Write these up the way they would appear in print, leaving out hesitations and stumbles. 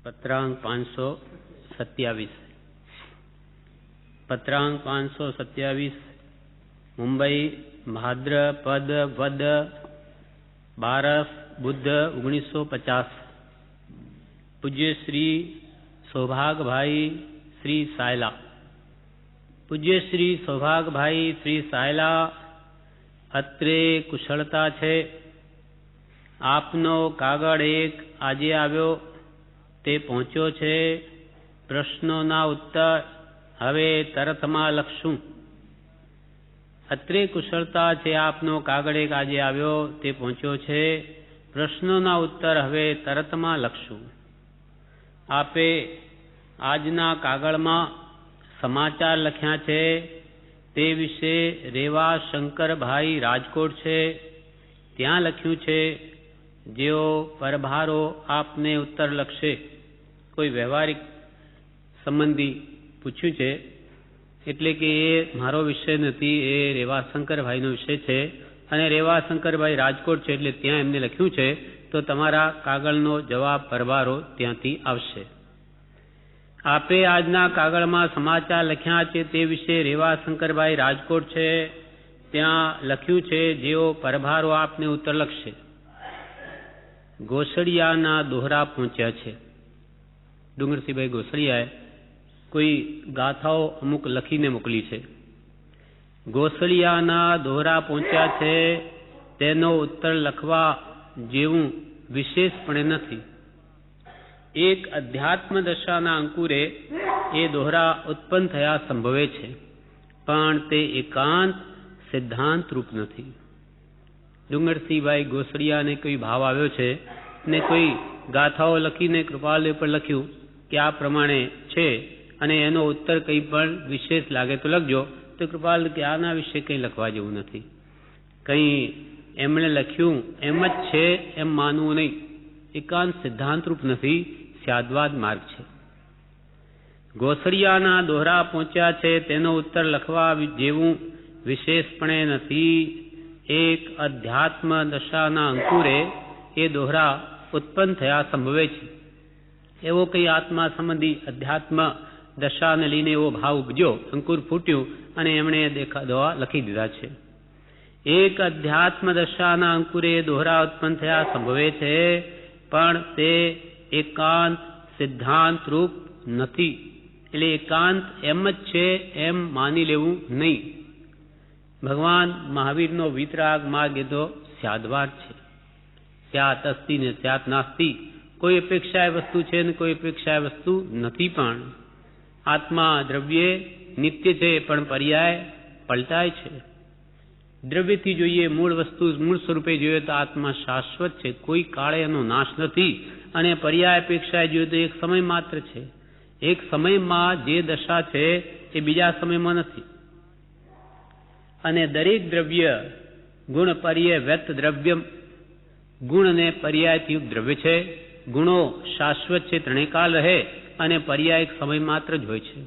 पत्रांक 527 पत्रांक 527 मुंबई भाद्रपद वद 12 बुद्ध 1950 पूज्य श्री सौभाग भाई श्री सायला। पूज्य श्री सौभाग भाई श्री सायला, અત્રે કુશળતા છે। આપનો કાગળ એક આજે આવ્યો તે પહોંચ્યો છે। પ્રશ્નોના ઉત્તર હવે તરતમાં લખશું। અત્રે કુશળતા છે, આપનો કાગળ એક આજે આવ્યો તે પહોંચ્યો છે। પ્રશ્નોના ઉત્તર હવે તરતમાં લખશું। આપે આજના કાગળમાં સમાચાર લખ્યા છે તે વિશે રેવા શંકરભાઈ રાજકોટ છે। ત્યાં લખ્યું છે, જેઓ પરભારો આપને ઉત્તર લખશે। કોઈ વ્યવહારિક સંબંધી પૂછ્યું છે, એટલે કે એ મારો વિષય નથી, એ રેવા શંકરભાઈનો વિષય છે અને રેવા શંકરભાઈ રાજકોટ છે, એટલે ત્યાં એમને લખ્યું છે, તો તમારા કાગળનો જવાબ પરભારો ત્યાંથી આવશે। આપે આજના કાગળમાં સમાચાર લખ્યા છે તે વિશે રેવા શંકરભાઈ રાજકોટ છે, ત્યાં લખ્યું છે, જેઓ પરભારો આપને ઉત્તર લખશે। ગોસડિયાના દોહરા પહોંચ્યા છે। ડુંગરસિંહભાઈ ગોસડિયાએ કોઈ ગાથાઓ અમુક લખીને મોકલી છે। ગોસડિયાના દોહરા પહોંચ્યા છે તેનો ઉત્તર લખવા જેવું વિશેષપણે નથી। એક અધ્યાત્મ દશાના અંકુરે એ દોહરા ઉત્પન્ન થયા સંભવે છે, પણ તે એકાંત સિદ્ધાંત રૂપ નથી। ડુંગરસિંહભાઈ ગોસડિયાને કોઈ ભાવ આવ્યો છે ને કોઈ ગાથાઓ લખીને કૃપાલદેવ પર લખ્યું કે આ પ્રમાણે છે અને એનો ઉત્તર કંઈ પણ વિશેષ લાગે તો લખજો, તો કૃપાલદેવ કે આના વિશે કંઈ લખવા જેવું નથી। કંઈ એમણે લખ્યું એમ જ છે એમ માનવું નહીં, એકાંત સિદ્ધાંત રૂપ નથી, સ્યાદવાદ માર્ગ છે। ગોસડિયાના દોહરા પહોંચ્યા છે તેનો ઉત્તર લખવા જેવું વિશેષપણે નથી। એક અધ્યાત્મ દશાના અંકુરે એ દોહરા ઉત્પન્ન થયા સંભવે છે। એવો કંઈ આત્મા સંબંધી અધ્યાત્મ દશાને લઈને એવો ભાવ ઉપજ્યો, અંકુર ફૂટ્યું અને એમણે દોહા લખી દીધા છે। એક અધ્યાત્મ દશાના અંકુરે દોહરા ઉત્પન્ન થયા સંભવે છે, પણ તે એકાંત સિદ્ધાંત રૂપ નથી, એટલે એકાંત એમ જ છે એમ માની લેવું નહીં। ભગવાન મહાવીરનો વિતરાગ માર્ગ એ તો સ્યાદવાદ છે। સ્યાત અસ્તિ ને સ્યાત નાસ્તિ, કોઈ અપેક્ષાએ વસ્તુ છે ને કોઈ અપેક્ષાએ વસ્તુ નથી। પણ આત્મા દ્રવ્ય નિત્ય છે, પણ પર્યાય પલટાય છે। દ્રવ્યથી જોઈએ, મૂળ વસ્તુ મૂળ સ્વરૂપે જોઈએ તો આત્મા શાશ્વત છે, કોઈ કાળે એનો નાશ નથી। અને પર્યાય અપેક્ષાએ જોઈએ તો એક સમય માત્ર છે। એક સમયમાં જે દશા છે એ બીજા સમયમાં નથી। અને દરેક દ્રવ્ય ગુણ પર્ય વ્યક્ત દ્રવ્ય, ગુણ અને પર્યાયથી યુક્ત દ્રવ્ય છે। ગુણો શાશ્વત છે, ત્રણેય કાળ રહે, અને પર્યાય એક સમય માત્ર જ હોય છે।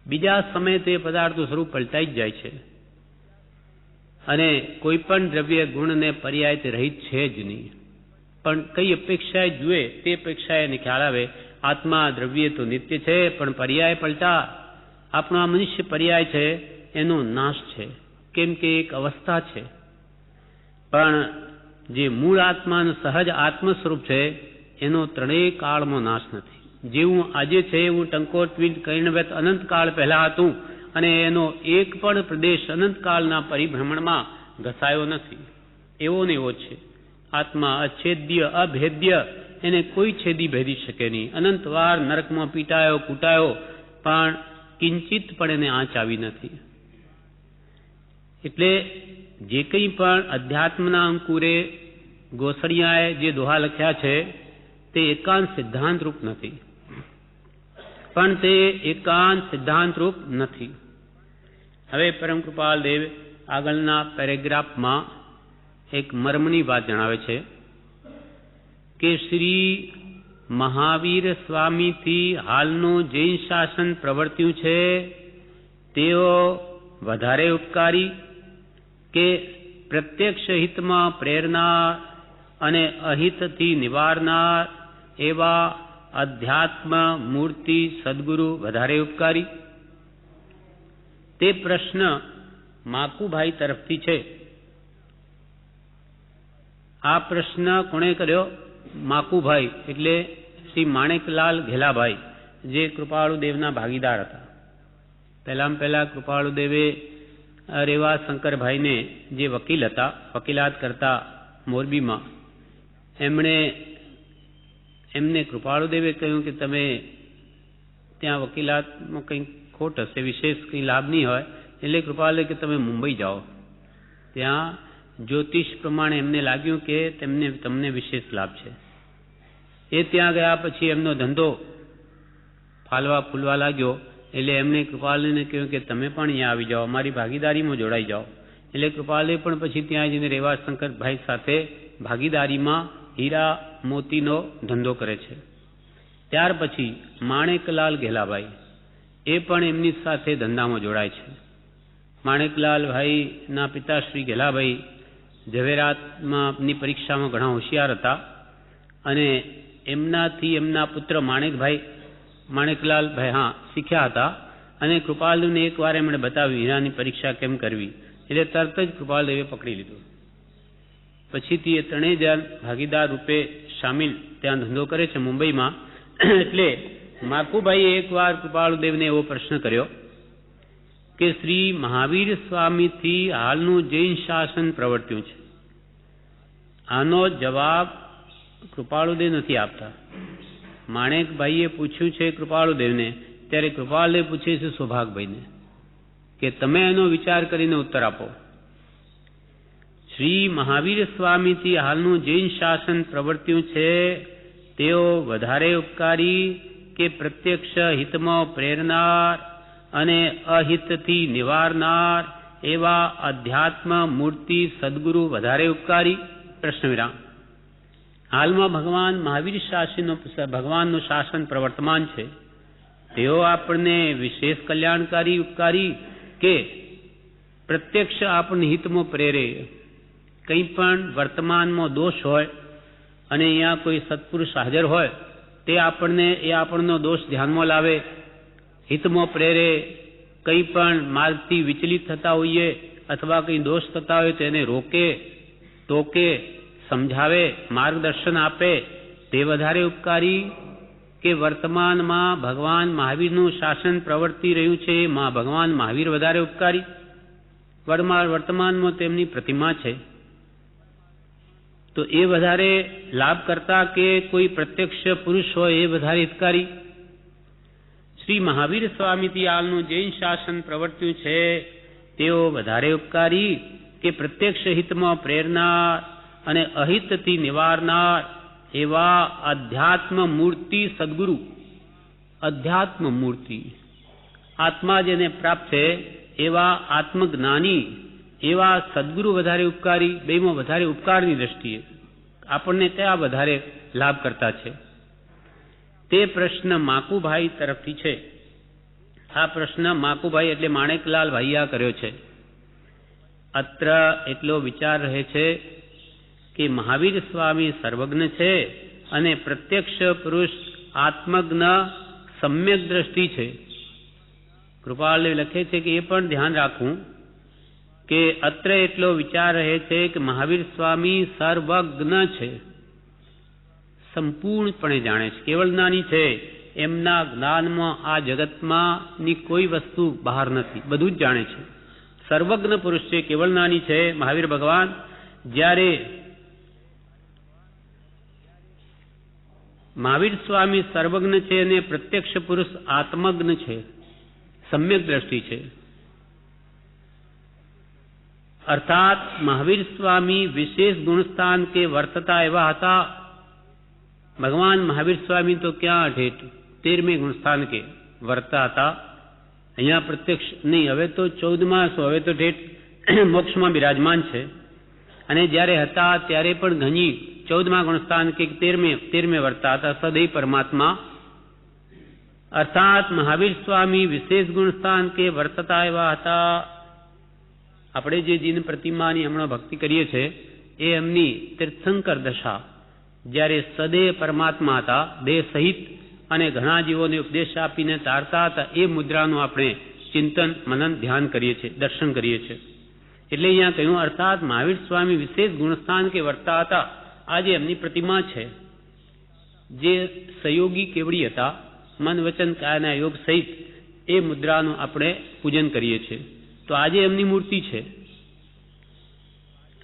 બીજા સમયે તે પદાર્થનું સ્વરૂપ પલટાઈ જ જાય છે। અને કોઈ પણ દ્રવ્ય ગુણ અને પર્યાયથી રહિત છે જ નહીં। પણ કઈ અપેક્ષાએ જુએ તે અપેક્ષાએ એને ખ્યાલ આવે, આત્મા દ્રવ્ય તો નિત્ય છે, પણ પર્યાય પલટા। આપણો આ મનુષ્ય પર્યાય છે, એનો નાશ છે, કેમ કે એક અવસ્થા છે। પણ જે મૂળ આત્માનું સહજ આત્મ સ્વરૂપ છે એનો ત્રણેય કાળમાં નાશ નથી। જેવું આજે છે એવું ટંકોર ટ્વીન કૈર્ણવ્યત અનંતકાળ પહેલા હતું, અને એનો એક પણ પ્રદેશ અનંતકાળના પરિભ્રમણમાં ઘસાયો નથી। એવો ને એવો છે આત્મા, અછેદ્ય અભેદ્ય, એને કોઈ છેદી ભેદી શકે નહીં। અનંતવાર નરકમાં પીટાયો કૂટાયો, પણ કિંચિત પણ એને આંચ આવી નથી। એટલે જે કંઈ પણ અધ્યાત્મના અંકુરે ગોસડિયાએ જે દોહા લખ્યા છે તે એકાંત સિદ્ધાંત રૂપ નથી, પણ તે એકાંત સિદ્ધાંત રૂપ નથી। હવે પરમ કૃપાલ દેવ આગળના પેરેગ્રાફમાં એક મર્મની વાત જણાવે છે કે શ્રી મહાવીર સ્વામીથી હાલનું જૈન શાસન પ્રવર્ત્યું છે તેઓ વધારે ઉપકારી કે પ્રત્યક્ષ હિતમાં પ્રેરનાર અને અહિતથી નિવારનાર એવા અધ્યાત્મ મૂર્તિ સદગુરુ વધારે ઉપકારી? તે પ્રશ્ન માકુભાઈ તરફથી છે. આ પ્રશ્ન કોણે કર્યો? માકુભાઈ એટલે શ્રી માણેકલાલ ઘેલાભાઈ, જે કૃપાળુદેવના ભાગીદાર હતા. પહેલા કૃપાળુદેવે રેવા શંકરભાઈને, જે વકીલ હતા, વકીલાત કરતા મોરબીમાં, એમને કૃપાળુદેવે કહ્યું કે તમે ત્યાં વકીલાતમાં કંઈક ખોટ હશે, વિશેષ કંઈ લાભ નહીં હોય, એટલે કૃપાળુદેવ કે તમે મુંબઈ જાઓ. ત્યાં જ્યોતિષ પ્રમાણે એમને લાગ્યું કે તમને વિશેષ લાભ છે. એ ત્યાં ગયા પછી એમનો ધંધો ફૂલવા લાગ્યો. એટલે એમણે કૃપાલને કહ્યું કે તમે પણ અહીંયા આવી જાઓ, અમારી ભાગીદારીમાં જોડાઈ જાઓ. એટલે કૃપાલે પણ પછી ત્યાં જઈને રેવા શંકરભાઈ સાથે ભાગીદારીમાં હીરા મોતીનો ધંધો કરે છે. ત્યાર પછી માણેકલાલ ઘેલાભાઈ એ પણ એમની સાથે ધંધામાં જોડાય છે. માણેકલાલ ભાઈના પિતા શ્રી ઘેલાભાઈ ઝવેરાતની પરીક્ષામાં ઘણા હોશિયાર હતા અને એમનાથી એમના પુત્ર માણેકલાલભાઈ શીખ્યા હતા. અને કૃપાલદેવને એકવાર એમણે બતાવ્યું હીરાની પરીક્ષા કેમ કરવી, એટલે તરત જ કૃપાલદેવે પકડી લીધું. પછીથી એ ત્રણેય જણ ભાગીદાર રૂપે સામેલ ત્યાં ધંધો કરે છે મુંબઈમાં. એટલે માકુભાઈએ એકવાર કૃપાળુદેવને એવો પ્રશ્ન કર્યો કે શ્રી મહાવીર સ્વામીથી હાલનું જૈન શાસન પ્રવર્ત્યું છે. આનો જવાબ કૃપાળુદેવ નથી આપતા. માણેકભાઈએ પૂછ્યું છે કૃપાળુદેવને, ત્યારે કૃપાળુદેવ પૂછે છે સૌભાગભાઈને કે તમે એનો વિચાર કરીને ઉત્તર આપો. શ્રી મહાવીર સ્વામીથી હાલનું જૈન શાસન પ્રવર્ત્યું છે, તેઓ વધારે ઉપકારી કે પ્રત્યક્ષ હિતમાં પ્રેરનાર અને અહિતથી નિવારનાર એવા અધ્યાત્મ મૂર્તિ સદગુરુ વધારે ઉપકારી? પ્રશ્ન વિરામ. હાલમાં ભગવાન મહાવીર ભગવાનનું શાસન પ્રવર્તમાન છે, તેઓ આપણને વિશેષ કલ્યાણકારી ઉપકારી કે પ્રત્યક્ષ આપણને હિતમાં પ્રેરે? કંઈ પણ વર્તમાનમાં દોષ હોય અને અહીંયા કોઈ સત્પુરુષ હાજર હોય તે આપણનો દોષ ધ્યાનમાં લાવે, હિતમાં પ્રેરે. કંઈ પણ માર્ગથી વિચલિત થતા હોઈએ અથવા કંઈ દોષ થતા હોય તો એને રોકે, ટોકે, સમજાવે, માર્ગદર્શન આપે, તે વધારે ઉપકારી કે વર્તમાનમાં ભગવાન મહાવીરનું શાસન પ્રવર્તી રહ્યું છે ભગવાન મહાવીર વધારે ઉપકારી? વર્તમાનમાં તેમની પ્રતિમા છે તો એ વધારે લાભ કરતા કે કોઈ પ્રત્યક્ષ પુરુષ હોય એ વધારે હિતકારી? શ્રી મહાવીર સ્વામીથી હાલનું જૈન શાસન પ્રવર્ત્યું છે, તેઓ વધારે ઉપકારી કે પ્રત્યક્ષ હિતમાં પ્રેરનાર અને અહિતથી નિવારનાર એવા અધ્યાત્મ મૂર્તિ સદગુરુ? અધ્યાત્મ મૂર્તિ, આત્મા જેને પ્રાપ્ત છે એવા આત્મજ્ઞાની એવા સદગુરુ વધારે ઉપકારી? બેમાં વધારે ઉપકારની દ્રષ્ટિએ આપણને કયા વધારે લાભ કરતા છે? તે પ્રશ્ન માકુભાઈ તરફથી છે. આ પ્રશ્ન માકુભાઈ એટલે માણેકલાલ ભાઈએ કર્યો છે. અત્ર એટલો વિચાર રહે છે કે મહાવીર સ્વામી સર્વજ્ઞ છે અને પ્રત્યક્ષ પુરુષ આત્મજ્ઞ સમ્યક દ્રષ્ટિ છે. કૃપાળદેવ લખે છે કે એ પણ ધ્યાન રાખવું કે અત્ર એટલો વિચાર રહે છે કે મહાવીર સ્વામી સર્વજ્ઞ છે, સંપૂર્ણપણે જાણે છે, કેવળ જ્ઞાની છે. એમના જ્ઞાનમાં આ જગતમાં ની કોઈ વસ્તુ બહાર નથી, બધું જ જાણે છે. સર્વજ્ઞ પુરુષ છે, કેવળ જ્ઞાની છે મહાવીર ભગવાન. જ્યારે મહાવીર સ્વામી સર્વજ્ઞ છે અને પ્રત્યક્ષ પુરુષ આત્મજ્ઞ છે, સમ્યક દ્રષ્ટિ છે. અર્થાત મહાવીર સ્વામી વિશેષ ગુણસ્થાન કે વર્તતા એવા હતા. ભગવાન મહાવીર સ્વામી તો ક્યાં 13મે ગુણસ્થાન કે વર્તતા હતા, અહીંયા પ્રત્યક્ષ નહીં. હવે તો 14માં, હવે તો મોક્ષમાં બિરાજમાન છે. અને જ્યારે હતા ત્યારે પણ ઘણી 14મા ગુણસ્થાન કે 13મે વર્તતા હતા, સદૈવ પરમાત્મા. અર્થાત મહાવીર સ્વામી વિશેષ ગુણસ્થાન કે વર્તતા એવા હતા. આપણે જે જીન પ્રતિમાની હમણાં ભક્તિ કરીએ છીએ એ એમની તીર્થંકર દશા, જ્યારે સદૈવ પરમાત્મા હતા, દેહ સહિત અને ઘણા જીવોને ઉપદેશ આપીને તારતા હતા એ મુદ્રાનું આપણે ચિંતન, મનન, ધ્યાન કરીએ છીએ, દર્શન કરીએ છીએ. એટલે અહીંયા કહ્યું, અર્થાત મહાવીર સ્વામી વિશેષ ગુણસ્થાન કે વર્તા હતા. આજે એમની પ્રતિમા છે જે સહયોગી કેવડી હતા, મન વચન કાયના યોગ સહિત એ મુદ્રાનું આપણે પૂજન કરીએ છીએ. તો આજે એમની મૂર્તિ છે.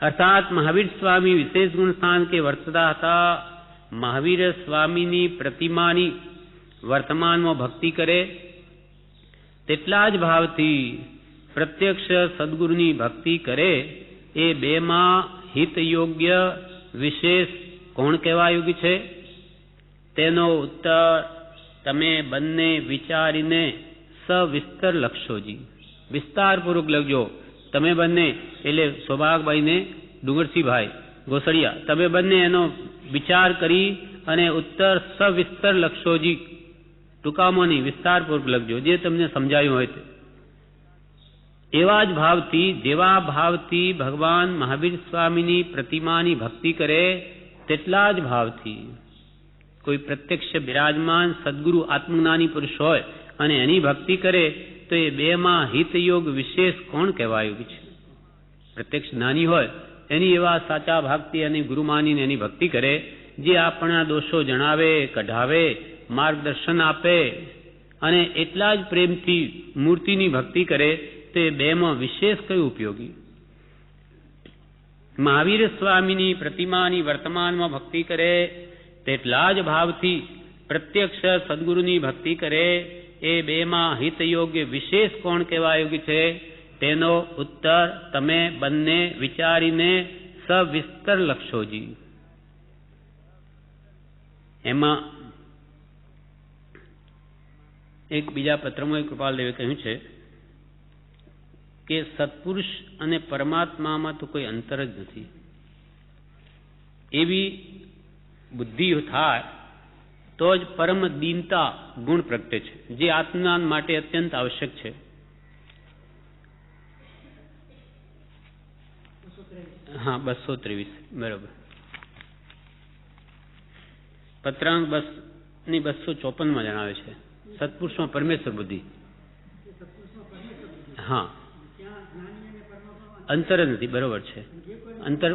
અર્થાત મહાવીર સ્વામી વિશેષ ગુણસ્થાન કે વર્તતા હતા. મહાવીર સ્વામીની પ્રતિમાની વર્તમાનમાં ભક્તિ કરે તેટલા જ ભાવથી પ્રત્યક્ષ સદગુરુની ભક્તિ કરે. એ બેમાં હિત યોગ્ય વિશેષ કોણ કહેવા યોગ્ય છે? તેનો ઉત્તર તમે બંને વિચારીને સવિસ્તર લખશોજી. વિસ્તારપૂર્વક લખજો. તમે બંને એટલે સૌભાગભાઈને ડુંગરસિંહભાઈ ગોસડિયા, તમે બંને એનો વિચાર કરી અને ઉત્તર સવિસ્તર લખશોજી. ટૂંકામાં નહીં, વિસ્તારપૂર્વક લખજો, જે તમને સમજાયું હોય તે. એવા જ ભાવથી, જેવા ભાવથી ભગવાન મહાવીર સ્વામીની પ્રતિમાની ભક્તિ કરે તેટલા જ ભાવથી કોઈ પ્રત્યક્ષ બિરાજમાન સદગુરુ આત્મજ્ઞાની પુરુષ હોય અને એની ભક્તિ કરે તો એ બેમાં હિતયોગ વિશેષ કોણ કહેવાયું છે? પ્રત્યક્ષ જ્ઞાની હોય એની એવા સાચા ભક્તિ અને ગુરુ માનીને એની ભક્તિ કરે, જે આપણા દોષો જણાવે, કઢાવે, માર્ગદર્શન આપે અને એટલા જ પ્રેમથી મૂર્તિની ભક્તિ કરે તો એ બેમાં વિશેષ કયું ઉપયોગી? મહાવીર સ્વામીની પ્રતિમાની વર્તમાનમાં ભક્તિ કરે તેટલા જ ભાવથી પ્રત્યક્ષ સદગુરુની ભક્તિ કરે. એ બેમાં હિતયોગ્ય વિશેષ કોણ કહેવા યોગ્ય છે? તેનો ઉત્તર તમે બંને વિચારીને સવિસ્તર લખશોજી. એમાં એક બીજા પત્રમાં કૃપાલદેવે કહ્યું છે કે સત્પુરુષ અને પરમાત્મામાં તો કોઈ અંતર જ નથી. એવી બુદ્ધિ થાય તો જ પરમ દીનતા ગુણ પ્રગટે છે, જે આત્મજ્ઞાન માટે અત્યંત આવશ્યક છે. હા, 223 બરોબર. પત્રાંક 254 જણાવે છે સત્પુરુષમાં પરમેશ્વર બુદ્ધિ. હા, અંતર જ નથી, બરોબર છે. અંતર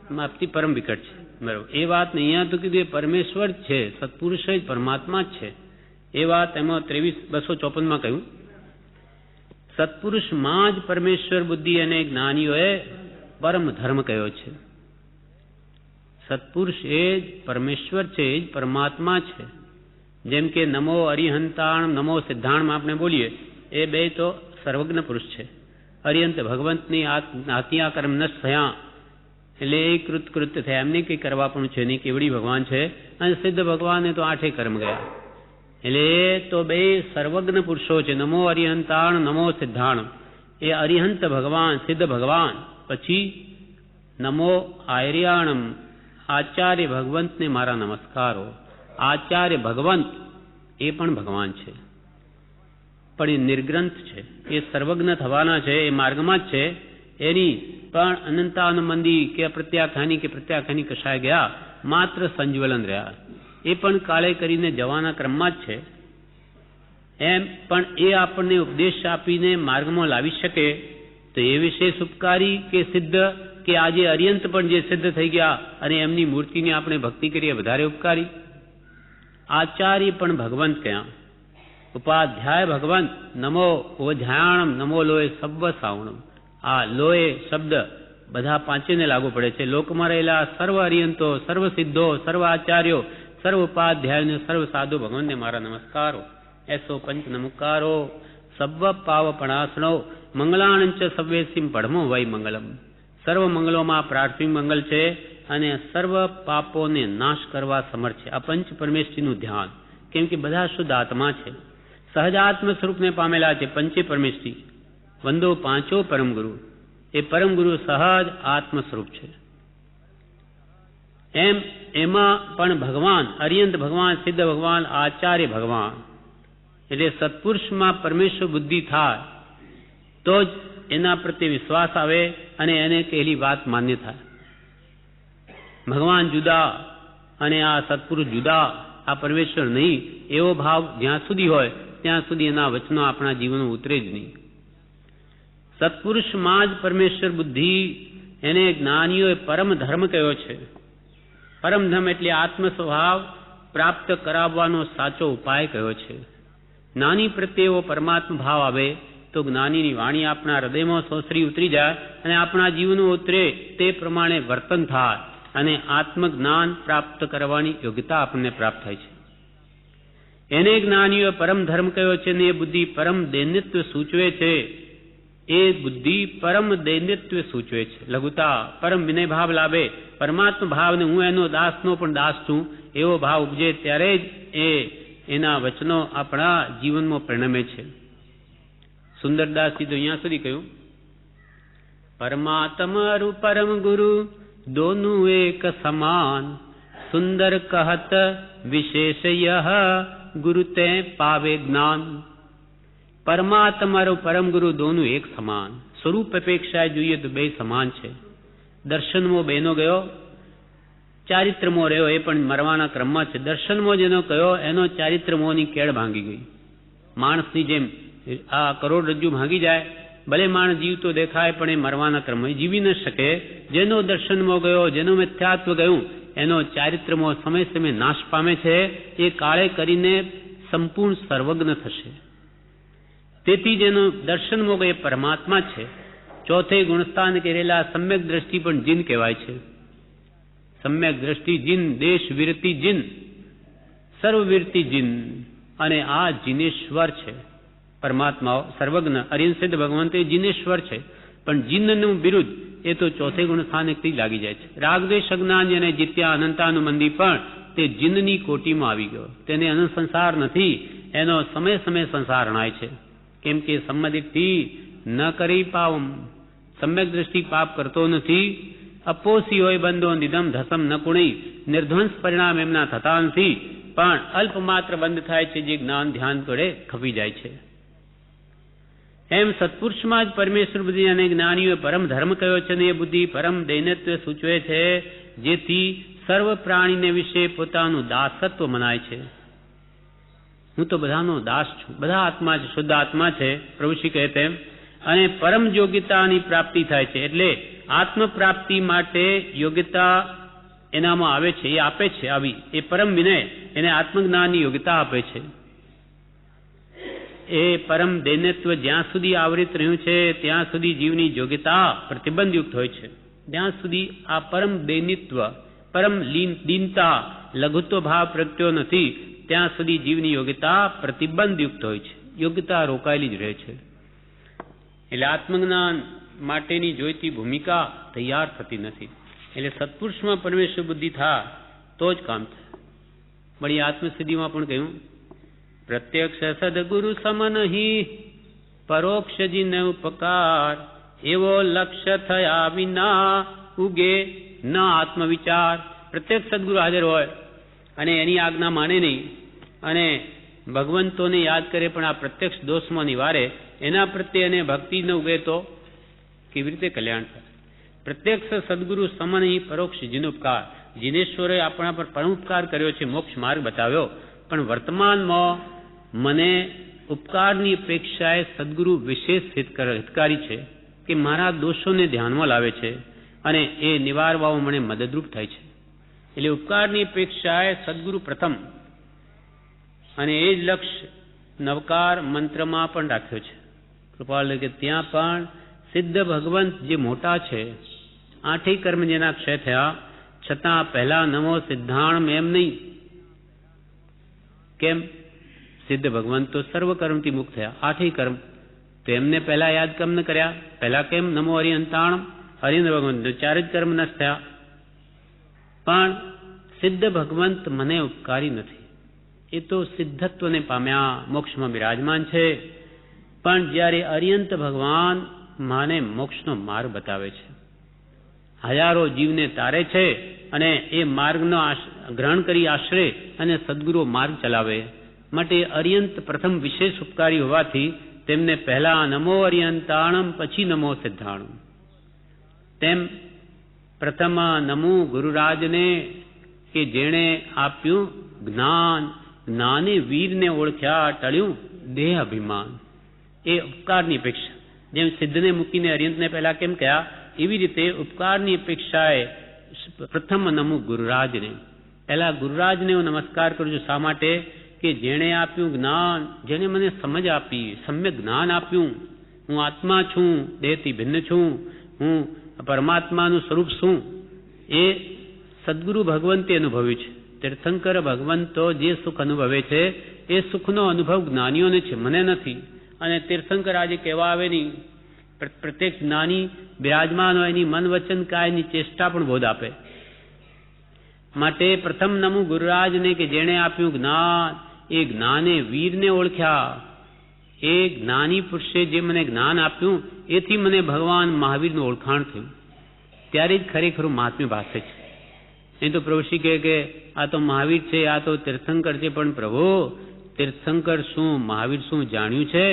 માપથી પરમ વિકટ છે, બરોબર. એ વાત ને અહીંયા તો કીધું એ પરમેશ્વર જ છે, સત્પુરુષ જ પરમાત્મા જ છે. એ વાત એમાં 254 કહ્યું. સત્પુરુષમાં જ પરમેશ્વર બુદ્ધિ અને જ્ઞાનીઓએ પરમ ધર્મ કહ્યો છે. સત્પુરુષ એ જ પરમેશ્વર છે, એ જ પરમાત્મા છે. જેમ કે નમો અરિહંતાણ, નમો સિદ્ધાણમાં આપણે બોલીએ, એ બે તો સર્વજ્ઞ પુરુષ છે. અરિહંત ભગવંતની આત્યા કર્મ નષ્ટ થયા એટલે એ કૃત્ય થયા, એમને કંઈ કરવા પણ છે નહીં, કેવડી ભગવાન છે. અને સિદ્ધ ભગવાને તો 8 કર્મ ગયા. એટલે એ તો બે સર્વજ્ઞ પુરુષો છે. નમો અરિહંતાણ, નમો સિદ્ધાણ, એ અરિહંત ભગવાન, સિદ્ધ ભગવાન. પછી નમો આર્યાણમ, આચાર્ય ભગવંતને મારા નમસ્કારો. આચાર્ય ભગવંત એ પણ ભગવાન છે, પણ એ નિર્ગ્રંથ છે, એ સર્વજ્ઞ થવાના છે, એ માર્ગમાં જ છે. એની પણ અનંતાનુબંધી કે પ્રત્યાખ્યાની કશાય ગયા, માત્ર સંજ્વલન રહ્યા. એ પણ કાળે કરીને જવાના ક્રમમાં જ છે. એમ પણ એ આપણને ઉપદેશ આપીને માર્ગમાં લાવી શકે તો એ વિશેષ ઉપકારી કે સિદ્ધ, કે આજે અર્યંત પણ જે સિદ્ધ થઈ ગયા અને એમની મૂર્તિની આપણે ભક્તિ કરીએ વધારે ઉપકારી. આચાર્ય પણ ભગવંત ક્યાં? ઉપાધ્યાય ભગવંત. નમો ઓઝાયણમ, નમો લોય સબ્બ સાવણમ. આ લોય શબ્દ બધા પાંચેને લાગુ પડે છે. લોકમાં રહેલા સર્વ અરિયંતો, સર્વ સિદ્ધો, સર્વ આચાર્યો, સર્વ ઉપાધ્યાય, સર્વ સાધુ ભગવાનને મારા નમસ્કારો. એસો પંચ નમસ્કારો સબ્બ પાવપણાસણો મંગલાણંચ સવ્વેસીમ પડમો વૈ મંગલમ. સર્વ મંગલોમાં પ્રાથમિક મંગલ છે અને સર્વ પાપોને નાશ કરવા સમર્થ છે. આ પંચ પરમેશ્વરીનું ધ્યાન, કેમ કે બધા શુદ્ધ આત્મા છે, સહજાત્મ સ્વરૂપને પામેલા છે. પંચે પરમેશ્વરી વંદો પાંચો પરમ ગુરુ. એ પરમ ગુરુ સહજ આત્મ સ્વરૂપ છે. એમાં પણ ભગવાન અરિયંત ભગવાન, સિદ્ધ ભગવાન, આચાર્ય ભગવાન. એટલે સત્પુરુષમાં પરમેશ્વર બુદ્ધિ થાય તો જ એના પ્રત્યે વિશ્વાસ આવે અને એને કહેલી વાત માન્ય થાય. ભગવાન જુદા અને આ સત્પુરુષ જુદા, આ પરમેશ્વર નહીં એવો ભાવ જ્યાં સુધી હોય ત્યાં સુધી એના વચનો આપણા જીવનમાં ઉતરે જ નહીં. સત્પુરુષમાં જ પરમેશ્વર બુદ્ધિ એને જ્ઞાનીઓએ પરમ ધર્મ કહ્યો છે. પરમ ધર્મ એટલે આત્મ સ્વભાવ પ્રાપ્ત કરાવવાનો સાચો ઉપાય કહ્યો છે. જ્ઞાની પ્રત્યે એવો પરમાત્મા ભાવ આવે તો જ્ઞાનીની વાણી આપણા હૃદયમાં સોસરી ઉતરી જાય અને આપણા જીવનમાં ઉતરે તે પ્રમાણે વર્તન થાય અને આત્મજ્ઞાન પ્રાપ્ત કરવાની યોગ્યતા આપણને પ્રાપ્ત થાય છે. એને જ્ઞાનીઓએ પરમ ધર્મ કહ્યો છે ને એ બુદ્ધિ પરમ દૈન્યત્વ સૂચવે છે. એ બુદ્ધિ પરમ દૈન્યત્વ સૂચવે છે. લઘુતા પરમ વિનય ભાવ લાવે, પરમાત્મા ભાવને હું એનો દાસનો પણ દાસ છું એવો ભાવ ઉપજે ત્યારે જ એના વચનો આપણા જીવનમાં પરિણમે છે. સુંદરદાસજી તો અહીંયા સુધી કહ્યું, પરમાત્મા પરમ ગુરુ दोनों एक समान, सुंदर कहत विशेष यह गुरु ते पावे ज्ञान. परमात्मा और परम गुरु दोनों एक સમાન. સ્વરૂપ અપેક્ષાએ જોઈએ તો બે સમાન છે. દર્શનમાં બેનો ગયો, ચારિત્રમો રહ્યો એ પણ મરવાના ક્રમમાં છે. દર્શનમાં જેનો કયો એનો ચારિત્રમોની કેળ ભાંગી ગઈ. માણસની જેમ આ કરોડરજ્જુ ભાંગી જાય, ભલે માણસ જીવતો દેખાય પણ એ મરવાના ક્રમમાં જીવી ન શકે. જેનો દર્શનમાં ગયો, જેનો મિથ્યાત્વ ગયું એનો ચારિત્રમો સમય સમય નાશ પામે છે. એ કાળે કરીને સંપૂર્ણ સર્વજ્ઞ થશે. તેથી જેનો દર્શનમાં ગયો એ પરમાત્મા છે. ચોથે ગુણસ્થાન કરેલા સમ્યક દ્રષ્ટિ પણ જીન કહેવાય છે. સમ્યક દ્રષ્ટિ જીન, દેશ વિરતિ જીન, સર્વવીરતિ જીન, અને આ જીનેશ્વર છે. પરમાત્માઓ સર્વજ્ઞ અરિયંસિદ્ધ ભગવાન તો એ જીનેશ્વર છે, પણ જીનનું બિરુદ એ તો ચોથે ગુણ સ્થાનેથી લાગી જાય છે. રાગદ્વેષ અજ્ઞાન જેને જીત્યા અનંતાનુબંધી પણ તે જીનની કોટીમાં આવી ગયો. તેને અનંત સંસાર નથી, એનો સમય સમય સંસાર અણાય છે. કેમ કે સંમદિથી ન કરી પાવમ, સમ્યક દ્રષ્ટિ પાપ કરતો નથી. અપોસી હોય બંધો નિધમ ધસમ ન કુણી, નિર્ધ્વંસ પરિણામ એમના થતા નથી, પણ અલ્પ માત્ર બંધ થાય છે જે જ્ઞાન ધ્યાન વડે ખપી જાય છે. એમ સત્પુરુષમાં જ પરમેશ્વર બુદ્ધિ અને જ્ઞાનીઓએ પરમ ધર્મ કહ્યો છે, ને એ બુદ્ધિ પરમ દૈન્યત્વ સૂચવે છે, જેથી સર્વ પ્રાણીને વિશે પોતાનું દાસત્વ મનાય છે. હું તો બધાનો દાસ છું, બધા આત્મા છે, શુદ્ધ આત્મા છે, પ્રભુશ્રી કહે તેમ. અને પરમ યોગ્યતાની પ્રાપ્તિ થાય છે. એટલે આત્મ પ્રાપ્તિ માટે યોગ્યતા એનામાં આવે છે, એ આપે છે. આવી એ પરમ વિનય એને આત્મજ્ઞાનની યોગ્યતા આપે છે. એ પરમ દૈન્યત્વ જ્યાં સુધી આવરિત રહ્યું છે ત્યાં સુધી જીવની યોગ્યતા પ્રતિબંધયુક્ત હોય છે. જ્યાં સુધી આ પરમ દૈન્યત્વ, પરમ દીનતા, લઘુત્વ ભાવ પ્રગટ્યો નથી ત્યાં સુધી જીવની યોગ્યતા પ્રતિબંધયુક્ત હોય છે. યોગ્યતા રોકાયેલી જ રહે છે. એટલે આત્મજ્ઞાન માટેની જોઈતી ભૂમિકા તૈયાર થતી નથી. એટલે સત્પુરુષમાં પરમેશ્વર બુદ્ધિ થાય તો જ કામ થાય. વળી આત્મસિદ્ધિમાં પણ કહ્યું, પ્રત્યક્ષ સદગુરુ સમનહી પરોક્ષ જીને ઉપકાર, એવો લક્ષ્ય થયા વિના ઉગે ન આત્મવિચાર. પ્રત્યક્ષ સદગુરુ હાજર હોય અને એની આજ્ઞા માને નહીં અને ભગવંતોને યાદ કરે પણ આ પ્રત્યક્ષ દોષમાં નિવારે, એના પ્રત્યે એને ભક્તિ ન ઉગે તો કેવી રીતે કલ્યાણ થાય? પ્રત્યક્ષ સદગુરુ સમનહી પરોક્ષ જીનુપકાર. જીનેશ્વરે આપણા પર પરમ ઉપકાર કર્યો છે, મોક્ષ માર્ગ બતાવ્યો, પણ વર્તમાનમાં મને ઉપકારની અપેક્ષાએ સદગુરુ વિશેષ હિતકારી છે કે મારા દોષોને ધ્યાનમાં લાવે છે અને એ નિવારવામાં મને મદદરૂપ થાય છે. એટલે ઉપકારની અપેક્ષાએ સદગુરુ પ્રથમ, અને એ જ લક્ષ્ય નવકાર મંત્રમાં પણ રાખ્યો છે. કૃપાલ કે ત્યાં પણ સિદ્ધ ભગવંત જે મોટા છે, આઠેય કર્મ જેના ક્ષય થયા છતાં પહેલા નમો સિદ્ધાણમ એમ નહીં. કેમ? સિદ્ધ ભગવંત તો સર્વ કર્મથી મુક્ત થયા, આઠેય કર્મ, તો એમને પહેલા યાદ કેમ ન કર્યા? પહેલા કેમ નમો હરિયંતાણમ, હરિન્દ્ર ભગવંત ચાર જ કર્મ નષ્ટ થયા. પણ સિદ્ધ ભગવંત મને ઉપકારી નથી. એ તો સિદ્ધત્વને પામ્યા, મોક્ષમાં બિરાજમાન છે. પણ જ્યારે અરિયંત ભગવાન માને મોક્ષનો માર્ગ બતાવે છે, હજારો જીવને તારે છે અને એ માર્ગનો ગ્રહણ કરી આશરે અને સદગુરુ માર્ગ ચલાવે માટે અરિયંત પ્રથમ વિશેષ ઉપકારી હોવાથી તેમને પહેલા નમો અરિયંતાણમ પછી નમો સિદ્ધાણમ. તેમ પ્રથમ નમો ગુરુરાજને કે જેણે આપ્યું જ્ઞાન, જ્ઞાને વીરને ઓળખ્યા, ટળ્યું દેહ અભિમાન. એ ઉપકારની અપેક્ષા, જેમ સિદ્ધને મૂકીને અર્યંતને પહેલા કેમ કહ્યા, એવી રીતે ઉપકારની અપેક્ષાએ પ્રથમ નમું ગુરુરાજને. પહેલા ગુરુરાજને હું નમસ્કાર કરું છું. શા માટે? કે જેણે આપ્યું જ્ઞાન, જેણે મને સમજ આપી, સમ્યક જ્ઞાન આપ્યું, હું આત્મા છું, દેહથી ભિન્ન છું, હું પરમાત્માનું સ્વરૂપ છું, એ સદગુરુ ભગવંતે અનુભવ્યું છે. તીર્થંકર ભગવંતો જે સુખ અનુભવે છે એ સુખનો અનુભવ જ્ઞાનીઓને છે, મને નથી. અને તીર્થંકર આજે કહેવા આવે નહીં, પ્રત્યેક જ્ઞાની બિરાજમાન હોય એની મન વચન કાયની ચેષ્ટા પણ બોધ આપે. માટે પ્રથમ નમું ગુરુરાજને કે જેણે આપ્યું જ્ઞાન, એ જ્ઞાને વીરને ઓળખ્યા. એ જ્ઞાની પુરુષે જે મને જ્ઞાન આપ્યું એથી મને ભગવાન મહાવીરનું ઓળખાણ થયું. ત્યારે જ ખરેખર મહાત્મ્ય ભાષે છે. એ તો પ્રભુશ્રી કહે કે આ તો મહાવીર છે, આ તો તીર્થંકર છે, પણ પ્રભુ તીર્થંકર શું, મહાવીર શું જાણ્યું છે?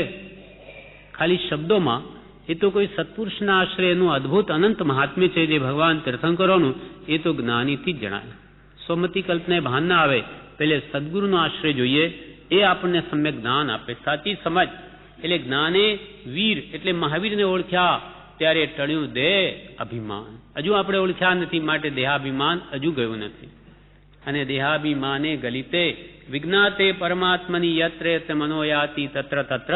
ખાલી શબ્દોમાં એ તો કોઈ સત્પુરુષના આશ્રય એનું અદભુત અનંત મહાત્મ્ય છે જે ભગવાન તીર્થંકરોનું, એ તો જ્ઞાનીથી જ જણાય. સ્વમતી કલ્પના ભાન ના આવે, પેલે સદગુરુનો આશ્રય જોઈએ, એ આપણને સમ્યક જ્ઞાન આપે, સાચી સમજ. એટલે જ્ઞાને વીર એટલે મહાવીરને ઓળખ્યા, ત્યારે ટળ્યું દેહ અભિમાન. હજુ આપણે ઓળખ્યા નથી, માટે દેહાભિમાન હજુ ગયું નથી. અને દેહાભિમાને ગલિતે વિજ્ઞાતે પરમાત્મની યત્ર યત્ર મનોયાતિ તત્ર તત્ર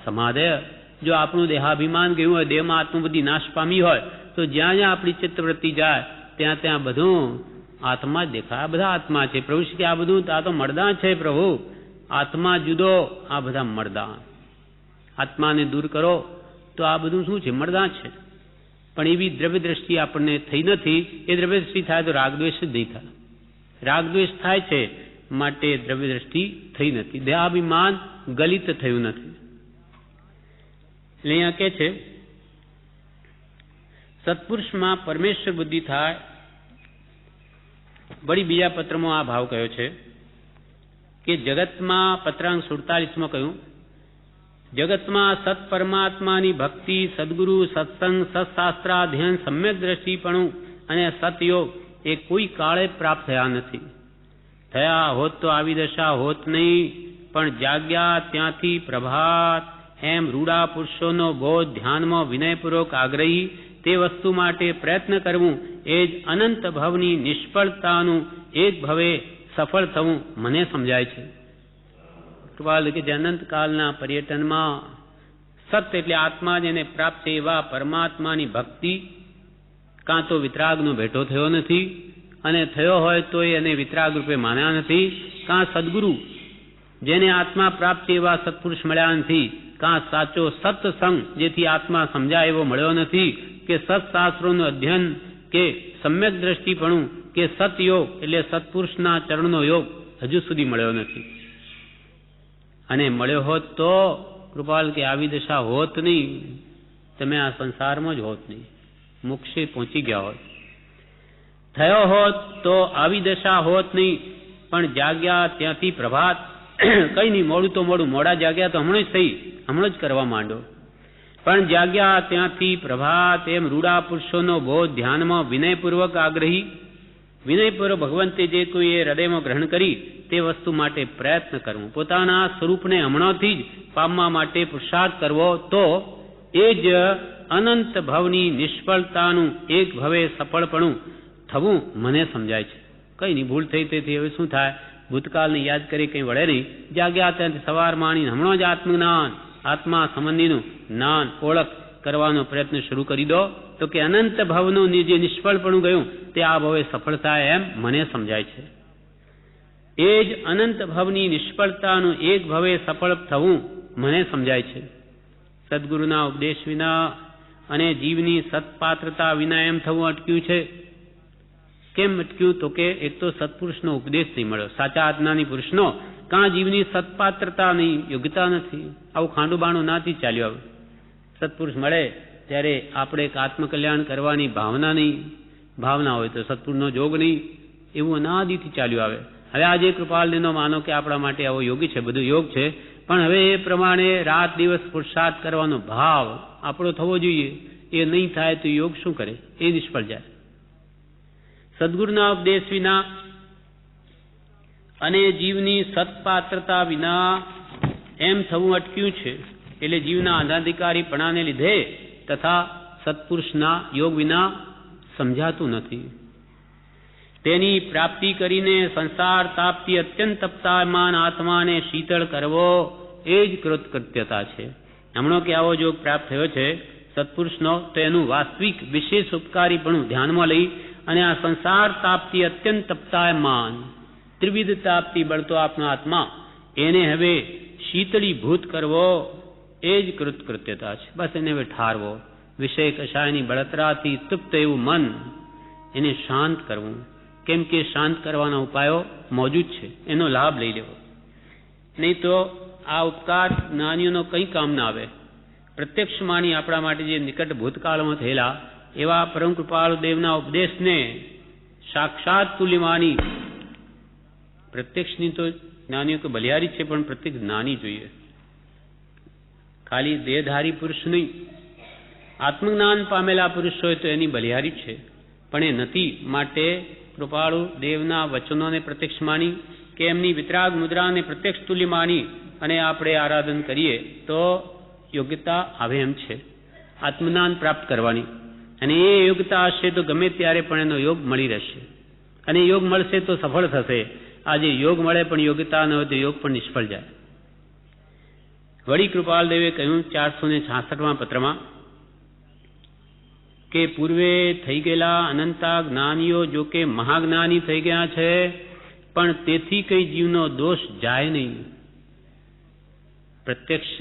સમાધેય. જો આપણું દેહાભિમાન ગયું હોય, દેહમાં આત્મબુદ્ધિ નાશ પામી હોય, તો જ્યાં જ્યાં આપણી ચિત્તવૃત્તિ જાય ત્યાં ત્યાં બધું આત્મા જ દેખાય. આ બધા આત્મા છે. પ્રભુ શ્રી કે આ બધું આ તો મળદા છે પ્રભુ, આત્મા જુદો, આ બધા મળદા. આત્માને દૂર કરો તો આ બધું શું છે? મળદા છે. પણ એવી દ્રવ્ય દ્રષ્ટિ આપણને થઈ નથી. એ દ્રવ્ય દ્રષ્ટિ થાય તો રાગદ્વેષ જ નહીં થાય. રાગદ્વેષ થાય છે માટે દ્રવ્ય દ્રષ્ટિ થઈ નથી, દેહાભિમાન ગલિત થયું નથી. એટલે અહીંયા કે છે સત્પુરુષમાં પરમેશ્વર બુદ્ધિ થાય. વળી બીજા પત્રમાં આ ભાવ કયો છે કે જગતમાં, પત્રાંક 47માં કહ્યું, જગતમાં સત પરમાત્માની ભક્તિ, સદગુરુ, સત્સંગ, સત્શાસ્ત્રાધ્યયન, સમ્યક દ્રષ્ટિપણું અને સતયોગ એ કોઈ કાળે પ્રાપ્ત થયા નથી. થયા હોત તો આવી દશા હોત નહીં. પણ જાગ્યા ત્યાંથી પ્રભાત, એમ રૂડા પુરુષોનો બોધ ધ્યાનમાં વિનયપૂર્વક આગ્રહી તે વસ્તુ માટે પ્રયત્ન કરવું, એ જ અનંત ભવની નિષ્ફળતાનું એક ભવે સફળ થવું મને સમજાય છે. કૃપાલ કે જે અનંતકાલના પર્યટનમાં સત એટલે આત્મા જેને પ્રાપ્ત છે એવા પરમાત્માની ભક્તિ કાં તો વિતરાગનો ભેટો થયો નથી, અને થયો હોય તો એને વિતરાગ રૂપે માન્યા નથી, કાં સદગુરુ જેને આત્મા પ્રાપ્ત છે એવા સત્પુરુષ મળ્યા નથી, કાં સાચો સત્સંગ જેથી આત્મા સમજાય એવો મળ્યો નથી, કે સત્શાસ્ત્રોનું અધ્યયન કે સમ્યક દ્રષ્ટિપણું કે સતયોગ એટલે સત્પુરુષના ચરણનો યોગ હજુ સુધી મળ્યો નથી. અને મળ્યો હોત તો કૃપાલ કે આવી દશા હોત નહીં, તમે આ સંસારમાં જ હોત નહીં, મોક્ષે પહોંચી ગયા હોત. થયો હોત તો આવી દશા હોત નહીં. પણ જાગ્યા ત્યાંથી પ્રભાત, કઈ નહીં, મોડું તો મોડું, મોડા જાગ્યા તો હમણાં જ થઈ, હમણાં જ કરવા માંડો. પણ જાગ્યા ત્યાંથી પ્રભાત, એમ રૂડા પુરુષોનો બોધ ધ્યાનમાં વિનયપૂર્વક આગ્રહી. વિનયપૂર્વક ભગવંતે જે કોઈ એ હૃદયમાં ગ્રહણ કરી તે વસ્તુ માટે પ્રયત્ન કરવો, પોતાના સ્વરૂપને હમણાંથી જ પામવા માટે પુરુષાર્થ કરવો, તો એ જ અનંત ભવની નિષ્ફળતાનું એક ભવે સફળપણું થવું મને સમજાય છે. કઈ નહીં, ભૂલ થઈ તેથી હવે શું થાય, ભૂતકાળને યાદ કરી કંઈ વળે નહીં. જાગ્યા ત્યાંથી સવાર માણી હમણાં જ આત્મજ્ઞાન, આત્મા સંબંધીનું જ્ઞાન, ઓળખ કરવાનો પ્રયત્ન શરૂ કરી દો, તો કે અનંત ભવનું જે નિષ્ફળપણું ગયું તે આ ભવે સફળ થાય એમ મને સમજાય છે. એ જ અનંત ભવની નિષ્ફળતાનું એક ભવે સફળ થવું મને સમજાય છે. સદગુરુના ઉપદેશ વિના અને જીવની સત્પાત્રતા વિના એમ થવું અટક્યું છે. કેમ અટક્યું? તો કે એક તો સત્પુરુષનો ઉપદેશ નહીં મળ્યો, સાચા આત્માની પુરુષનો, કાં જીવની સત્પાત્રતા નહીં, યોગ્યતા નથી. આવું ખાંડું બાણું નાથી ચાલ્યું આવે. સત્પુરુષ મળે ત્યારે આપણે એક આત્મકલ્યાણ કરવાની ભાવના નહીં, ભાવના હોય તો સત્પુરુષનો જોગ નહીં, એવું અનાદિથી ચાલ્યું આવે. હવે આજે કૃપાલનો માનો કે આપણા માટે આવો યોગી છે, બધું યોગ છે, પણ હવે એ પ્રમાણે રાત દિવસ પુરુષાર્થ કરવાનો ભાવ આપણો થવો જોઈએ. એ નહીં થાય તો યોગ શું કરે? એ નિષ્ફળ જાય. સદગુરુના ઉપદેશ વિના અને જીવની સત્પાત્રતા વિના એમ થવું અટક્યું છે. એટલે જીવના અનાધિકારીપણાને લીધે તથા સત્પુરુષના યોગ વિના સમજાતું નથી. તેની પ્રાપ્તિ કરીને સંસાર તાપથી અત્યંત તપતાયમાન આત્માને શીતળ કરવો એ જ કૃતકૃત્યતા છે. હમણો કે આવો યોગ પ્રાપ્ત થયો છે સત્પુરુષનો, તો એનું વાસ્તવિક વિશેષ ઉપકારીપણું ધ્યાનમાં લઈ અને આ સંસાર તાપથી અત્યંત તપતાયમાન ત્રિવિધ તાપથી બળતો આપનો આત્મા એને હવે શીતળીભૂત કરવો એ જ કૃતકૃત્યતા છે. બસ એને હવે ઠારવો. વિષય કશાયની બળતરાથી તૃપ્ત એવું મન એને શાંત કરવું. કેમ કે શાંત કરવાના ઉપાયો મોજૂદ છે, એનો લાભ લઈ લેવો. નહીં તો આ ઉપકાર જ્ઞાનીઓનો કંઈ કામ ના આવે. પ્રત્યક્ષ માની આપણા માટે જે નિકટ ભૂતકાળમાં થયેલા એવા પરમ કૃપાળુ દેવના ઉપદેશને સાક્ષાત તુલ્ય માની, પ્રત્યક્ષની તો જ્ઞાનીઓ તો બલિહારી છે, પણ પ્રત્યક્ષ જ્ઞાની જોઈએ. ખાલી દેહધારી પુરુષ નહીં, આત્મજ્ઞાન પામેલા પુરુષ હોય તો એની બલિહારી છે, પણ એ નથી. માટે કૃપાળુ દેવના વચનોને પ્રત્યક્ષ માની કે એમની વિતરાગ મુદ્રાને પ્રત્યક્ષ તુલ્ય માની અને આપણે આરાધન કરીએ તો યોગ્યતા આવે એમ છે આત્મજ્ઞાન પ્રાપ્ત કરવાની. અને એ યોગ્યતા હશે તો ગમે ત્યારે પણ એનો યોગ મળી રહેશે. અને યોગ મળશે તો સફળ થશે. આજે યોગ મળે પણ યોગ્યતા ન હોય તો યોગ પણ નિષ્ફળ જાય. વળી કૃપાલ દેવે કહ્યું 466મા પત્રમાં કે પૂર્વે થઈ ગયેલા અનંતા જ્ઞાનીઓ જો કે મહાજ્ઞાની થઈ ગયા છે, પણ તેથી કઈ જીવનો દોષ જાય નહીં. પ્રત્યક્ષ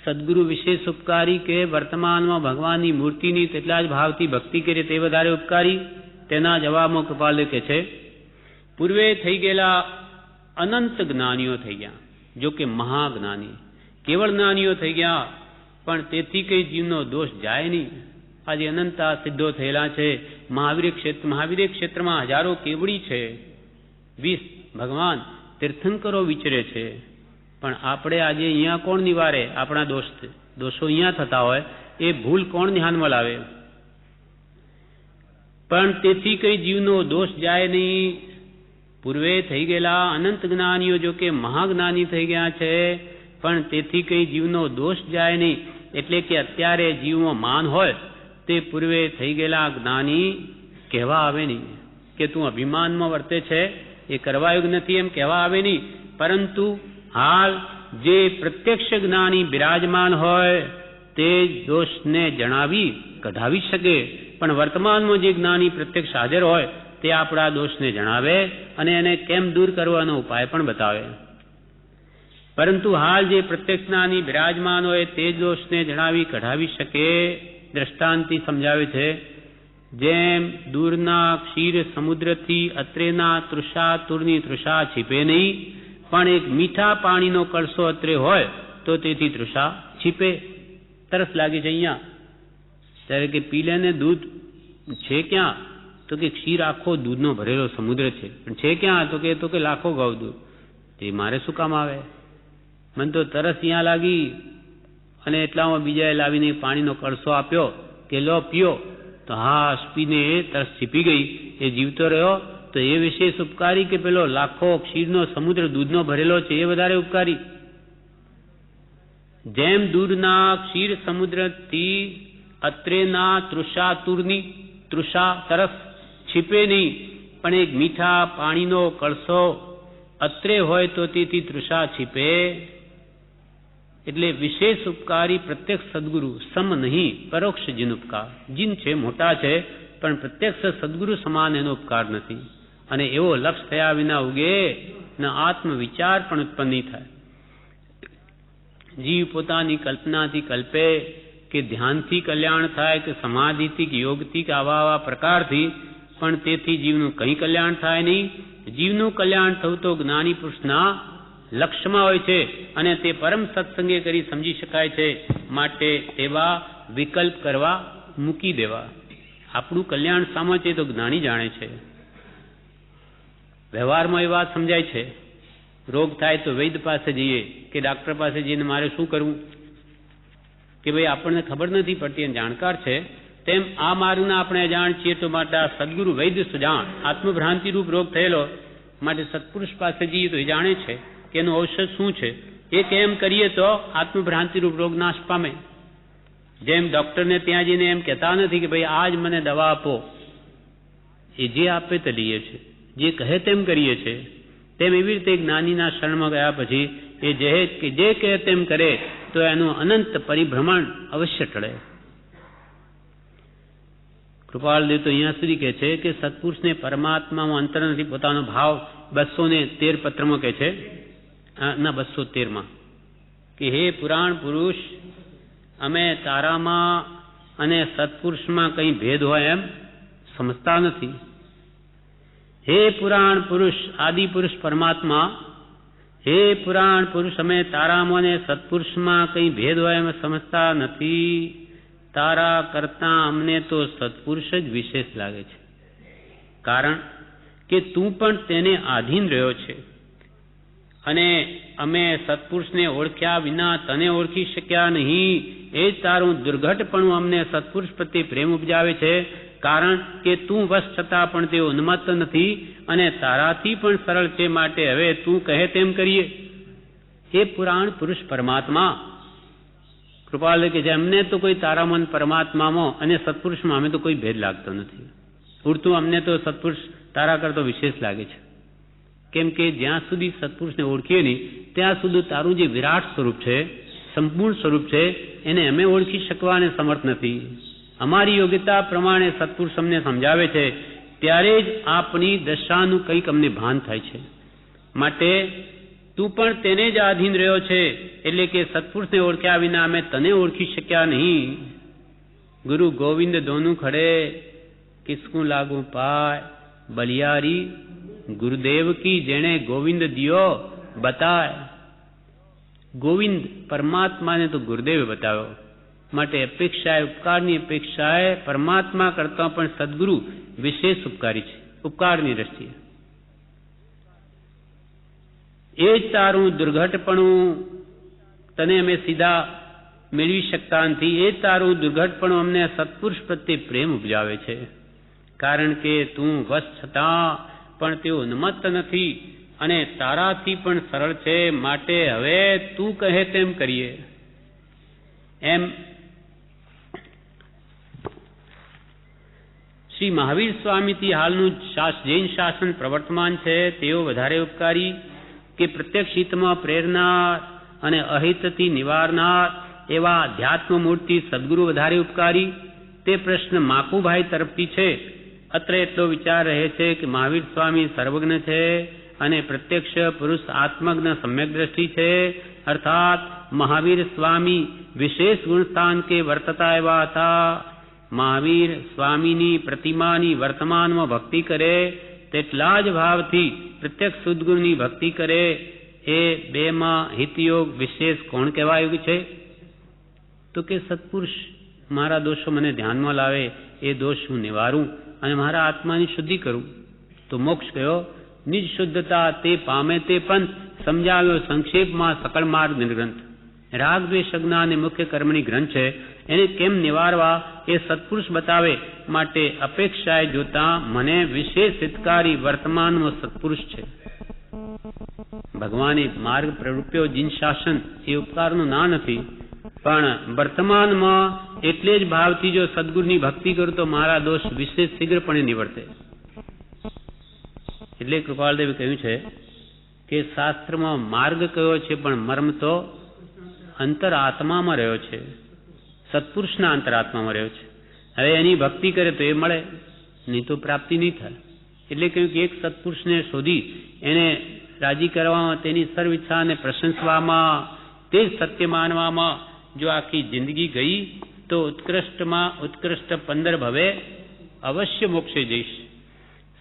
સદગુરુ વિશેષ ઉપકારી કે વર્તમાનમાં ભગવાનની મૂર્તિની તેટલા જ ભાવથી ભક્તિ કરીએ તે વધારે ઉપકારી? તેના જવાબમાં કૃપાલદેવ કહે છે પૂર્વે થઈ ગયેલા અનંત જ્ઞાનીઓ થઈ ગયા, જો કે મહાજ્ઞાની કેવળ જ્ઞાનીઓ થઈ ગયા, પણ તેથી કઈ જીવનો દોષ જાય નહીં. આજે અનંતા સિદ્ધો થયેલા છે. મહાવીર ક્ષેત્રમાં હજારો કેવડી છે, 20 ભગવાન તીર્થંકરો વિચરે છે. પણ આપણે આજે અહીંયા કોણ નિવારે? આપણા દોષો અહીંયા થતા હોય એ ભૂલ કોણ ધ્યાનમાં લાવે? પણ તેથી કઈ જીવનો દોષ જાય નહીં. પૂર્વે થઈ ગયેલા અનંત જ્ઞાનીઓ જો કે મહાજ્ઞાની થઈ ગયા છે, પણ તેથી કઈ જીવનો દોષ જાય નહીં. એટલે કે અત્યારે જીવમાં માન હોય તે પૂર્વે થઈ ગયેલા જ્ઞાની કહેવા આવે નહીં. કે તું અભિમાનમાં વર્તે છે એ કરવા યોગ નથી એમ કહેવા આવે નહીં. પરંતુ હાલ જે પ્રત્યક્ષ જ્ઞાની બિરાજમાન હોય તે દોષને જણાવી કઢાવી શકે, પણ વર્તમાનમાં જે જ્ઞાની પ્રત્યક્ષ હાજર હોય તે આપણા દોષને જણાવે અને એને કેમ દૂર કરવાનો ઉપાય પણ બતાવે. પરંતુ હાલ જે પ્રત્યક્ષ જ્ઞાની બિરાજમાન હોય તે દોષને જણાવી કઢાવી શકે. દ્રષ્ટાંતથી સમજાવે છે, જેમ દૂરના ક્ષીર સમુદ્રથી અત્રેના તૃષા તુરની તૃષા છીપે નહીં, પણ એક મીઠા પાણીનો કળશો અત્રે હોય તો તેથી તૃષા છીપે. તરસ લાગી છે અહીંયા, ત્યારે કે પી લે ને, દૂધ છે ક્યાં? તો કે ક્ષીર આખો દૂધનો ભરેલો સમુદ્ર છે, પણ છે ક્યાં? તો કે લાખો ગૌ દૂધ. તે મારે શું કામ આવે? મને તો તરસ અહીંયા લાગી અને એટલામાં બીજાએ લાવીને પાણીનો કળશો આપ્યો કે લો પીઓ, તો હાશ પીને એ તરસ છીપી ગઈ, એ જીવતો રહ્યો. તો એ વિશેષ ઉપકારી કે પેલો લાખો ક્ષીરનો સમુદ્ર દૂધનો ભરેલો છે એ વધારે ઉપકારી? જેમ દૂરના ક્ષીર સમુદ્રથી અત્રેના તૃષા તુરની તૃષા તરસ છીપે નહીં, પણ એક મીઠા પાણીનો કળશો અત્રે હોય તો તેથી તૃષા છીપે. એટલે વિશેષ ઉપકારી પ્રત્યક્ષ સદગુરુ સમ નહીં, પરોક્ષ જીન ઉપકાર. જીન છે મોટા છે, પણ પ્રત્યક્ષ સદગુરુ સમાન એનો ઉપકાર નથી. અને એવો લક્ષ થયા વિના ઉગે ન આત્મવિચાર પણ ઉત્પન્ન નહીં થાય. જીવ પોતાની કલ્પનાથી કલ્પે કે ધ્યાનથી કલ્યાણ થાય કે સમાધિથી કે યોગથી કે આવા પ્રકારથી, પણ તેથી જીવનું કંઈ કલ્યાણ થાય નહીં. જીવનું કલ્યાણ થવું તો જ્ઞાની પુરુષના લક્ષ્યમાં હોય છે અને તે પરમ સત્સંગે કરી સમજી શકાય છે. માટે તેવા વિકલ્પ કરવા મૂકી દેવા. આપણું કલ્યાણ સામાં છે તો જ્ઞાની જાણે છે. વ્યવહારમાં એ વાત સમજાય છે, રોગ થાય તો વૈદ્ય પાસે જઈએ કે ડાક્ટર પાસે જઈને મારે શું કરવું? કે ભાઈ આપણને ખબર નથી પડતી અને જાણકાર છે. તેમ આ મારું આપણે અજાણ છીએ તો માટે આ સદગુરુ વૈદ્ય સુજાણ આત્મભ્રાંતિ રૂપ રોગ થયેલો માટે સત્પુરુષ પાસે જઈએ તો એ જાણે છે કે એનું ઔષધ શું છે. એ કેમ કરીએ તો આત્મભ્રાંતિરૂપ રોગ નાશ પામે. જેમ ડૉક્ટરને ત્યાં જઈને એમ કહેતા નથી કે ભાઈ આજ મને દવા આપો, એ જે આપે તે લઈએ છે, જે કહે તેમ કરીએ છે. તેમ એવી રીતે જ્ઞાનીના શરણમાં ગયા પછી એ જે કહે તેમ કરે તો એનું અનંત પરિભ્રમણ અવશ્ય ટળે. કૃપાલદેવ તો અહીંયા સુધી કહે છે કે સત્પુરુષને પરમાત્મામાં અંતર નથી, પોતાનો ભાવ 213 પત્રમાં કહે છે, ના 213માં, કે હે પુરાણ પુરુષ, અમે તારામાં અને સત્પુરુષમાં કંઈ ભેદ હોય એમ સમજતા નથી. હે પુરાણ પુરુષ, આદિ પુરુષ પરમાત્મા, હે પુરાણ પુરુષ, અમે તારામાં અને સત્પુરુષમાં કંઈ ભેદ હોય એમ સમજતા નથી. તારા કરતાં અમને તો સત્પુરુષ જ વિશેષ લાગે છે, કારણ કે તું પણ તેને આધીન રહ્યો છે અને અમે સત્પુરુષને ઓળખ્યા વિના તને ઓળખી શક્યા નહીં. એ જ તારું દુર્ઘટપણું અમને સત્પુરુષ પ્રત્યે પ્રેમ ઉપજાવે છે, કારણ કે તું વશ છતાં પણ તે ઉન્મત્ત નથી અને તારાથી પણ સરળ છે. માટે હવે તું કહે તેમ કરીએ. હે પુરાણ પુરુષ પરમાત્મા, કૃપાલ કે છે અમને તો કોઈ તારામન પરમાત્મામાં અને સત્પુરુષમાં અમે તો કોઈ ભેદ લાગતો નથી. ઉડતું અમને તો સત્પુરુષ તારા કરતો વિશેષ લાગે છે, કેમ કે જ્યાં સુધી સત્પુરુષને ઓળખીએ નહીં ત્યાં સુધી તારું જે વિરાટ સ્વરૂપ છે, સંપૂર્ણ સ્વરૂપ છે, એને અમે ઓળખી શકવાને સમર્થ નથી. અમારી યોગ્યતા પ્રમાણે સત્પુરુષ અમને સમજાવે છે ત્યારે જ આપણી દશાનું કંઈક અમને ભાન થાય છે. માટે તું પણ તેને જ આધીન રહ્યો છે, એટલે કે સત્પુરુષને ઓળખ્યા વિના અમે તને ઓળખી શક્યા નહીં. ગુરુ ગોવિંદ દોનું ખડે કિસકું લાગુ પાય, બલિયારી ગુરુદેવ કી જેણે ગોવિંદ દિયો બતાય. ગોવિંદ પરમાત્માને તો ગુરુદેવે બતાવ્યો, માટે અપેક્ષાએ, ઉપકારની અપેક્ષાએ પરમાત્મા કરતાં પણ સદગુરુ વિશેષ ઉપકારી છે, ઉપકારની દ્રષ્ટિએ. એ જ તારું દુર્ઘટપણું, તને અમે સીધા મેળવી શકતા નથી. એ જ તારું દુર્ઘટપણું અમને સત્પુરુષ પ્રત્યે પ્રેમ ઉપજાવે છે, કારણ કે તું વશ છતાં પણ તેઓ ઉન્મત્ત નથી અને તારાથી પણ સરળ છે. માટે હવે તું કહે તેમ કરીએ. એમ શ્રી મહાવીર સ્વામીથી હાલનું જૈન શાસન પ્રવર્તમાન છે તેઓ વધારે ઉપકારી કે પ્રત્યક્ષ હિતમાં પ્રેરનાર અને અહિતથી નિવારનાર એવા અધ્યાત્મ મૂર્તિ સદગુરુ વધારે ઉપકારી? તે પ્રશ્ન માકુભાઈ તરફથી છે. અત્ર એટલો વિચાર રહે છે કે મહાવીર સ્વામી સર્વજ્ઞ છે અને પ્રત્યક્ષ પુરુષ આત્મજ્ઞ સમ્યક દ્રષ્ટિ છે, અર્થાત મહાવીર સ્વામી વિશેષ ગુણસ્થાન કે વર્તતા એવા હતા. મહાવીર સ્વામીની પ્રતિમાની વર્તમાનમાં ભક્તિ કરે તેટલા જ ભાવથી પ્રત્યક્ષ સદગુરુની ભક્તિ કરે. એ બેમાં હિતયોગ વિશેષ કોણ કહેવાયું છે? તો કે સત્પુરુષ મારા દોષો મને ધ્યાનમાં લાવે, એ દોષ હું નિવારું અને મારા આત્માની શુદ્ધિ કરું. તો મોક્ષ કયો? નિજ શુદ્ધતા તે પામે તે પંથ, સમજાવ્યો સંક્ષેપમાં સકળ માર્ગ નિર્ગ્રંથ. રાગ દ્વેષ અજ્ઞાન એ મુખ્ય કર્મની ગ્રંથ છે, એને કેમ નિવારવા એ સત્પુરુષ બતાવે. માટે અપેક્ષાએ જોતા મને વિશેષ હિતકારી વર્તમાનમાં સત્પુરુષ છે. ભગવાને માર્ગ પ્રરૂપ્યો જીન શાસન એ ઉપકારનું ના નથી, પણ વર્તમાનમાં એટલે જ ભાવથી જો સદગુરુની ભક્તિ કરું તો મારા દોષ વિશેષ શીઘ્રપણે નિવર્તે. એટલે કૃપાલદેવે કહ્યું છે કે શાસ્ત્રમાં માર્ગ કયો છે પણ મર્મ તો અંતર આત્મામાં રહ્યો છે, સત્પુરુષના અંતરાત્મામાં રહ્યો છે. હવે એની ભક્તિ કરે તો એ મળે, નહીં તો પ્રાપ્તિ નહીં થાય. એટલે કહ્યું કે એક સત્પુરુષને શોધી એને રાજી કરવામાં, તેની સર્વ ઈચ્છાને પ્રશંસવામાં, તે જ સત્ય માનવામાં જો આખી જિંદગી ગઈ તો ઉત્કૃષ્ટમાં ઉત્કૃષ્ટ 15 ભવે અવશ્ય મોક્ષે જઈશ.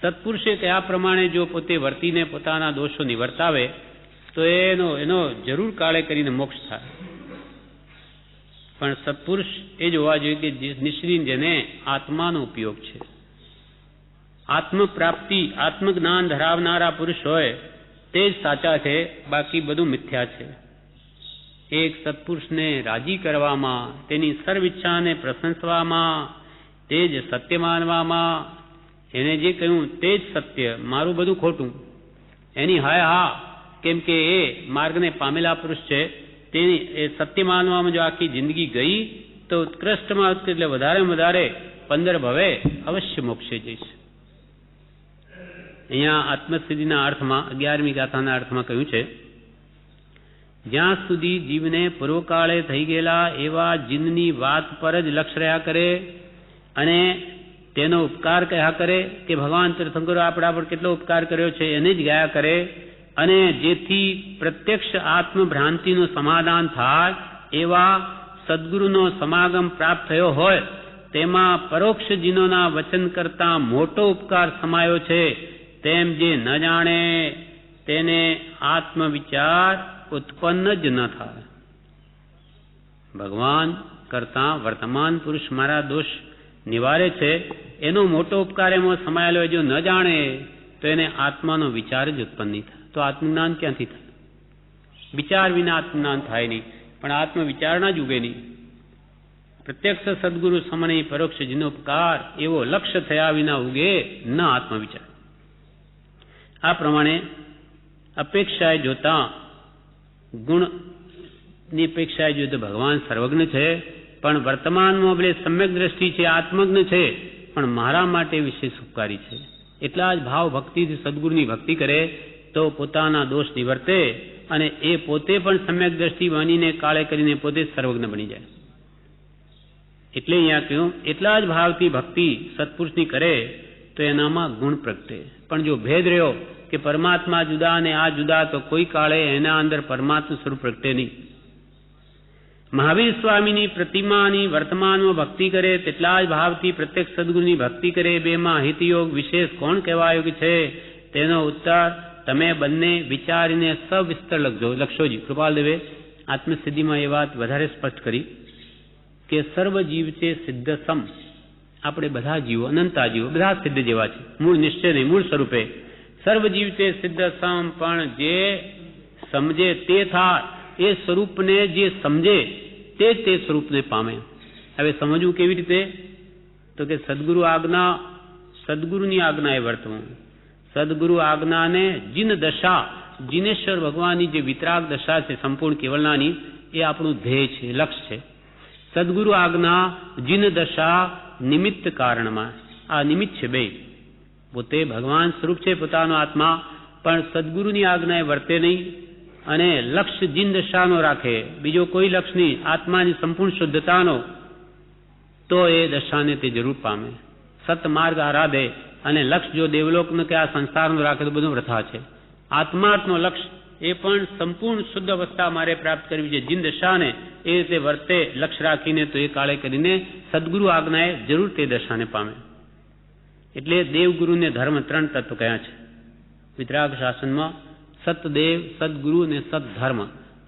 સત્પુરુષે કયા પ્રમાણે જો પોતે વર્તીને પોતાના દોષો નિવર્તાવે તો એનો જરૂર કાળે કરીને મોક્ષ થાય. પણ સત્પુરુષ એ જ હોવા જોઈએ કે નિષ્ઠિન જેને આત્માનો ઉપયોગ છે, આત્મપ્રાપ્તિ, આત્મજ્ઞાન ધરાવનારા પુરુષ હોય તે જ સાચા છે, બાકી બધું મિથ્યા છે. એક સત્પુરુષને રાજી કરવામાં, તેની સર્વ ઈચ્છાને પ્રશંસવામાં, તે જ સત્ય માનવામાં, એને જે કહ્યું તે જ સત્ય, મારું બધું ખોટું, એની હાય હા, કેમ કે એ માર્ગને પામેલા પુરુષ છે. તેની એ સત્ય માનવામાં જો આખી જિંદગી ગઈ તો ઉત્કૃષ્ટમાં ઉત્કૃષ્ટ એટલે વધારે 15 ભવે અવશ્ય મોક્ષે જઈશ. અહીંયા આત્મસિદ્ધિના અર્થમાં 11મી ગાથાના અર્થમાં કહ્યું છે, જ્યાં સુધી જીવને પૂર્વકાળે થઈ ગયેલા એવા જીનની વાત પર જ લક્ષ્ય રહ્યા કરે અને તેનો ઉપકાર કહ્યા કરે કે ભગવાન તીર્થંકરો આપણા પર કેટલો ઉપકાર કર્યો છે એને જ ગયા કરે, અને જેથી પ્રત્યક્ષ આત્મભ્રાંતિનું સમાધાન થાય એવા સદગુરુનો સમાગમ પ્રાપ્ત થયો હોય તેમાં પરોક્ષ જીનોના વચન કરતા મોટો ઉપકાર સમાયો છે. તેમ જે ન જાણે તેને આત્મવિચાર ઉત્પન્ન જ ન થાય. ભગવાન કરતા વર્તમાન પુરુષ મારા દોષ નિવારે છે એનો મોટો ઉપકાર એમાં સમાયેલો. જો ન જાણે તો એને આત્માનો વિચાર જ ઉત્પન્ન નહીં થાય. તો આત્મજ્ઞાન ક્યાંથી થાય? વિચાર વિના આત્મજ્ઞાન થાય નહીં, પણ આત્મવિચારના જ ઉગે નહીં. પ્રત્યક્ષ સદગુરુ સમય પરોક્ષ જીનોપકાર એવો લક્ષ્ય થયા વિના ઉગે ન આત્મવિચાર. આ પ્રમાણે અપેક્ષાએ જોતા ગુણની અપેક્ષાએ જોઈએ તો ભગવાન સર્વજ્ઞ છે, પણ વર્તમાનમાં ભલે સમ્યક દ્રષ્ટિ છે, આત્મજ્ઞ છે, પણ મારા માટે વિશેષ ઉપકારી છે. એટલા જ ભાવ ભક્તિથી સદગુરુની ભક્તિ કરે તો પોતાના દોષ નિવર્તે અને એ પોતે પણ સમ્યક દ્રષ્ટિ બનીને કાળે કરીને પોતે જ સર્વજ્ઞ બની જાય. એટલે અહીંયા કહ્યું, એટલા જ ભાવથી ભક્તિ સત્પુરુષની કરે તો એનામાં ગુણ પ્રગટે. પણ જો ભેદ રહ્યો કે પરમાત્મા જુદા અને આ જુદા, તો કોઈ કાળે એના અંદર પરમાત્મા સ્વરૂપ પ્રગટે નહીં. મહાવીર સ્વામીની પ્રતિમાની વર્તમાનમાં ભક્તિ કરે તેટલા જ ભાવથી પ્રત્યક્ષ સદગુરુની ભક્તિ કરે. બેમાં હિતયોગ વિશેષ કોણ કહેવાયો છે તેનો ઉત્તર તમે બંને વિચારીને સવિસ્તર લખશોજી. કૃપાલદેવે આત્મસિદ્ધિમાં એ વાત વધારે સ્પષ્ટ કરી કે સર્વ જીવ છે સિદ્ધ સમ. આપણે બધા જીવો, અનંતા જીવો બધા સિદ્ધ જેવા છે, મૂળ નિશ્ચય નહીં, મૂળ સ્વરૂપે સર્વ જીવ છે સિદ્ધ સમ. પણ જે સમજે તે થાય, એ સ્વરૂપને જે સમજે તે સ્વરૂપને પામે. હવે સમજવું કેવી રીતે? તો કે સદગુરુની આજ્ઞાએ વર્તવું. સદગુરુ આજ્ઞાને જીન દશા, જીનેશ્વર ભગવાનની જે વિતરાગ દશા છે સંપૂર્ણ કેવલનાની, એ આપણું ધ્યેય છે, લક્ષ્ય છે. સદગુરુ આજ્ઞા જીન દશા નિમિત્ત કારણમાં, આ નિમિત્ત છે બે. પોતે ભગવાન સ્વરૂપ છે પોતાનો આત્મા, પણ સદગુરુની આજ્ઞાએ વર્તે નહીં અને લક્ષ્ય જીન દશાનો રાખે, બીજો કોઈ લક્ષ્ય નહીં, આત્માની સંપૂર્ણ શુદ્ધતાનો, તો એ દશાને તે જરૂર પામે. સતમાર્ગ આરાધે અને લક્ષ્ય જો દેવલોકનો કે આ સંસારનો રાખે તો બધું વૃથા છે. આત્માર્થનો લક્ષ્ય એ પણ સંપૂર્ણ શુદ્ધ અવસ્થા મારે પ્રાપ્ત કરવી છે. જીન દશાને એ રીતે વર્તે લક્ષ્ય રાખીને તો એ કાળે કરીને સદગુરુ આજ્ઞાએ જરૂર તે દશાને પામે. એટલે દેવગુરુને ધર્મ 3 તત્વ કયા છે વિતરાગ શાસનમાં. સતદેવ, સદગુરુ અને સદધર્મ,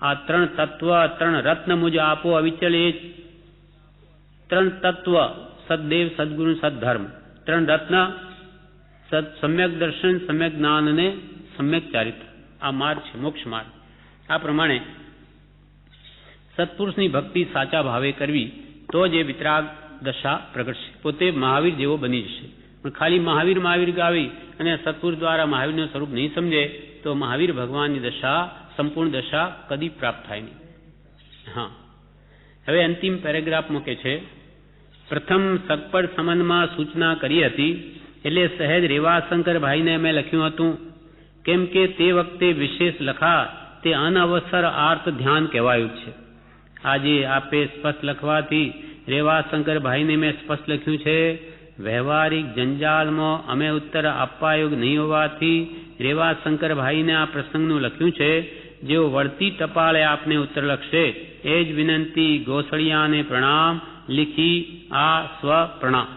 આ 3 તત્વ, 3 રત્ન મુજ આપો અવિચલ. એ 3 તત્વ સદદેવ, સદગુરુ, સદધર્મ, 3 રત્ન, સમ્યક દર્શન, સમ્યક જ્ઞાન અને સમ્યક ચારિત્ર. આ માર્ગ છે, મોક્ષ માર્ગ. આ પ્રમાણે સત્પુરુષની ભક્તિ સાચા ભાવે કરવી તો જ એ વિતરાગ દશા પ્રગટશે, પોતે મહાવીર જેવો બની જશે. પણ ખાલી મહાવીર ગાવી અને સત્પુરુષ દ્વારા મહાવીરનું સ્વરૂપ નહીં સમજે તો મહાવીર ભગવાનની દશા, સંપૂર્ણ દશા કદી પ્રાપ્ત થાય નહીં. હા, હવે અંતિમ પેરેગ્રાફમાં કે છે, પ્રથમ સગપડ સંબંધમાં સૂચના કરી હતી એટલે સહેજ રેવાશંકરભાઈને મેં લખ્યું હતું, કેમ કે તે વખતે વિશેષ લખા તે અનવસર આર્ત ધ્યાન કહેવાયું છે. આજે આપે સ્પષ્ટ લખવાથી રેવાશંકરભાઈને મેં સ્પષ્ટ લખ્યું છે. વ્યવહારિક જંજાલમાં અમે ઉત્તર આપવા યોગ નહીં હોવાથી રેવાશંકરભાઈને આ પ્રસંગનું લખ્યું છે. જેઓ વળતી ટપાલે આપને ઉત્તર લખશે એ જ વિનંતી ગોસળિયાને પ્રણામ લીખી આ સ્વ પ્રણામ.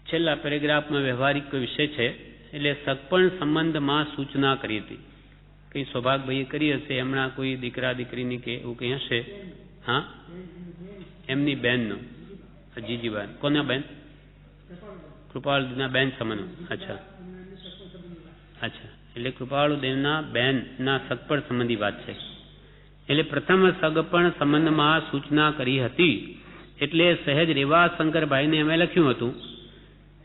છેલ્લા પેરેગ્રાફમાં વ્યવહારિક કોઈ વિષય છે એટલે સગપણ સંબંધમાં સૂચના કરી હતી. કંઈ સૌભાગભાઈએ કરી હશે, એમના કોઈ દીકરા દીકરીની કે એવું કંઈ હશે. હા, એમની બહેનનું, જીજીબેન. કોના બેન? કૃપાળુદેવના બેન સંબંધ. અચ્છા, એટલે કૃપાળુદેવના બેનના સગપણ સંબંધી વાત છે. એટલે પ્રથમ સગપણ સંબંધમાં સૂચના કરી હતી એટલે સહેજ રેવાશંકરભાઈને અમે લખ્યું હતું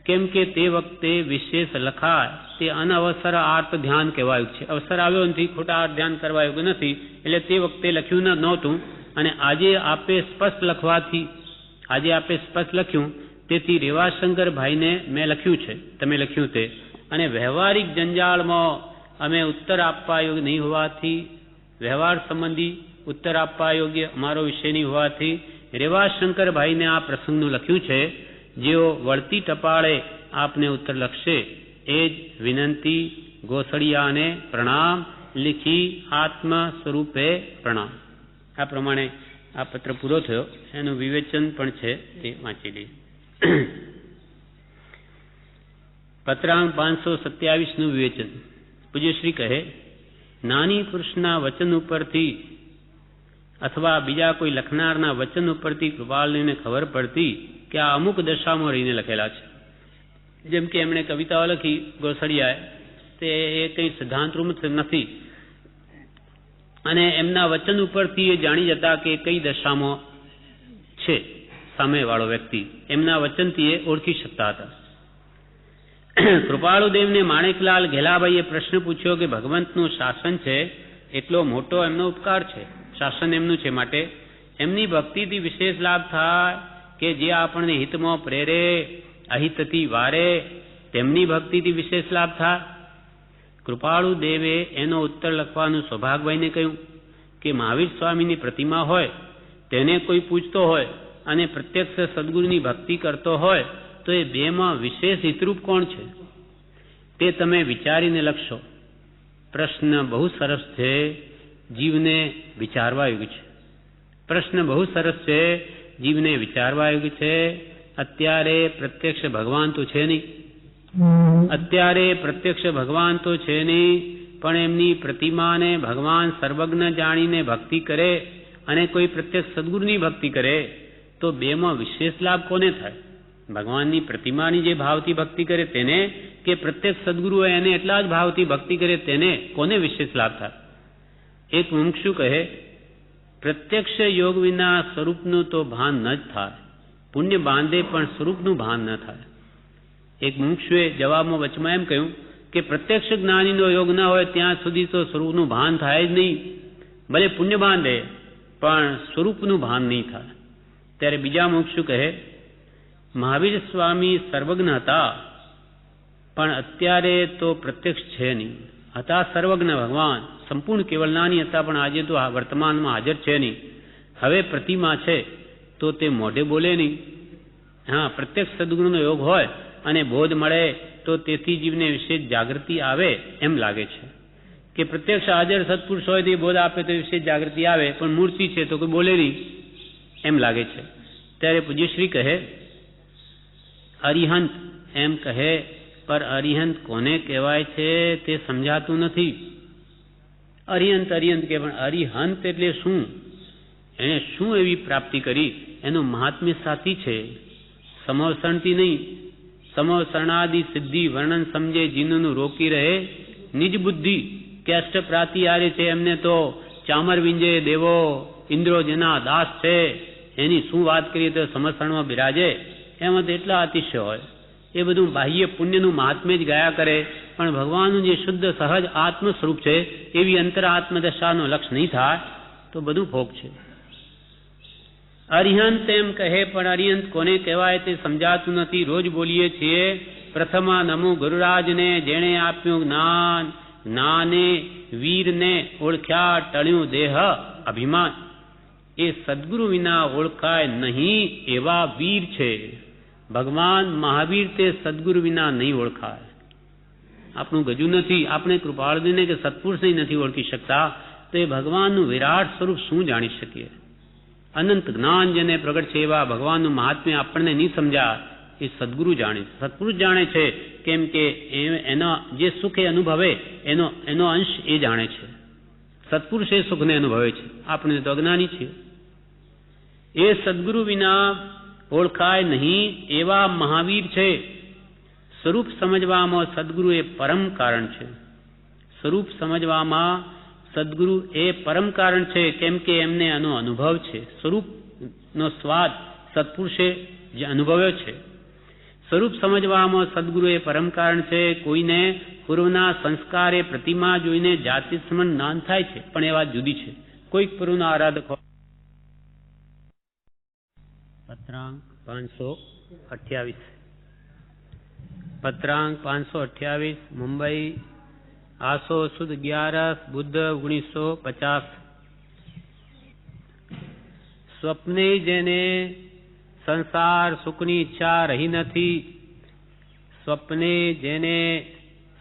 કેમ કે તે વખતે વિશેષ લખાય તે અનવસર આર્ત ધ્યાન કહેવાયું છે. અવસર આવ્યો નથી, ખોટા આર્ત ધ્યાન કરવા યોગ્ય નથી, એટલે તે વખતે લખ્યું નહોતું. અને આજે આપે સ્પષ્ટ લખ્યું, તેથી રેવાશંકરભાઈને મેં લખ્યું છે, તમે લખ્યું તે. અને વ્યવહારિક જંજાળમાં અમે ઉત્તર આપવા યોગ્ય નહીં હોવાથી, વ્યવહાર સંબંધી ઉત્તર આપવા યોગ્ય અમારો વિષય નહીં હોવાથી રેવાશંકરભાઈને આ પ્રસંગનું લખ્યું છે. જેઓ વળતી ટપાળે આપને ઉત્તર લખશે એ જ વિનંતી ગોસળિયાને પ્રણામ, લીખી આત્મ સ્વરૂપે પ્રણામ. આ પ્રમાણે આ પત્ર પૂરો થયો. એનું વિવેચન પણ છે, તે વાંચી લઈએ. પત્રાંક 527નું વિવેચન. પૂજ્યશ્રી કહે, નાની પુરુષના વચન ઉપરથી અથવા બીજા કોઈ લખનારના વચન ઉપરથી કૃપાળુને ખબર પડતી કે આ અમુક દશામાં રહીને લખેલા છે. જેમ કે એમણે કવિતાઓ લખી ગોસળિયાએ, તે એ કંઈ સિદ્ધાંતરૂપ નથી, અને એમના વચન ઉપરથી એ જાણી જતા કે કઈ દશામાં છે સામેવાળો વ્યક્તિ. એમના વચનથી એ ઓળખી શકતા હતા. કૃપાળુદેવને માણેકલાલ ઘેલાભાઈએ પ્રશ્ન પૂછ્યો કે ભગવંતનું શાસન છે એટલો મોટો એમનો ઉપકાર છે, શાસન એમનું છે, માટે એમની ભક્તિથી વિશેષ લાભ થાય કે જે આપણને હિતમાં પ્રેરે, અહિતથી વારે, તેમની ભક્તિથી વિશેષ લાભ થાય. કૃપાળુદેવે એનો ઉત્તર લખવાનું સૌભાગભાઈને કહ્યું કે મહાવીર સ્વામીની પ્રતિમા હોય, તેને કોઈ પૂછતો હોય અને પ્રત્યક્ષ સદગુરુની ભક્તિ કરતો હોય તો એ બેમાં વિશેષ હિતરૂપ કોણ છે તે તમે વિચારીને લખશો. પ્રશ્ન બહુ સરસ છે, જીવને વિચારવા યોગ્ય છે. પ્રશ્ન બહુ સરસ છે, જીવને વિચારવા યોગ્ય છે. અત્યારે પ્રત્યક્ષ ભગવાન તો છે નહીં, પણ એમની પ્રતિમાને ભગવાન સર્વજ્ઞ જાણીને ભક્તિ કરે અને કોઈ પ્રત્યક્ષ સદગુરુની ભક્તિ કરે તો બેમાં વિશેષ લાભ કોને થાય? ભગવાનની પ્રતિમાની જે ભાવથી ભક્તિ કરે તેને, કે પ્રત્યક્ષ સદગુરુ એને એટલા જ ભાવથી ભક્તિ કરે તેને, કોને વિશેષ લાભ થાય? એક મુમુક્ષુ કહે, પ્રત્યક્ષ યોગ વિના સ્વરૂપનું તો ભાન ન જ થાય, પુણ્ય બાંધે પણ સ્વરૂપનું ભાન ન થાય. એક મુમુક્ષુએ જવાબમાં વચમાં એમ કહ્યું કે પ્રત્યક્ષ જ્ઞાનીનો યોગ ન હોય ત્યાં સુધી તો સ્વરૂપનું ભાન થાય જ નહીં, ભલે પુણ્ય બાંધે પણ સ્વરૂપનું ભાન નહીં થાય. ત્યારે બીજા મુમુક્ષુ કહે, મહાવીર સ્વામી સર્વજ્ઞ હતા પણ અત્યારે તો પ્રત્યક્ષ છે નહીં. હતા સર્વજ્ઞ ભગવાન, સંપૂર્ણ કેવળ નાની હતા પણ આજે તો વર્તમાનમાં હાજર છે નહીં. હવે પ્રતિમા છે તો તે મોઢે બોલે નહીં. હા, પ્રત્યક્ષ સદગુરુનો યોગ હોય અને બોધ મળે તો તેથી જીવને વિશેષ જાગૃતિ આવે એમ લાગે છે. કે પ્રત્યક્ષ હાજર સત્પુરુષ હોય તો એ બોધ આપે તો વિશેષ જાગૃતિ આવે, પણ મૂર્તિ છે તો કોઈ બોલે નહીં એમ લાગે છે. ત્યારે પૂજ્યશ્રી કહે, અરિહંત એમ કહે, પર અરિહંત કોને કહેવાય છે તે સમજાતું નથી. અરિહંત કે પણ અરિહંત એટલે શું? એણે શું એવી પ્રાપ્તિ કરી? એનું મહાત્મ્ય સાથી છે, સમવસરણથી નહીં. સમવસરણાદિ સિદ્ધિ વર્ણન સમજે જીનનું રોકી રહે નિજ બુદ્ધિ. કે અષ્ટપ્રાતિહાર્ય છે એમને તો ચામર વિંજે દેવો ઇન્દ્રો જેના દાસ છે, એની શું વાત કરીએ તો સમવસરણમાં બિરાજે. એમાં તો એટલા અતિશય હોય. એ બધું બાહ્ય પુણ્યનું મહાત્મ્ય જ ગયા કરે, પણ ભગવાનનું જે શુદ્ધ સહજ આત્મ સ્વરૂપ છે એવી અંતર આત્મદશાનો લક્ષ નહીં થાય તો બધું ભોગ છે. અરિહંત એમ કહે પણ અરિહંત કોને કહેવાય તે સમજાતું નથી. રોજ બોલીએ છીએ પ્રથમા નમો ગુરુરાજને, જેણે આપ્યું જ્ઞાન, જ્ઞાને વીરને ઓળખ્યા ટળ્યું દેહ અભિમાન. એ સદગુરુ વિના ઓળખાય નહીં એવા વીર છે. ભગવાન મહાવીર તે સદગુરુ વિના નહીં ઓળખાય. આપણું ગજુ નથી, આપણે કૃપાળુને કે સત્પુરુષને નથી ઓળખી શકતા તો એ ભગવાનનું વિરાટ સ્વરૂપ શું જાણી શકીએ? અનંત જ્ઞાન જેને પ્રગટ છે એવા ભગવાનનું મહાત્મ્ય આપણને નહીં સમજાય, એ સદગુરુ જાણે છે, સત્પુરુષ જાણે છે. કેમ કે એના જે સુખ એ અનુભવે એનો અંશ એ જાણે છે. સત્પુરુષ એ સુખને અનુભવે છે, આપણે તો અજ્ઞાની છીએ. એ સદગુરુ વિના ઓળખાય નહીં એવા મહાવીર છે. સ્વરૂપ સમજવામાં સદગુરુ એ પરમ કારણ છે. સ્વરૂપ સમજવામાં સદગુરુ એ પરમ કારણ છે, કેમ કે એમને એનો અનુભવ છે. સ્વરૂપનો સ્વાદ સત્પુરુષે જે અનુભવ્યો છે. સ્વરૂપ સમજવામાં સદગુરુ એ પરમ કારણ છે. કોઈને પૂર્વના સંસ્કારે પ્રતિમા જોઈને જાતિ સમન જ્ઞાન થાય છે, પણ એ વાત જુદી છે. કોઈક પૂર્વના આરાધક હોય. પત્રાંક 528 પત્રાંક 528 મુંબઈ આસો સુદ 11 બુદ્ધ 1950. સ્વપ્ને જેને સંસાર સુખની ઈચ્છા રહી નથી, સ્વપ્ને જેને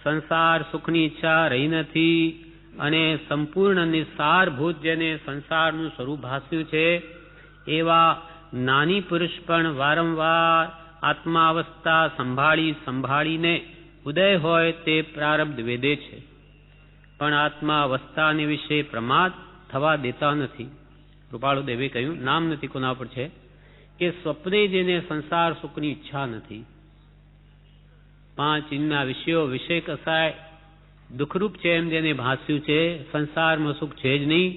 સંસાર સુખની ઈચ્છા રહી નથી અને સંપૂર્ણ નિસારભૂત જેને સંસારનું સ્વરૂપ ભાસ્યું છે, એવા નાની પુરુષ પણ વારંવાર આત્માવસ્થા સંભાળીને ઉદય હોય તે પ્રારબ્ધ વેદે છે, પણ આત્માવસ્થાને વિશે પ્રમાદ થવા દેતા નથી. કૃપાળુદેવે કહ્યું, નામ નથી કોના પર છે, કે સ્વપ્ને જેને સંસાર સુખની ઈચ્છા નથી. 5 ઇન્દ્રના વિષયો વિષય કસાય દુઃખરૂપ છે એમ જેને ભાસ્યું છે, સંસારમાં સુખ છે જ નહીં,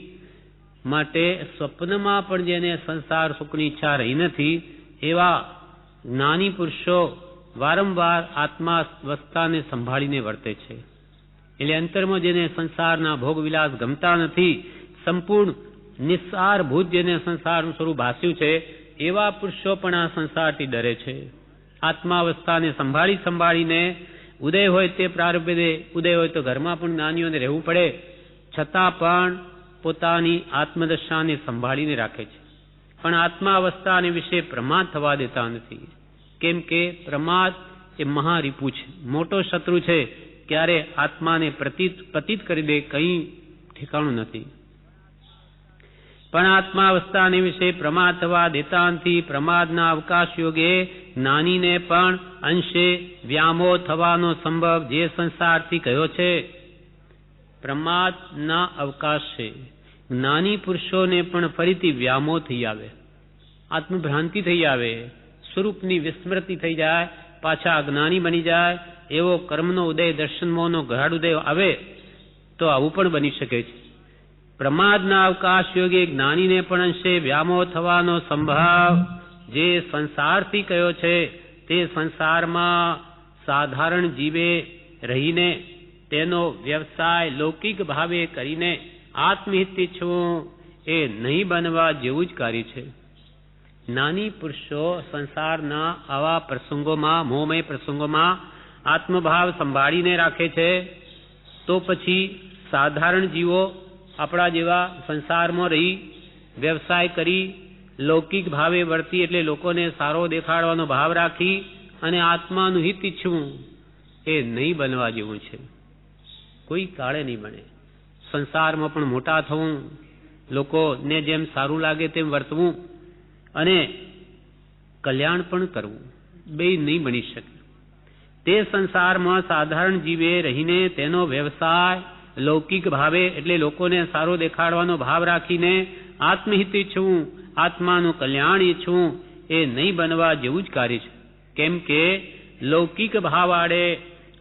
માટે સ્વપ્નમાં પણ જેને સંસાર સુખની ઈચ્છા રહી નથી એવા જ્ઞાની પુરુષો વારંવાર આત્માવસ્થાને સંભાળીને વર્તે છે. એટલે અંતરમાં જેને સંસારના ભોગવિલાસ ગમતા નથી, સંપૂર્ણ નિસ્સારભૂત જેને સંસારનું સ્વરૂપ ભાસ્યું છે, એવા પુરુષો પણ આ સંસારથી ડરે છે. આત્માવસ્થાને સંભાળીને ઉદય હોય તે પ્રારબ્ધે, ઉદય હોય તો ઘરમાં પણ જ્ઞાનીઓને રહેવું પડે, છતાં પણ પોતાની આત્મદશાને સંભાળીને રાખે છે, પણ આત્માવસ્થાને વિશે પ્રમાદ થવા દેતા નથી. કેમ કે પ્રમાદ એ મહારીપુ છે, મોટો શત્રુ છે. ક્યારે આત્માને પતિત કરી દે, કંઈ ઠેકાણું નથી. પણ આત્માવસ્થાને વિશે પ્રમાદ થવા દેતા નથી. પ્રમાદના અવકાશ યોગે જ્ઞાનીને પણ અંશે વ્યામોહ થવાનો સંભવ જે સંસારથી કયો છે. પ્રમાદના અવકાશ છે. જ્ઞાની પુરુષોને પણ ફરીથી વ્યામોહ થઈ આવે, આત્મભ્રાંતિ થઈ આવે, સ્વરૂપની વિસ્મૃતિ થઈ જાય, પાછા અજ્ઞાની બની જાય. એવો કર્મનો ઉદય, દર્શન મોહનો ગાઢ ઉદય આવે તો આવું પણ બની શકે છે. પ્રમાદના અવકાશ યોગે જ્ઞાનીને પણ અંશે વ્યામોહ થવાનો સંભાવ જે સંસારથી કયો છે, તે સંસારમાં સાધારણ જીવે રહીને તેનો વ્યવસાય લૌકિક ભાવે કરીને આત્મહિત ઈચ્છવું એ નહીં બનવા જેવું જ કાર્ય છે. જ્ઞાની પુરુષો સંસારના આવા પ્રસંગોમાં, મોહમય પ્રસંગોમાં આત્મભાવ સંભાળીને રાખે છે, તો પછી સાધારણ જીવો આપણા જેવા સંસારમાં રહી વ્યવસાય કરી લૌકિક ભાવે વર્તી, એટલે લોકોને સારો દેખાડવાનો ભાવ રાખી અને આત્માનું હિત ઈચ્છવું એ નહીં બનવા જેવું છે. કોઈ કાળે નહીં બને. સંસારમાં પણ મોટા થવું, લોકોને જેમ સારું લાગે તેમ વર્તવું અને કલ્યાણ પણ કરવું, બે નહીં બની શકે. તે સંસારમાં સાધારણ જીવે રહીને તેનો વ્યવસાય લૌકિક ભાવે, એટલે લોકોને સારો દેખાડવાનો ભાવ રાખીને આત્મહિત ઈચ્છવું, આત્માનું કલ્યાણ ઈચ્છવું એ નહીં બનવા જેવું જ કાર્ય છે. કેમ કે લૌકિક ભાવ આડે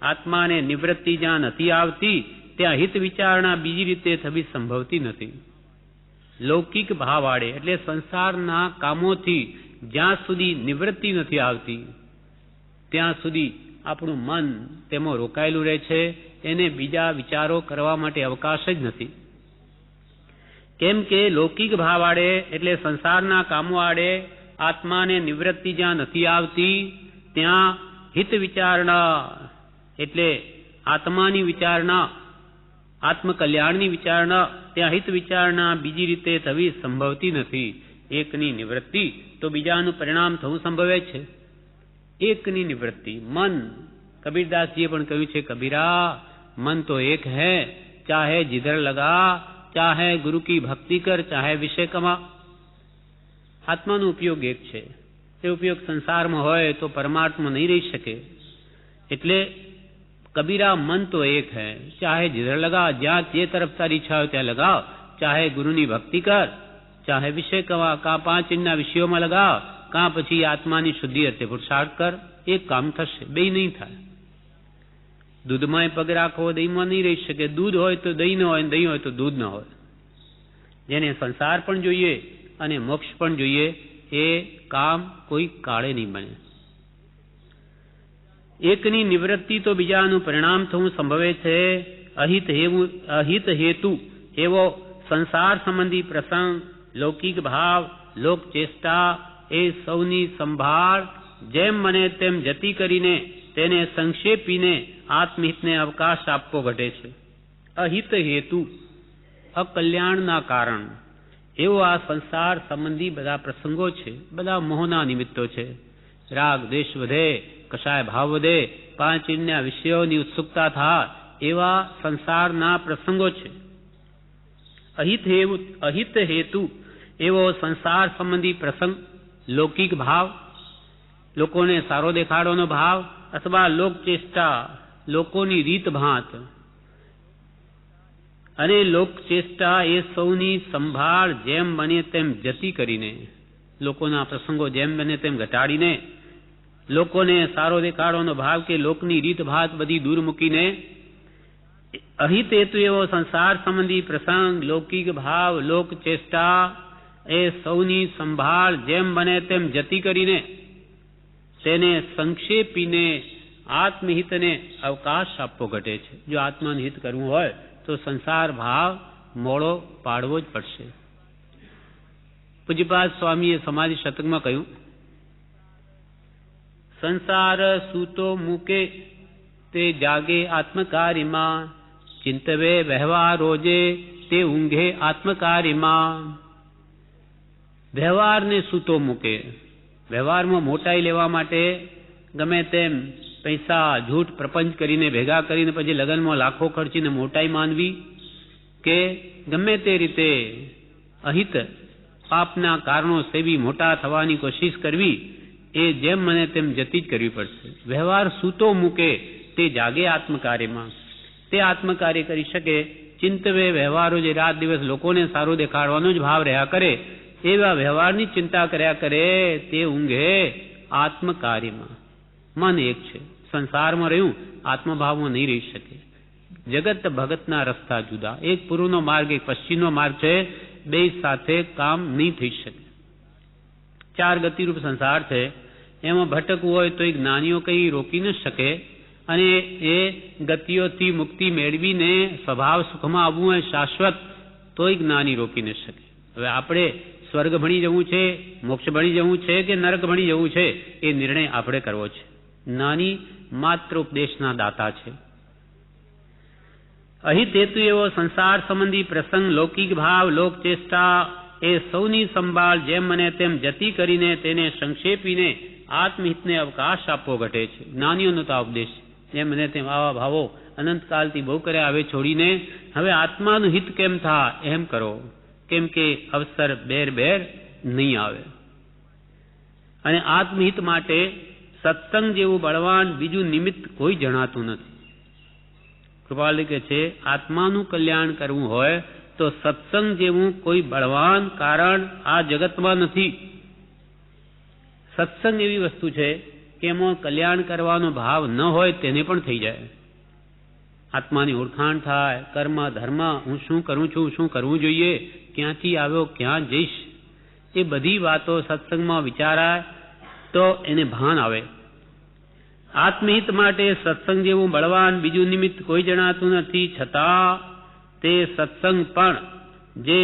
આત્માને નિવૃત્તિ જ્યાં નથી આવતી, ત્યાં હિત વિચારણા બીજી રીતે થવી સંભવતી નથી. લૌકિક ભાવ આડે એટલે સંસારના કામોથી જ્યાં સુધી નિવૃત્તિ નથી આવતી, ત્યાં સુધી આપણું મન તેમાં રોકાયેલું રહે છે. એને બીજા વિચારો કરવા માટે અવકાશ જ નથી. કેમ કે લૌકિક ભાવ આડે એટલે સંસારના કામો આડે આત્માને નિવૃત્તિ જ્યાં નથી આવતી, ત્યાં હિત વિચારણા એટલે આત્માની વિચારણા, આત્મકલ્યાણની વિચારણા, ત્યાં હિત વિચારણા બીજી રીતે થવી સંભવતી નથી. એકની નિવૃત્તિ તો બીજાનું પરિણામ થવું સંભવે છે. એકની નિવૃત્તિ મન, કબીરદાસજીએ પણ કહ્યું છે, કબીરા मन तो एक है, चाहे जिधर लगा, चाहे गुरु की भक्ति कर, चाहे विषय कमा. આત્માનો ઉપયોગ એક છે. તે ઉપયોગ સંસારમાં હોય તો પરમાત્મા નહીં રહી શકે. એટલે કબીરા મન તો એક હૈ, ચાહે जिधर लगा, જ્યાં જે તરફ તારી ઈચ્છા હોય ત્યાં લગાવ, ચાહે ગુરુની ભક્તિ કર, ચાહે વિષય કમા, કાં 5 ઇન્દ્રના વિષયોમાં લગાવ, કાં પછી આત્માની શુદ્ધિ અર્થે પુરુષાર્થ કર. એક કામ થશે, બે નહીં થાય. દૂધમાં પગ રાખો, દહીંમાં નહીં રહી શકે. દૂધ હોય તો દહીં ન હોય, દહીં હોય તો દૂધ ન હોય. જેને સંસાર પણ જોઈએ અને મોક્ષ પણ જોઈએ, એ કામ કોઈ કાળે નહીં બને. એકની નિવૃત્તિ તો બીજાનું પરિણામ થવું સંભવે છે. અહિત હેતુ એવો સંસાર સંબંધી પ્રસંગ, લૌકિક ભાવ, લોક ચેષ્ટા એ સૌની સંભાળ જેમ મને તેમ જતી કરીને તેને સંક્ષેપીને આત્મહિતને અવકાશ આપવો ઘટે છે. અહિત હેતુ અકલ્યાણના કારણ એવો આ સંસાર સંબંધી બધા પ્રસંગો છે, બધા મોહના નિમિત્તો છે. રાગ દ્વેષ વધે, કશાય ભાવ વધે, પાંચ ઇન્દ્રિય વિષયોની ઉત્સુકતા થાય એવા સંસારના પ્રસંગો છે. અહિત હેતુ એવો સંસાર સંબંધી પ્રસંગ, લૌકિક ભાવ, લોકોને સારો દેખાડવાનો ભાવ, અથવા લોક ચેષ્ટા, લોકોની રીત ભાત, અને લોક ચેષ્ટા એ સૌની સંભાળ જેમ બને તેમ જતી કરીને, લોકોના પ્રસંગો જેમ બને તેમ ઘટાડીને, લોકોને સારો દેખાડવાનો ભાવ કે લોકની રીત ભાત બધી દૂર મૂકીને, અહિત હેતુ એવો સંસાર સંબંધી પ્રસંગ, લૌકિક ભાવ, લોક ચેષ્ટા એ સૌની સંભાળ જેમ બને તેમ જતી કરીને તેને સંક્ષેપીને આત્મહિતને અવકાશ આપવો ઘટે છે. જો આત્માનું હિત કરવું હોય તો સંસાર ભાવ મોડો પાડવો જ પડશે. પૂજ્યપાદ સ્વામીએ સમાધિ શતકમાં કહ્યું, સંસાર સૂતો મૂકે તે જાગે આત્મકાર્યમાં, ચિંતવે વ્યવહાર રોજે તે ઊંઘે આત્મકાર્યમાં. વ્યવહારને સૂતો મૂકે, વ્યવહારમાં મોટાઈ લેવા માટે ગમે તેમ પૈસા જૂઠ પ્રપંચ કરીને ભેગા કરીને પછી લગ્નમાં લાખો ખર્ચીને મોટાઈ માનવી, કે ગમે તે રીતે અહિત પાપના કારણો સેવી મોટા થવાની કોશિશ કરવી, એ જેમ મને તેમ જતી જ કરવી પડશે. વ્યવહાર સૂતો મૂકે તે જાગે આત્મકાર્યમાં, તે આત્મકાર્ય કરી શકે. ચિંતવે વ્યવહારો, જે રાત દિવસ લોકોને સારું દેખાડવાનો જ ભાવ રહ્યા કરે, એવા વ્યવહારની ચિંતા કર્યા કરે, તે ઊંઘે આત્મકાર્યમાં. મન એક છે, સંસારમાં રહ્યું આત્મભાવમાં નહીં રહી શકે. જગત ભગતના રસ્તા જુદા, એક પૂર્વનો માર્ગ એક પશ્ચિમનો માર્ગ છે, બે સાથે કામ નહીં થઈ શકે. ચાર ગતિરૂપ સંસાર છે, એમાં ભટકવું હોય તો એ જ્ઞાનીઓ કંઈ રોકી ન શકે, અને એ ગતિઓથી મુક્તિ મેળવીને સ્વભાવ સુખમાં આવવું હોય શાશ્વત, તોય જ્ઞાની રોકી ન શકે. હવે આપણે સ્વર્ગ ભણી જવું છે, મોક્ષ ભણી જવું છે કે નરક ભણી જવું છે, એ નિર્ણય આપણે કરવો છે. જ્ઞાની માત્ર ઉપદેશના દાતા છે. અહિત હેતુ એવો સંસાર સંબંધી પ્રસંગ, લૌકિક ભાવ, લોક ચેષ્ટા એ સૌની સંભાળ જેમ મને તેમ જતી કરીને તેને સંક્ષેપીને આત્મહિતને અવકાશ આપવો ઘટે છે. જ્ઞાનીઓનો તો ઉપદેશ, જેમ મને તેમ આવા ભાવો અનંતકાલથી બહુ કર્યા, હવે છોડીને હવે આત્માનું હિત કેમ થાય એમ કરો, કેમ કે અવસર બેર નહીં આવે. અને આત્મહિત માટે સત્સંગ જેવું બળવાન બીજું નિમિત્ત કોઈ જણાતું નથી. કૃપાલી કહે છે, આત્માનું કલ્યાણ કરવું હોય તો સત્સંગ જેવું કોઈ બળવાન કારણ આ જગતમાં નથી. સત્સંગ એવી વસ્તુ છે કે એમાં કલ્યાણ કરવાનો ભાવ ન હોય તેને પણ થઈ જાય. આત્માની ઓળખાણ થાય, કર્મ ધર્મ, હું શું કરું છું, શું કરવું જોઈએ, ક્યાંથી આવ્યો, ક્યાં જઈશ, એ બધી વાતો સત્સંગમાં વિચારાય તો એને ભાન આવે. આત્મહિત માટે સત્સંગ જેવું બળવાન બીજું નિમિત્ત કોઈ જણાતું નથી. છતાં તે સત્સંગ પણ જે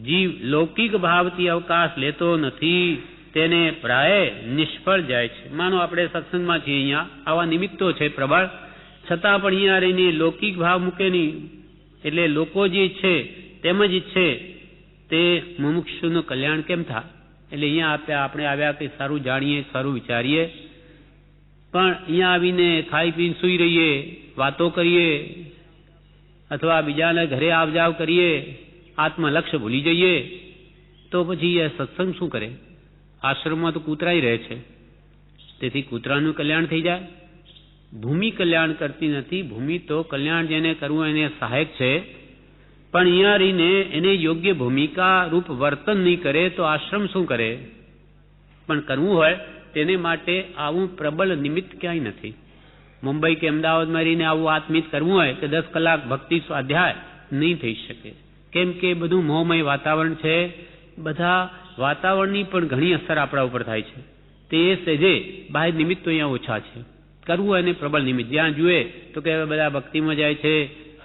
જીવ લૌકિક ભાવથી અવકાશ લેતો નથી તેને પ્રાય નિષ્ફળ જાય છે. માનો આપણે સત્સંગમાં છીએ, અહીંયા આવા નિમિત્તો છે પ્રબળ, છતાં પણ અહીંયા રહીને લૌકિક ભાવ મૂકે નહીં, એટલે લોકો જે ઈચ્છે તેમ જ ઈચ્છે, તે મુમુક્ષુનું કલ્યાણ કેમ થાય? એટલે અહીંયા આપણે આવ્યા કંઈ સારું જાણીએ, સારું વિચારીએ, પણ અહીંયા આવીને ખાઈ પીને સૂઈ રહીએ, વાતો કરીએ, અથવા બીજાના ઘરે આવ જાવ કરીએ, આત્મલક્ષ્ય ભૂલી જઈએ, તો પછી એ સત્સંગ શું કરે? આશ્રમમાં તો કૂતરાય રહે છે, તેથી કૂતરાનું કલ્યાણ થઈ જાય. ભૂમિ કલ્યાણ કરતી નથી. ભૂમિ તો કલ્યાણ જેને કરવું એને સહાયક છે, પણ અહીંયા રહીને એને યોગ્ય ભૂમિકા રૂપ વર્તન નહીં કરે તો આશ્રમ શું કરે? પણ કરવું હોય તેને માટે આવું પ્રબળ નિમિત્ત ક્યાંય નથી. મુંબઈ કે અમદાવાદમાં રહીને આવું આત્મિત કરવું હોય કે 10 કલાક ભક્તિ સ્વાધ્યાય નહીં થઈ શકે, કેમ કે બધું મોહમય વાતાવરણ છે. બધા વાતાવરણની પણ ઘણી અસર આપણા ઉપર થાય છે. તે સહેજે બાહ્ય નિમિત્તો અહીંયા ઓછા છે. કરવું એને પ્રબળ નિમિત્ત. જ્યાં જુએ તો કે હવે બધા ભક્તિમાં જાય છે,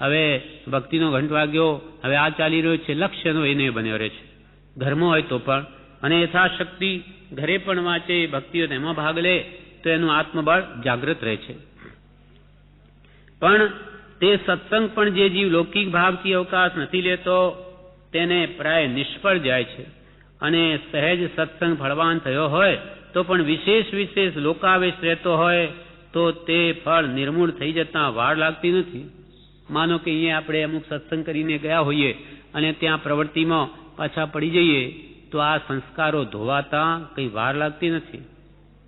હવે ભક્તિનો ઘંટ વાગ્યો, હવે આ ચાલી રહ્યો છે, લક્ષ્યનો એને બન્યો રહે છે. ઘરમાં હોય તો પણ, અને યથાશક્તિ ઘરે પણ વાંચે, ભક્તિઓ તેમાં ભાગ લે તો એનું આત્મબળ જાગૃત રહે છે. પણ તે સત્સંગ પણ જે જીવ લૌકિક ભાવથી અવકાશ નથી લેતો તેને પ્રાય નિષ્ફળ જાય છે. અને સહેજ સત્સંગ ફળવાન થયો હોય તો પણ વિશેષ લોકાવેશ રહેતો હોય તો તે ફળ નિર્મૂળ થઈ જતા વાર લાગતી નથી. માનો કે અહીંયા આપણે અમુક સત્સંગ કરીને ગયા હોઈએ અને ત્યાં પ્રવૃત્તિમાં પાછા પડી જઈએ તો આ સંસ્કારો ધોવાતા કંઈ વાર લાગતી નથી.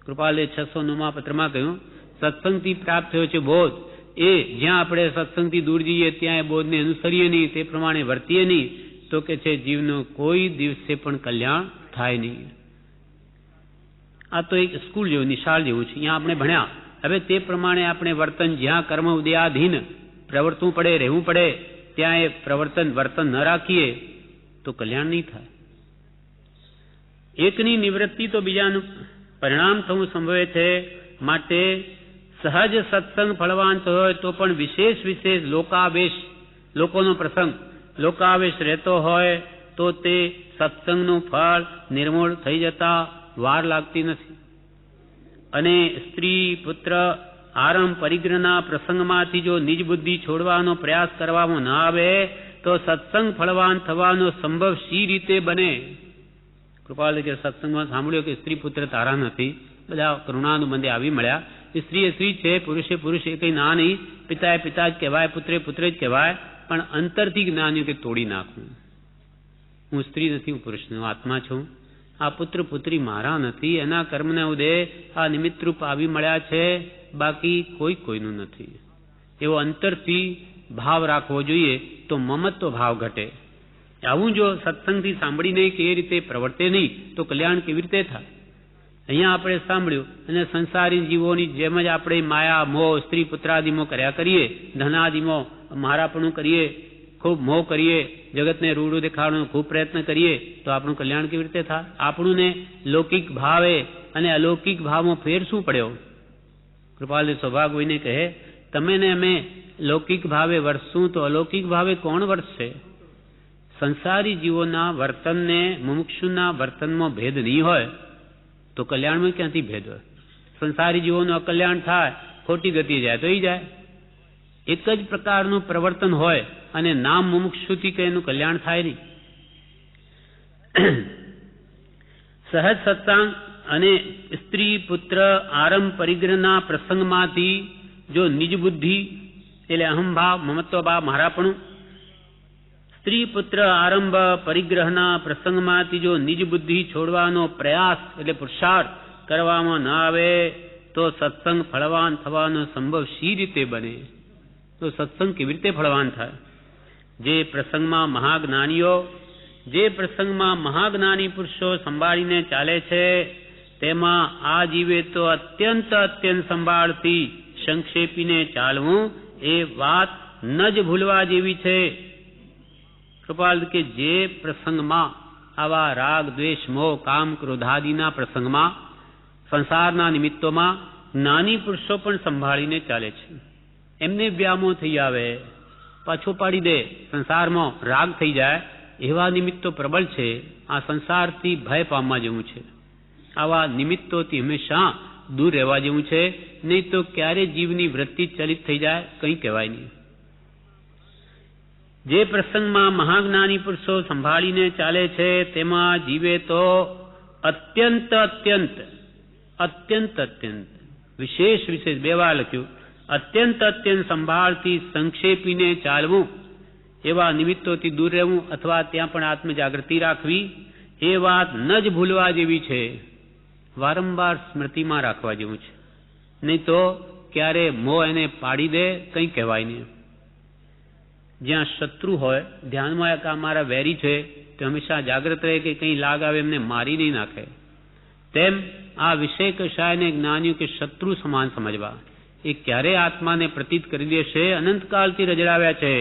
કૃપાલે 609મા પત્રમાં કહ્યું, સત્સંગથી પ્રાપ્ત થયો છે બોધ, એ જ્યાં આપણે સત્સંગથી દૂર જઈએ ત્યાં એ બોધને અનુસરીએ નહીં, તે પ્રમાણે વર્તીએ નહીં તો કે છે જીવનું કોઈ દિવસે પણ કલ્યાણ થાય નહીં. આ તો એક સ્કૂલ જેવું, નિશાળ જેવું છે. અહીંયા આપણે ભણ્યા, હવે તે પ્રમાણે આપણે વર્તન, જ્યાં કર્મ ઉદયાધીન પ્રવર્તવું પડે, રહેવું પડે, ત્યાં એ વર્તન ન રાખીએ તો કલ્યાણ નહીં થાય. એકની નિવૃત્તિ તો બીજાનું પરિણામ થવું સંભવે છે. માટે સહજ સત્સંગ ફળવાન હોય તો પણ વિશેષ લોકાવેશ, લોકોનો પ્રસંગ, લોકાવેશ રહેતો હોય તો તે સત્સંગનું ફળ નિર્મૂળ થઈ જતા વાર લાગતી નથી. અને સ્ત્રી, પુત્ર, આરંભ, પરિગ્રહના પ્રસંગમાંથી જો નિજ બુદ્ધિ છોડવાનો પ્રયાસ કરવામાં ન આવે તો સત્સંગ ફળવાન થવાનો સંભવ શી રીતે બને? કૃપાલ કે સત્સંગમાં સાંભળ્યો કે સ્ત્રી પુત્ર તારા નથી, બધા કરુણાનુબંધે આવી મળ્યા. સ્ત્રી એ સ્ત્રી છે, પુરુષે પુરુષ, એ કંઈ ના નહીં, પિતા એ પિતા જ કહેવાય, પુત્રે પુત્ર જ કહેવાય. પણ અંતરથી જ્ઞાન્યું કે તોડી નાખવું, હું સ્ત્રી નથી, હું પુરુષનો આત્મા છું, આ પુત્ર પુત્રી મારા નથી, એના કર્મના ઉદય આ નિમિત્તરૂપ આવી મળ્યા છે, બાકી કોઈનું નથી. એવો અંતરથી ભાવ રાખવો જોઈએ તો મમત્વ ભાવ ઘટે. આવું જો સત્સંગથી સાંભળી નહીં કે એ રીતે પ્રવર્તે નહીં તો કલ્યાણ કેવી રીતે થાય? અહીંયા આપણે સાંભળ્યું અને સંસારી જીવોની જેમ જ આપણે માયા, મોહ, સ્ત્રી પુત્રાદિમો કર્યા કરીએ, ધનાદિમો મારાપણું કરીએ, ખૂબ મોહ કરીએ, જગતને રૂડું દેખાડવાનો ખૂબ પ્રયત્ન કરીએ તો આપણું કલ્યાણ કેવી રીતે થાય? આપણું ને લૌકિક ભાવે અને અલૌકિક ભાવમાં ફેર શું પડ્યો? કૃપાલદેવ સૌભાગ હોઈને કહે, તમે ને અમે લૌકિક ભાવે વર્તશું તો અલૌકિક ભાવે કોણ વર્તશે? સંસારી જીવોના વર્તનને મુમુક્ષુના વર્તનમાં ભેદ નહીં હોય તો કલ્યાણમાં ક્યાંથી ભેદ હોય? સંસારી જીવોનું અકલ્યાણ થાય, ખોટી ગતિ જાય તો એ જાય. એક જ પ્રકારનું પ્રવર્તન હોય અને નામ મુમુક્ષુથી કે એનું કલ્યાણ થાય નહીં. સહજ સત્સંગ અને સ્ત્રી, પુત્ર, આરંભ, પરિગ્રહના પ્રસંગમાંથી જો નિજ બુદ્ધિ એટલે અહંભાવ, મમત્વભાવ, મારાપણું, સ્ત્રી, પુત્ર, આરંભ, પરિગ્રહના પ્રસંગમાંથી જો નિજ બુદ્ધિ છોડવાનો પ્રયાસ એટલે પુરુષાર્થ કરવામાં ન આવે તો સત્સંગ ફળવાન થવાનો સંભવ શી રીતે બને? તો સત્સંગ કેવી રીતે ફળવાન થાય? જે પ્રસંગમાં મહાજ્ઞાની પુરુષો સંભાળીને ચાલે છે તેમાં આ જીવે તો અત્યંત સંભાળથી સંક્ષેપીને ચાલવું એ વાત ન જ ભૂલવા જેવી છે. કૃપાલ કે જે પ્રસંગમાં આવા રાગ, દ્વેષ, મોહ, કામ, ક્રોધાદિના પ્રસંગમાં, સંસારના નિમિત્તોમાં જ્ઞાની પુરુષો પણ સંભાળીને ચાલે છે. એમને વ્યામો થઈ આવે, પાછો પાડી દે, સંસારમાં રાગ થઈ જાય, એવા નિમિત્તો પ્રબળ છે. આ સંસારથી ભય પામવા જેવું છે. આવા નિમિત્તોથી હંમેશા દૂર રહેવા જેવું છે, નહીં તો ક્યારે જીવની વૃત્તિ ચલિત થઈ જાય કંઈ કહેવાય નહીં. જે પ્રસંગમાં મહાજ્ઞાની પુરુષો સંભાળીને ચાલે છે તેમાં જીવે તો અત્યંત વિશેષ બે વાર લખ્યું, અત્યંત સંભાળથી સંક્ષેપીને ચાલવું, એવા નિમિત્તોથી દૂર રહેવું અથવા ત્યાં પણ આત્મજાગૃતિ રાખવી એ વાત ન જ ભૂલવા જેવી છે. વારંવાર સ્મૃતિમાં રાખવા જેવું છે, નહીં તો ક્યારે મોહ એને પાડી દે કંઈ કહેવાય નહીં. જ્યાં શત્રુ હોય ધ્યાનમાં કે અમારા વેરી છે તો હંમેશા જાગ્રત રહે કે કંઈ લાગ આવે એમને મારી નહીં નાખે. તેમ આ વિષય કશાયને જ્ઞાન્યું કે શત્રુ સમાન સમજવા. એ ક્યારે આત્માને પ્રતીત કરી દેશે, અનંતકાળથી રજડાવ્યા છે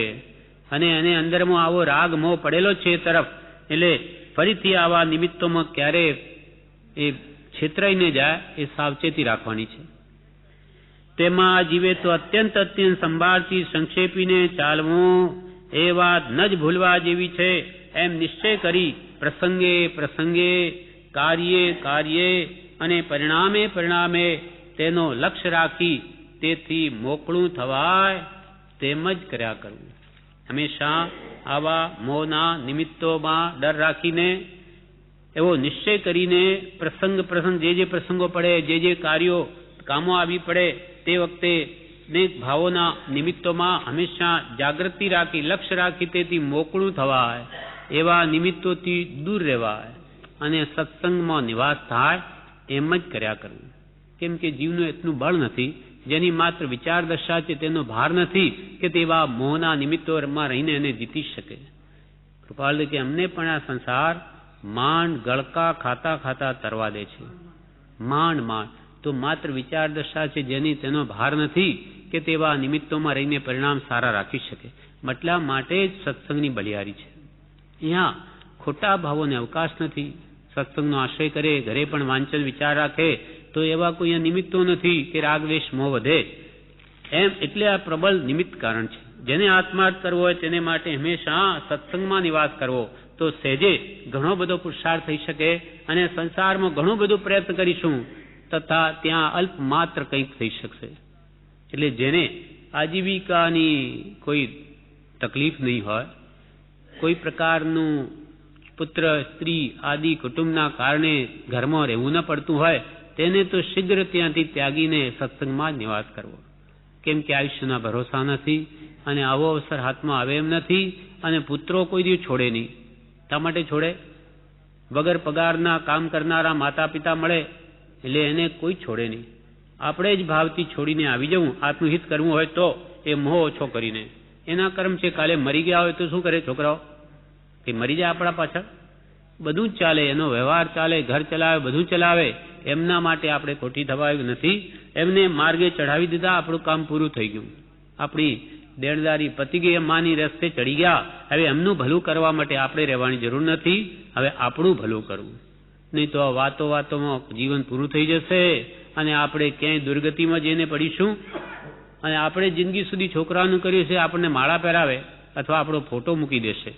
અને એને અંદરમાં આવો રાગ મોહ પડેલો છે એ તરફ, એટલે ફરીથી આવા નિમિત્તોમાં ક્યારે એ છેતરાઈને જાય એ સાવચેતી રાખવાની છે. તેમાં જીવે તો અત્યંત સંભાળથી સંક્ષેપીને ચાલવું એ વાત ન જ ભૂલવા જેવી છે એમ નિશ્ચય કરી પ્રસંગે પ્રસંગે કાર્યે કાર્યે અને પરિણામે પરિણામે તેનો લક્ષ્ય રાખી તેથી મોકળું થવાય તેમ જ કર્યા કરવું. હંમેશા આવા મોહના નિમિત્તોમાં ડર રાખીને એવો નિશ્ચય કરીને પ્રસંગ જે પ્રસંગો પડે, જે કાર્યો કામો આવી પડે તે વખતે અનેક ભાવોના નિમિત્તોમાં હંમેશા જાગૃતિ રાખી, લક્ષ્ય રાખી તેથી મોકળું થવાય, એવા નિમિત્તોથી દૂર રહેવાય અને સત્સંગમાં નિવાસ થાય એમ જ કર્યા કરવું. કેમ કે જીવનું એટલું બળ નથી, જેની માત્ર વિચાર દશા છે તેનો ભાર નથી કે તેવા મોહના નિમિત્તોમાં રહીને એને જીતી શકે. કૃપાલ કે અમને પણ આ સંસાર માંડ ગળકા ખાતા ખાતા તરવા દે છે. માંડ તો માત્ર વિચાર દશા છે જેની તેનો ભાર નથી કે તેવા નિમિત્તોમાં રહીને પરિણામ સારા રાખી શકે. મતલબ માટે જ સત્સંગની બલિહારી છે. અહીંયા ખોટા ભાવોને અવકાશ નથી. સત્સંગનો આશ્રય કરે, ઘરે પણ વાંચન વિચાર રાખે તો એવા કોઈ નિમિત્તો નથી કે રાગદ્વેષ મોહ વધે એમ. એટલે આ પ્રબળ નિમિત્ત કારણ છે. જેને આત્માર્થ કરવો હોય તેને માટે હંમેશા સત્સંગમાં નિવાસ કરવો તો સહેજે ઘણો બધો પુરુષાર્થ થઈ શકે અને સંસારમાં ઘણું બધું પ્રયત્ન કરીશું તથા ત્યાં અલ્પ માત્ર કંઈક થઈ શકશે. એટલે જેને આજીવિકાની કોઈ તકલીફ નહીં હોય, કોઈ પ્રકારનું પુત્ર સ્ત્રી આદિ કુટુંબના કારણે ઘરમાં રહેવું ન પડતું હોય તેને તો શીઘ્ર ત્યાંથી ત્યાગીને સત્સંગમાં જ નિવાસ કરવો. કેમ કે આયુષ્યના ભરોસા નથી અને આવો અવસર હાથમાં આવે એમ નથી અને પુત્રો કોઈ દિવસ છોડે નહીં. શા માટે છોડે? વગર પગારના કામ કરનારા માતા પિતા મળે એટલે એને કોઈ છોડે નહીં. આપણે જ ભાવથી છોડીને આવી જવું, આત્મહિત કરવું હોય તો એ મોહ ઓછો કરીને. એના કર્મ છે. કાલે મરી ગયા હોય તો શું કરે છોકરાઓ? કે મરી જાય આપણા પાછળ? બધું જ ચાલે, એનો વ્યવહાર ચાલે, ઘર ચલાવે, બધું ચલાવે. એમના માટે આપણે ખોટી થવાયું નથી. એમને માર્ગે ચઢાવી દીધા, આપણું કામ પૂરું થઈ ગયું. આપણી દેણદારી પતી ગઈ, માની રસ્તે ચડી ગયા. હવે એમનું ભલું કરવા માટે આપણે રહેવાની જરૂર નથી. હવે આપણું ભલું કરવું. નહીં તો વાતો વાતોમાં જીવન પૂરું થઈ જશે અને આપણે ક્યાંય દુર્ગતિમાં જઈને પડીશું. અને આપણે જિંદગી સુધી છોકરાનું કર્યું છે, આપણને માળા પહેરાવે અથવા આપણો ફોટો મૂકી દેશે.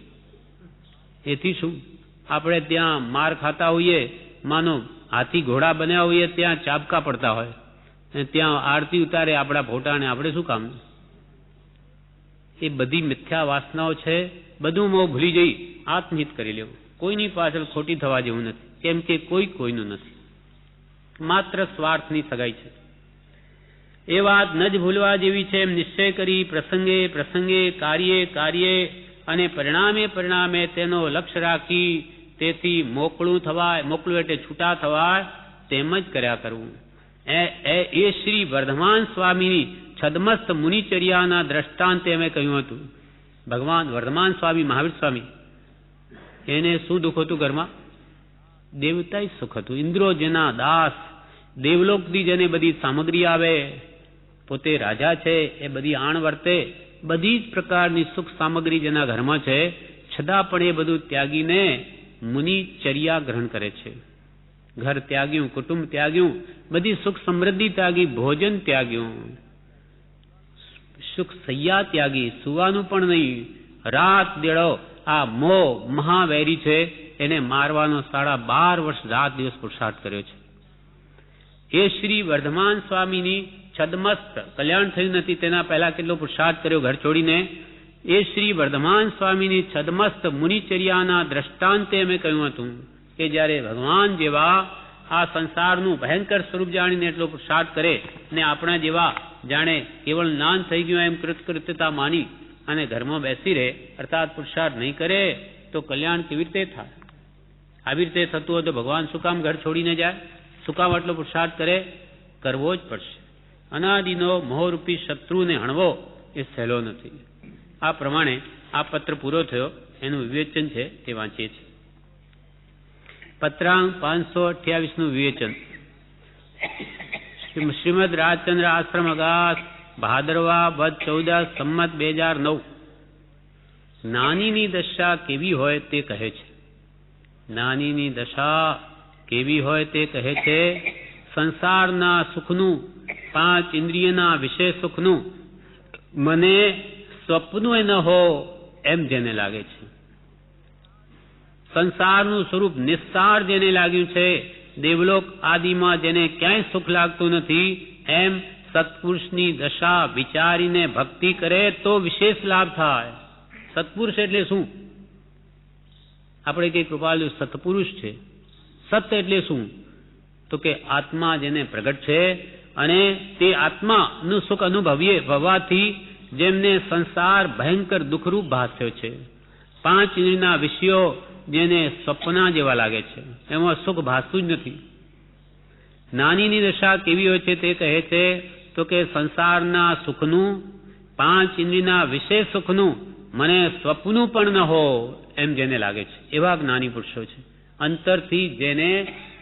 એથી શું? આપણે ત્યાં માર ખાતા હોઈએ, માનો હાથી ઘોડા બન્યા હોઈએ, ત્યાં ચાબકા પડતા હોય અને ત્યાં આરતી ઉતારે આપણા ફોટાને, આપણે શું કામ? એ બધી મિથ્યા વાસનાઓ છે. બધું મોહ ભૂલી જઈ આત્મહિત કરી લેવું. કોઈની પાછળ ખોટી થવા જેવું નથી. કેમ કે કોઈ કોઈનું નથી, માત્ર સ્વાર્થની સગાઈ છે. એ વાત ન જ ભૂલવા જેવી છે એમ નિશ્ચય કરી પ્રસંગે પ્રસંગે કાર્યે કાર્યે અને પરિણામે પરિણામે તેનો લક્ષ્ય રાખી તેથી મોકળું થવાય. મોકળું એટલે છૂટા થવાય તેમ જ કર્યા કરવું. એ શ્રી વર્ધમાન સ્વામીની છદમસ્ત મુનિચર્યાના દ્રષ્ટાંતે અમે કહ્યું હતું. ભગવાન વર્ધમાન સ્વામી, મહાવીર સ્વામી, એને શું દુઃખ હતું ઘરમાં? દેવતાય સુખ હતું. ઇન્દ્રો જેના દાસ, દેવલોકથી જેને બધી સામગ્રી આવે, પોતે રાજા છે, એ બધી આણ વર્તે, બધી જ પ્રકારની સુખ સામગ્રી જેના ઘરમાં છે, છતાં પણ એ બધું ત્યાગીને મુનિચર્યા ગ્રહણ કરે છે. ઘર ત્યાગ્યું, કુટુંબ ત્યાગ્યું, બધી સુખ સમૃદ્ધિ ત્યાગી, ભોજન ત્યાગ્યું, સુખ સૈયા ત્યાગી, સુવાનું પણ નહીં. રાત દેડો આ મોહ મહાવૈરી છે એને મારવાનો 12.5 વર્ષ રાત દિવસ પુરુષાર્થ કર્યો છે. એ શ્રી વર્ધમાન સ્વામીની છદમસ્ત, કલ્યાણ થયું નથી તેના પહેલા કેટલો પુરુષાર્થ કર્યો ઘર છોડીને. એ શ્રી વર્ધમાન સ્વામીની છદમસ્ત મુનિચર્યાના દ્રષ્ટાંતે અમે કહ્યું હતું કે જ્યારે ભગવાન જેવા આ સંસારનું ભયંકર સ્વરૂપ જાણીને એટલો પુરુષાર્થ કરે ને આપણા જેવા જાણે કેવળ જ્ઞાન થઈ ગયું એમ કૃતકૃત્યતા માની અને ઘરમાં બેસી રહે, અર્થાત પુરુષાર્થ નહીં કરે તો કલ્યાણ કેવી રીતે થાય? આવી રીતે થતું હોય તો ભગવાન શું કામ ઘર છોડીને જાય? શું કામ આટલો પુરુષાર્થ કરે? કરવો જ પડશે. અનાદિનો મોહરૂપી શત્રુને હણવો એ સહેલો નથી. આ પ્રમાણે આ પત્ર પૂરો થયો. એનું વિવેચન છે તે વાંચીએ છીએ. પત્રાંક 528નું વિવેચન. શ્રીમદ રાજચંદ્ર આશ્રમ અગાસ, ભાદરવા વદ 14 સંમત 2009. જ્ઞાનીની દશા કેવી હોય તે કહે છે. જ્ઞાનીની દશા કેવી હોય તે કહે છે. સંસારના સુખનું પાંચ ઇન્દ્રિયના વિષય સુખનું મને સ્વપ્નું ન હો એમ જેને લાગે છે, સંસારનું સ્વરૂપ નિસ્સાર જેને લાગ્યું છે, દેવલોક આદિમાં જેને ક્યાંય સુખ લાગતું નથી, એમ સત્પુરુષની દશા વિચારીને ભક્તિ કરે તો વિશેષ લાભ થાય. સત્પુરુષ એટલે શું? આપણે કઈ કૃપાલુ સત્પુરુષ છે. સત એટલે શું? તો કે આત્મા જેને પ્રગટ છે અને તે આત્માનું સુખ અનુભવવાથી જેમને સંસાર ભયંકર દુઃખરૂપ ભાસ્યો છે. પાંચ ઇન્દ્રિયના વિષયો જેને સ્વપ્ના જેવા લાગે છે, એમાં સુખ ભાસતું જ નથી. જ્ઞાનીની દશા કેવી હોય છે તે કહે છે તો કે સંસારના સુખનું, પાંચ ઇન્દ્રિયના વિશેષ સુખનું મને સ્વપ્નું પણ ન હો એમ જેને લાગે છે, એવા જ્ઞાની પુરુષો છે. અંતરથી જેને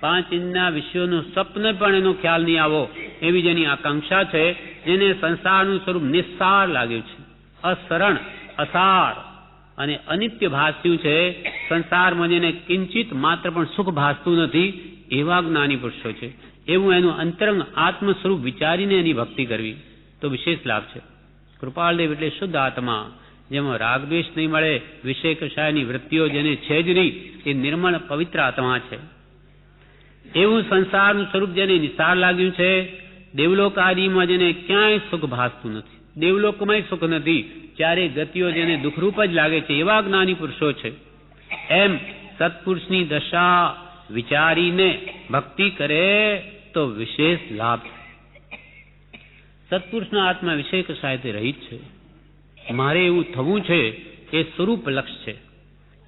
પાંચ ઇન્દ્રિયના વિષયોનું સ્વપ્ન પણ એનો ખ્યાલ નહીં આવો એવી જેની આકાંક્ષા છે, જેને સંસારનું સ્વરૂપ નિસ્સાર લાગ્યું છે, અસરણ, અસાર અને અનિત્ય ભાસ્યું છે, સંસારમાં જેને કિંચિત માત્ર પણ સુખ ભાસતું નથી, એવા જ્ઞાની પુરુષો છે. એવું એનું અંતરંગ આત્મ સ્વરૂપ વિચારીને એની ભક્તિ કરવી તો વિશેષ લાભ છે. કૃપાળદેવ એટલે શુદ્ધ આત્મા, જેમાં રાગદ્વેષ નહીં મળે, વિષય કષાયની વૃત્તિઓ જેને છે જ નહીં, એ નિર્મળ પવિત્ર આત્મા છે. એવું સંસારનું સ્વરૂપ જેને નિસાર લાગ્યું છે, દેવલોક આદિમાં જેને ક્યાંય સુખ ભાસતું નથી, દેવલોકમાંય સુખ નથી, ચારે ગતિઓ જેને દુઃખરૂપ જ લાગે છે, એવા જ્ઞાની પુરુષો છે. એમ સત્પુરુષની દશા વિચારીને ભક્તિ કરે તો વિશેષ લાભ. સત્પુરુષનો આત્મા વિષય કશાયથી રહિત છે. મારે એવું થવું છે એ સ્વરૂપ લક્ષ છે.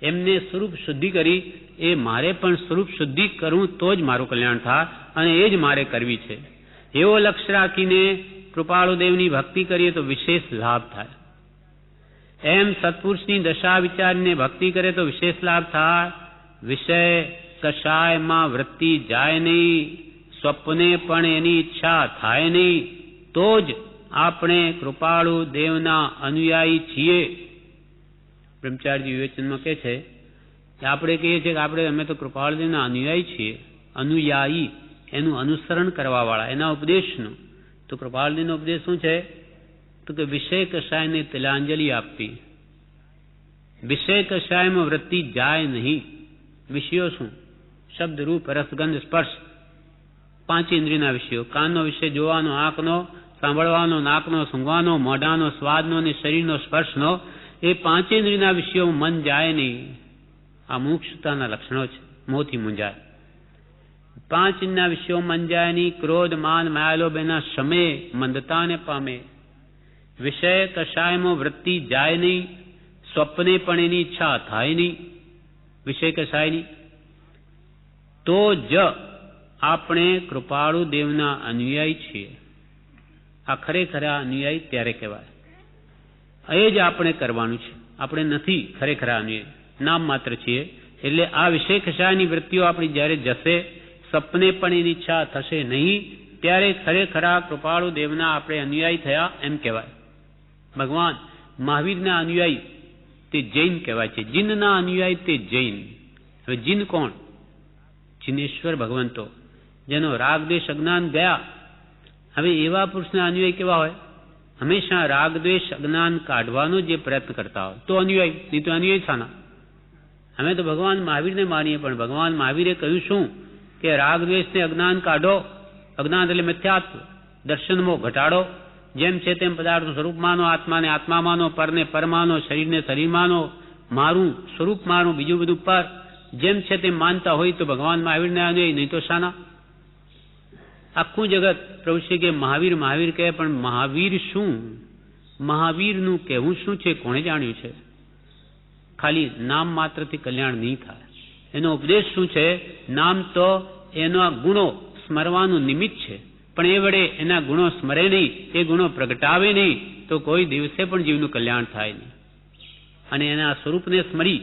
એમને સ્વરૂપ શુદ્ધિ કરી, એ મારે પણ સ્વરૂપ શુદ્ધિ કરવું તો જ મારું કલ્યાણ થાય અને એ જ મારે કરવી છે. એવો લક્ષ્ય રાખીને કૃપાળુદેવની ભક્તિ કરીએ તો વિશેષ લાભ થાય. એમ સત્પુરુષની દશા વિચારીને ભક્તિ કરે તો વિશેષ લાભ થાય. વિષય કષાયમાં વૃત્તિ જાય નહીં, સ્વપ્ને પણ એની ઈચ્છા થાય નહીં, તો જ આપણે કૃપાળુ દેવના અનુયાયી છીએ. બ્રહ્મચારીજી વિવેચનમાં કહે છે કે આપણે કહીએ છીએ કે અમે તો કૃપાળુ દેવના અનુયાયી છીએ. અનુયાયી એનું અનુસરણ કરવા વાળા, એના ઉપદેશનું. તો કૃપાળુ દેવનો ઉપદેશ શું છે? તો કે વિષય કષાયને તિલાંજલિ આપવી. વિષય કષાયમાં વૃત્તિ જાય નહીં. વિષયો શું? શબ્દ, રૂપ, રસ, ગંધ, સ્પર્શ, પાંચ ઇન્દ્રિયના વિષયો. કાનનો વિષય જોવાનો, આંખનો સાંભળવાનો, નાકનો સૂંઘવાનો, મોઢાનો સ્વાદનો અને શરીરનો સ્પર્શનો, એ પાંચેન્દ્રિયના વિષયોમાં મન જાય નહીં. આ મુક્ષતાના લક્ષણો છે, મોહથી મૂંઝાય. પાંચ ઇન્દ્રિયના વિષયો મન જાય નહીં. ક્રોધ, માન, માયાલોભ એના શમે મંદતાને પામે. વિષય કષાયમાં વૃત્તિ જાય નહીં, સ્વપ્ને પણ એની ઈચ્છા થાય નહીં, વિષય કષાયની. તો જ આપણે કૃપાળુ દેવના અનુયાયી છીએ. આ ખરેખર અનુયાયી ત્યારે કહેવાય. એ જ આપણે કરવાનું છે. આપણે નથી ખરેખર અનુયાયી, નામ માત્ર છીએ. એટલે આ વિષય કષાયની વૃત્તિઓ આપણી જ્યારે જશે, સપને પણ એની ઈચ્છા થશે નહીં, ત્યારે ખરેખર કૃપાળુ દેવના આપણે અનુયાયી થયા એમ કહેવાય. ભગવાન મહાવીરના અનુયાયી તે જૈન કહેવાય છે. જીનના અનુયાયી તે જૈન. હવે જીન કોણ? જીનેશ્વર ભગવંતો, જેનો રાગદ્વેષ અજ્ઞાન ગયા. હવે એવા પુરુષના અનુયાયી કેવા હોય? હંમેશા રાગદ્વેષ અજ્ઞાન કાઢવાનો જે પ્રયત્ન કરતા હોય તો અનુયાયી, નહીં તો અનુયાયી શાના? અમે તો ભગવાન મહાવીરને માનીએ, પણ ભગવાન મહાવીરે કહ્યું શું કે રાગદ્વેષને અજ્ઞાન કાઢો. અજ્ઞાન એટલે મિથ્યાત્વ, દર્શનમાં ઘટાડો. જેમ છે તેમ પદાર્થનું સ્વરૂપ માનો, આત્માને આત્મા માનો, પરને પર માનો, શરીરને શરીર માનો, મારું સ્વરૂપ માનો, બીજું બધું પર. જેમ છે તેમ માનતા હોય તો ભગવાન મહાવીરને અનુયાયી, નહીં તો શાના? આખું જગત પ્રભુશ્રી કે મહાવીર મહાવીર કહે, પણ મહાવીર શું? મહાવીરનું કહેવું શું છે કોણે જાણ્યું છે? ખાલી નામ માત્રથી કલ્યાણ નહીં થાય. એનો ઉપદેશ શું છે? નામ તો એના ગુણો સ્મરવાનું નિમિત્ત છે, પણ એ વડે એના ગુણો સ્મરે નહીં, એ ગુણો પ્રગટાવે નહીં, તો કોઈ દિવસે પણ જીવનું કલ્યાણ થાય નહીં. અને એના સ્વરૂપને સ્મરી,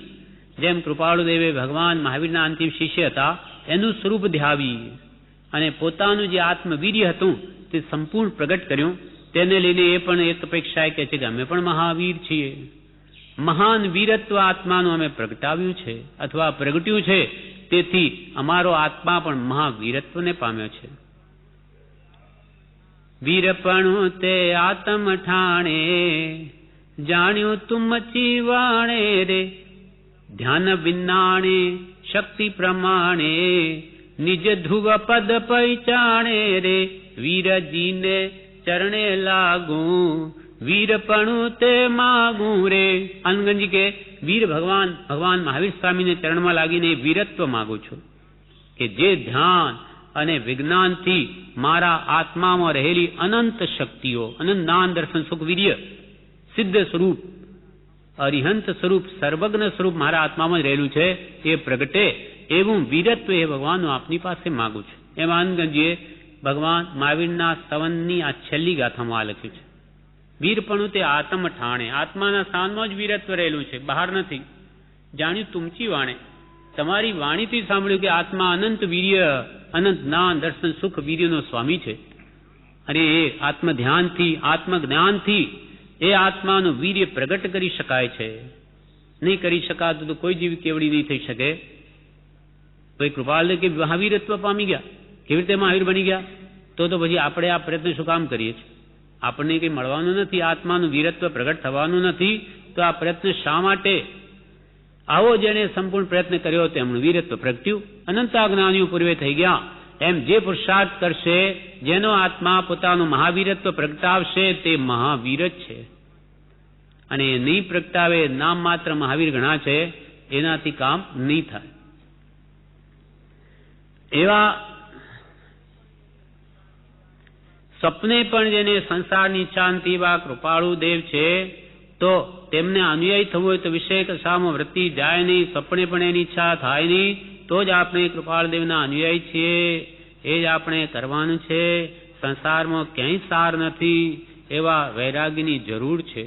જેમ કૃપાળુ દેવે ભગવાન મહાવીરના અંતિમ શિષ્ય હતા, એનું સ્વરૂપ ધ્યાવી અને પોતાનું જે આત્મવીર્ય હતું તે સંપૂર્ણ પ્રગટ કર્યું. તેને લઈને એ પણ એક અપેક્ષા કહે છે કે અમે પણ મહાવીર છીએ. મહાન વીરત્વ આત્માનું અમે પ્રગટાવ્યું છે અથવા પ્રગટ્યું છે, તેથી અમારો આત્મા પણ મહાવીરત્વને પામ્યો છે. વીરપણું તે આત્મ ઠાણે, જાણ્યું તું મચી વાણે રે. ધ્યાન વિનાણે શક્તિ પ્રમાણે, નિજ ધ્રુવ પદ પૈચાણે રે. વીરજીને ચરણે લાગું, વીરપણું તે માગું રે. આનંદજી કે વીર ભગવાન મહાવીર સ્વામીને ચરણમાં લાગીને વીરત્વ માગું છું કે જે ધ્યાન અને વિજ્ઞાનથી મારા આત્મામાં રહેલી અનંત શક્તિઓ, અનંત જ્ઞાન દર્શન સુખ વીર્ય સિદ્ધ સ્વરૂપ અરિહંત સ્વરૂપ સર્વજ્ઞ સ્વરૂપ મારા આત્મામાં રહેલું છે એ પ્રગટે એવું વીરત્વ એ ભગવાનનું આપની પાસે માગું છું. એમ આનંદજીએ ભગવાન મહાવીરના સ્તવનની આ છેલ્લી ગાથામાં આ લખ્યું છે. વીરપણું તે આત્મ ઠાણે, આત્માના સ્થાનમાં જ વીરત્વ રહેલું છે, બહાર નથી. જાણ્યું તુમચી વાણે, તમારી વાણીથી સાંભળ્યું કે આત્મા અનંત વીર્ય, અનંત જ્ઞાન દર્શન સુખ વીર્યનો સ્વામી છે. અને એ આત્મ ધ્યાનથી આત્મ જ્ઞાનથી એ આત્માનું વીર્ય પ્રગટ કરી શકાય છે. નહીં કરી શકાતું તો કોઈ જીવ કેવડી નહીં થઈ શકે. કોઈ કૃપાલ કે મહાવીરત્વ પામી ગયા, કેવી રીતે મહાવીર બની ગયા? તો પછી આપણે આ પ્રયત્ન શું કામ કરીએ છીએ? આપણને કંઈ મળવાનું નથી, આત્માનું વીરત્વ પ્રગટ થવાનું નથી, તો આ પ્રયત્ન શા માટે? આવો જેને સંપૂર્ણ પ્રયત્ન કર્યો તેમનું વીરત્વ પ્રગટ્યું, અનંત જ્ઞાનીઓ પૂર્વે થઈ ગયા. એમ જે પુરુષાર્થ કરશે, જેનો આત્મા પોતાનું મહાવીરત્વ પ્રગટાવશે તે મહાવીર જ છે. અને એ નહીં પ્રગટાવે, નામ માત્ર મહાવીર ઘણા છે, એનાથી કામ નહીં થાય. એવા સપને પણ જેને સંસારની શાંતિ એવા કૃપાળુ દેવ છે, તો તેમને અનુયાયી થવું હોય તો વિષય કશામાં વૃત્તિ જાય નહીં, સપને પણ એની ઈચ્છા થાય નહીં. તો જ આપણે કૃપાળદેવના અનુયાયી છીએ, એ જ આપણે કરવાનું છે. સંસારમાં ક્યાંય સાર નથી, એવા વૈરાગ્યની જરૂર છે.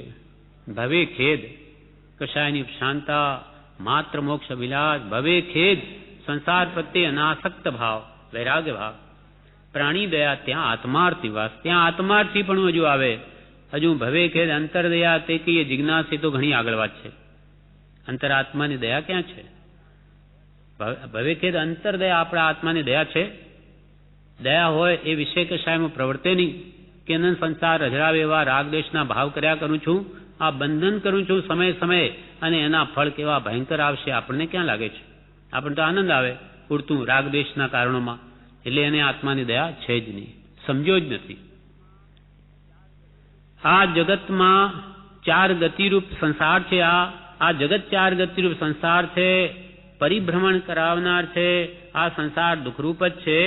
ભવે ખેદ કશાયની શાંતા, માત્ર મોક્ષ વિલાસ. ભવે ખેદ સંસાર પ્રત્યે અનાસક્ત ભાવ, વૈરાગ્ય ભાવ. પ્રાણી દયા ત્યાં આત્માર્થી વાસ, ત્યાં આત્માર્થી પણ હજુ આવે. હજુ ભવે ખેદ અંતરદયા તે કહીએ જિજ્ઞાસી તો ઘણી આગળ વાત છે. અંતરાત્માની દયા ક્યાં છે? ભવે ખેદ અંતરદયા આપણા આત્માની દયા છે. દયા હોય એ વિષય કશાયમાં પ્રવર્તે નહીં કે અનંત સંસાર રજરાવે એવા રાગદેશના ભાવ કર્યા કરું છું, આ બંધન કરું છું સમય સમયે, અને એના ફળ કેવા ભયંકર આવશે આપણને ક્યાં લાગે છે? આપણને તો આનંદ આવે પૂરતું રાગદેશના કારણોમાં. એટલે એને આત્માની દયા છે જ નહીં, સમજ્યો જ નથી. આ જગતમાં ચાર ગતિરૂપ સંસાર છે. આ જગત ચાર ગતિરૂપ સંસાર છે, પરિભ્રમણ કરાવનાર છે. આ સંસાર દુઃખરૂપ જ છે.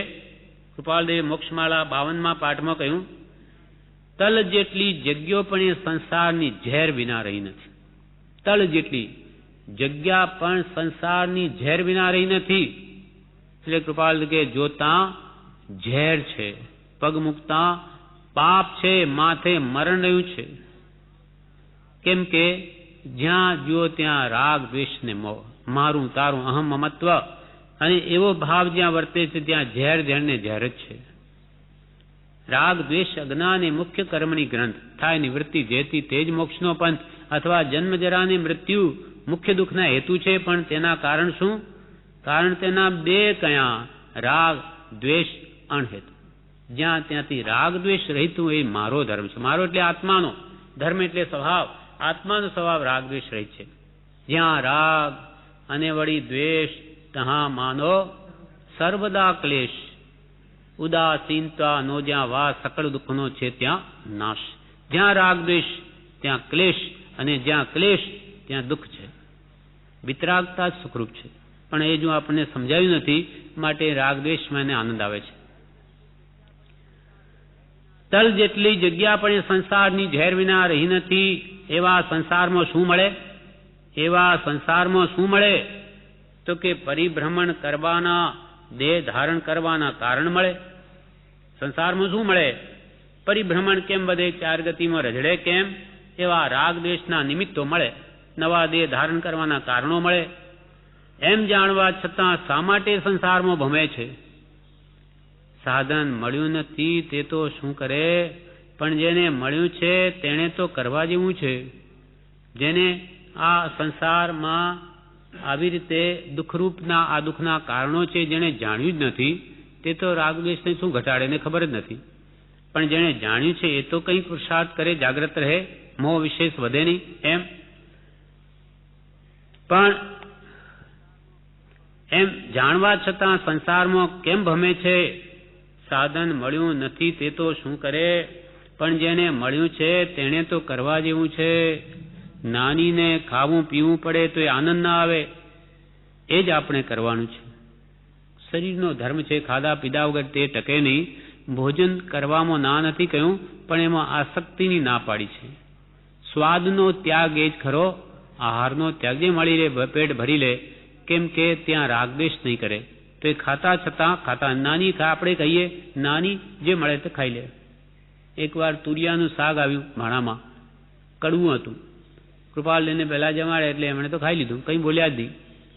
કૃપાલદેવ મોક્ષમાળા 52મા પાઠમાં કહ્યું, તલ જેટલી જગ્યાઓ પણ એ સંસારની ઝેર વિના રહી નથી. તલ જેટલી જગ્યા પણ સંસારની ઝેર વિના રહી નથી. એટલે કૃપાલ કે જોતા ઝેર છે, પગ મૂકતા પાપ છે, માથે મરણ રહ્યું છે. કેમ કે જ્યાં જુઓ ત્યાં રાગ દ્વેષ ને મોહ, મારું તારું અહમ મમત્વ અને એવો ભાવ જ્યાં વર્તે છે ત્યાં ઝેર ઝેરને ઝેર જ છે. રાગ દ્વેષ અજ્ઞાન એ મુખ્ય કર્મની ગ્રંથ થાય નિવૃત્તિ, જેથી તે જ મોક્ષનો પંથ અથવા જન્મ જરાને મૃત્યુ મુખ્ય દુઃખના હેતુ છે. પણ તેના કારણ શું? કારણ તેના બે કયા? રાગ દ્વેષ અણહેતુ. જ્યાં ત્યાંથી રાગ દ્વેષ રહિતું એ મારો ધર્મ છે. મારો એટલે આત્માનો ધર્મ, એટલે સ્વભાવ. આત્માનો સ્વભાવ રાગ દ્વેષ રહિત છે. જ્યાં રાગ અને વળી દ્વેષ, ત્યાં માનો સર્વદા ક્લેશ. ઉદાસીનતા નો જ્યાં વાસ, સકળ દુઃખનો છે ત્યાં નાશ. જ્યાં રાગ દ્વેષ ત્યાં ક્લેશ, અને જ્યાં ક્લેશ ત્યાં દુઃખ છે. વિતરાગતા સુખરૂપ છે, પણ એ જો આપણને સમજાવ્યું નથી, માટે રાગ દ્વેષમાં એને આનંદ આવે છે. તલ જેટલી જગ્યા પણ એ સંસારની ઝેર વિના રહી નથી. એવા સંસારમાં શું મળે? એવા સંસારમાં શું મળે? તો કે પરિભ્રમણ કરવાના, દેહ ધારણ કરવાના કારણ મળે. સંસારમાં શું મળે? પરિભ્રમણ કેમ વધે, ચાર ગતિમાં રઝળે કેમ, એવા રાગ દ્વેષના નિમિત્તો મળે. નવા દેહ ધારણ કરવાના કારણો મળે. એમ જાણવા છતાં શા માટે સંસારમાં ભમે છે? સાધન મળ્યું નથી તે તો શું કરે, પણ જેને મળ્યું છે તેણે તો કરવા જેવું છે. જેને આ સંસારમાં આવી રીતે દુઃખરૂપના આ દુઃખના કારણો છે જેને જાણ્યું જ નથી, તે તો રાગદ્વેષને શું ઘટાડે એને ખબર જ નથી. પણ જેણે જાણ્યું છે એ તો કંઈ પુરુષાર્થ કરે, જાગ્રત રહે, મોહ વિશેષ વધે નહીં એમ. પણ એમ જાણવા છતાં સંસારમાં કેમ ભમે છે? સાધન મળ્યું નથી તે તો શું કરે? પણ જેને મળ્યું છે તેણે તો કરવા જેવું છે. નાનીને ખાવું પીવું પડે તો એ આનંદ ના આવે, એ જ આપણે કરવાનું છે. શરીરનો ધર્મ છે, ખાધા પીધા વગર તે ટકે નહીં. ભોજન કરવામાં ના નથી કહ્યું, પણ એમાં આસક્તિની ના પાડી છે. સ્વાદનો ત્યાગ એ જ ખરો, આહારનો ત્યાગ. જે મળી રહે પેટ ભરી લે, કેમ કે ત્યાં રાગદ્વેષ નહીં કરે. તો એ ખાતા છતાં ખાતા. નાની આપણે કહીએ નાની જે મળે તે ખાઈ લે. એકવાર તુરિયાનું શાક આવ્યું ભાણામાં, કડવું હતું. કૃપાલ લઈને પહેલા જમાડે એટલે એમણે તો ખાઈ લીધું, કંઈ બોલ્યા જ નહીં.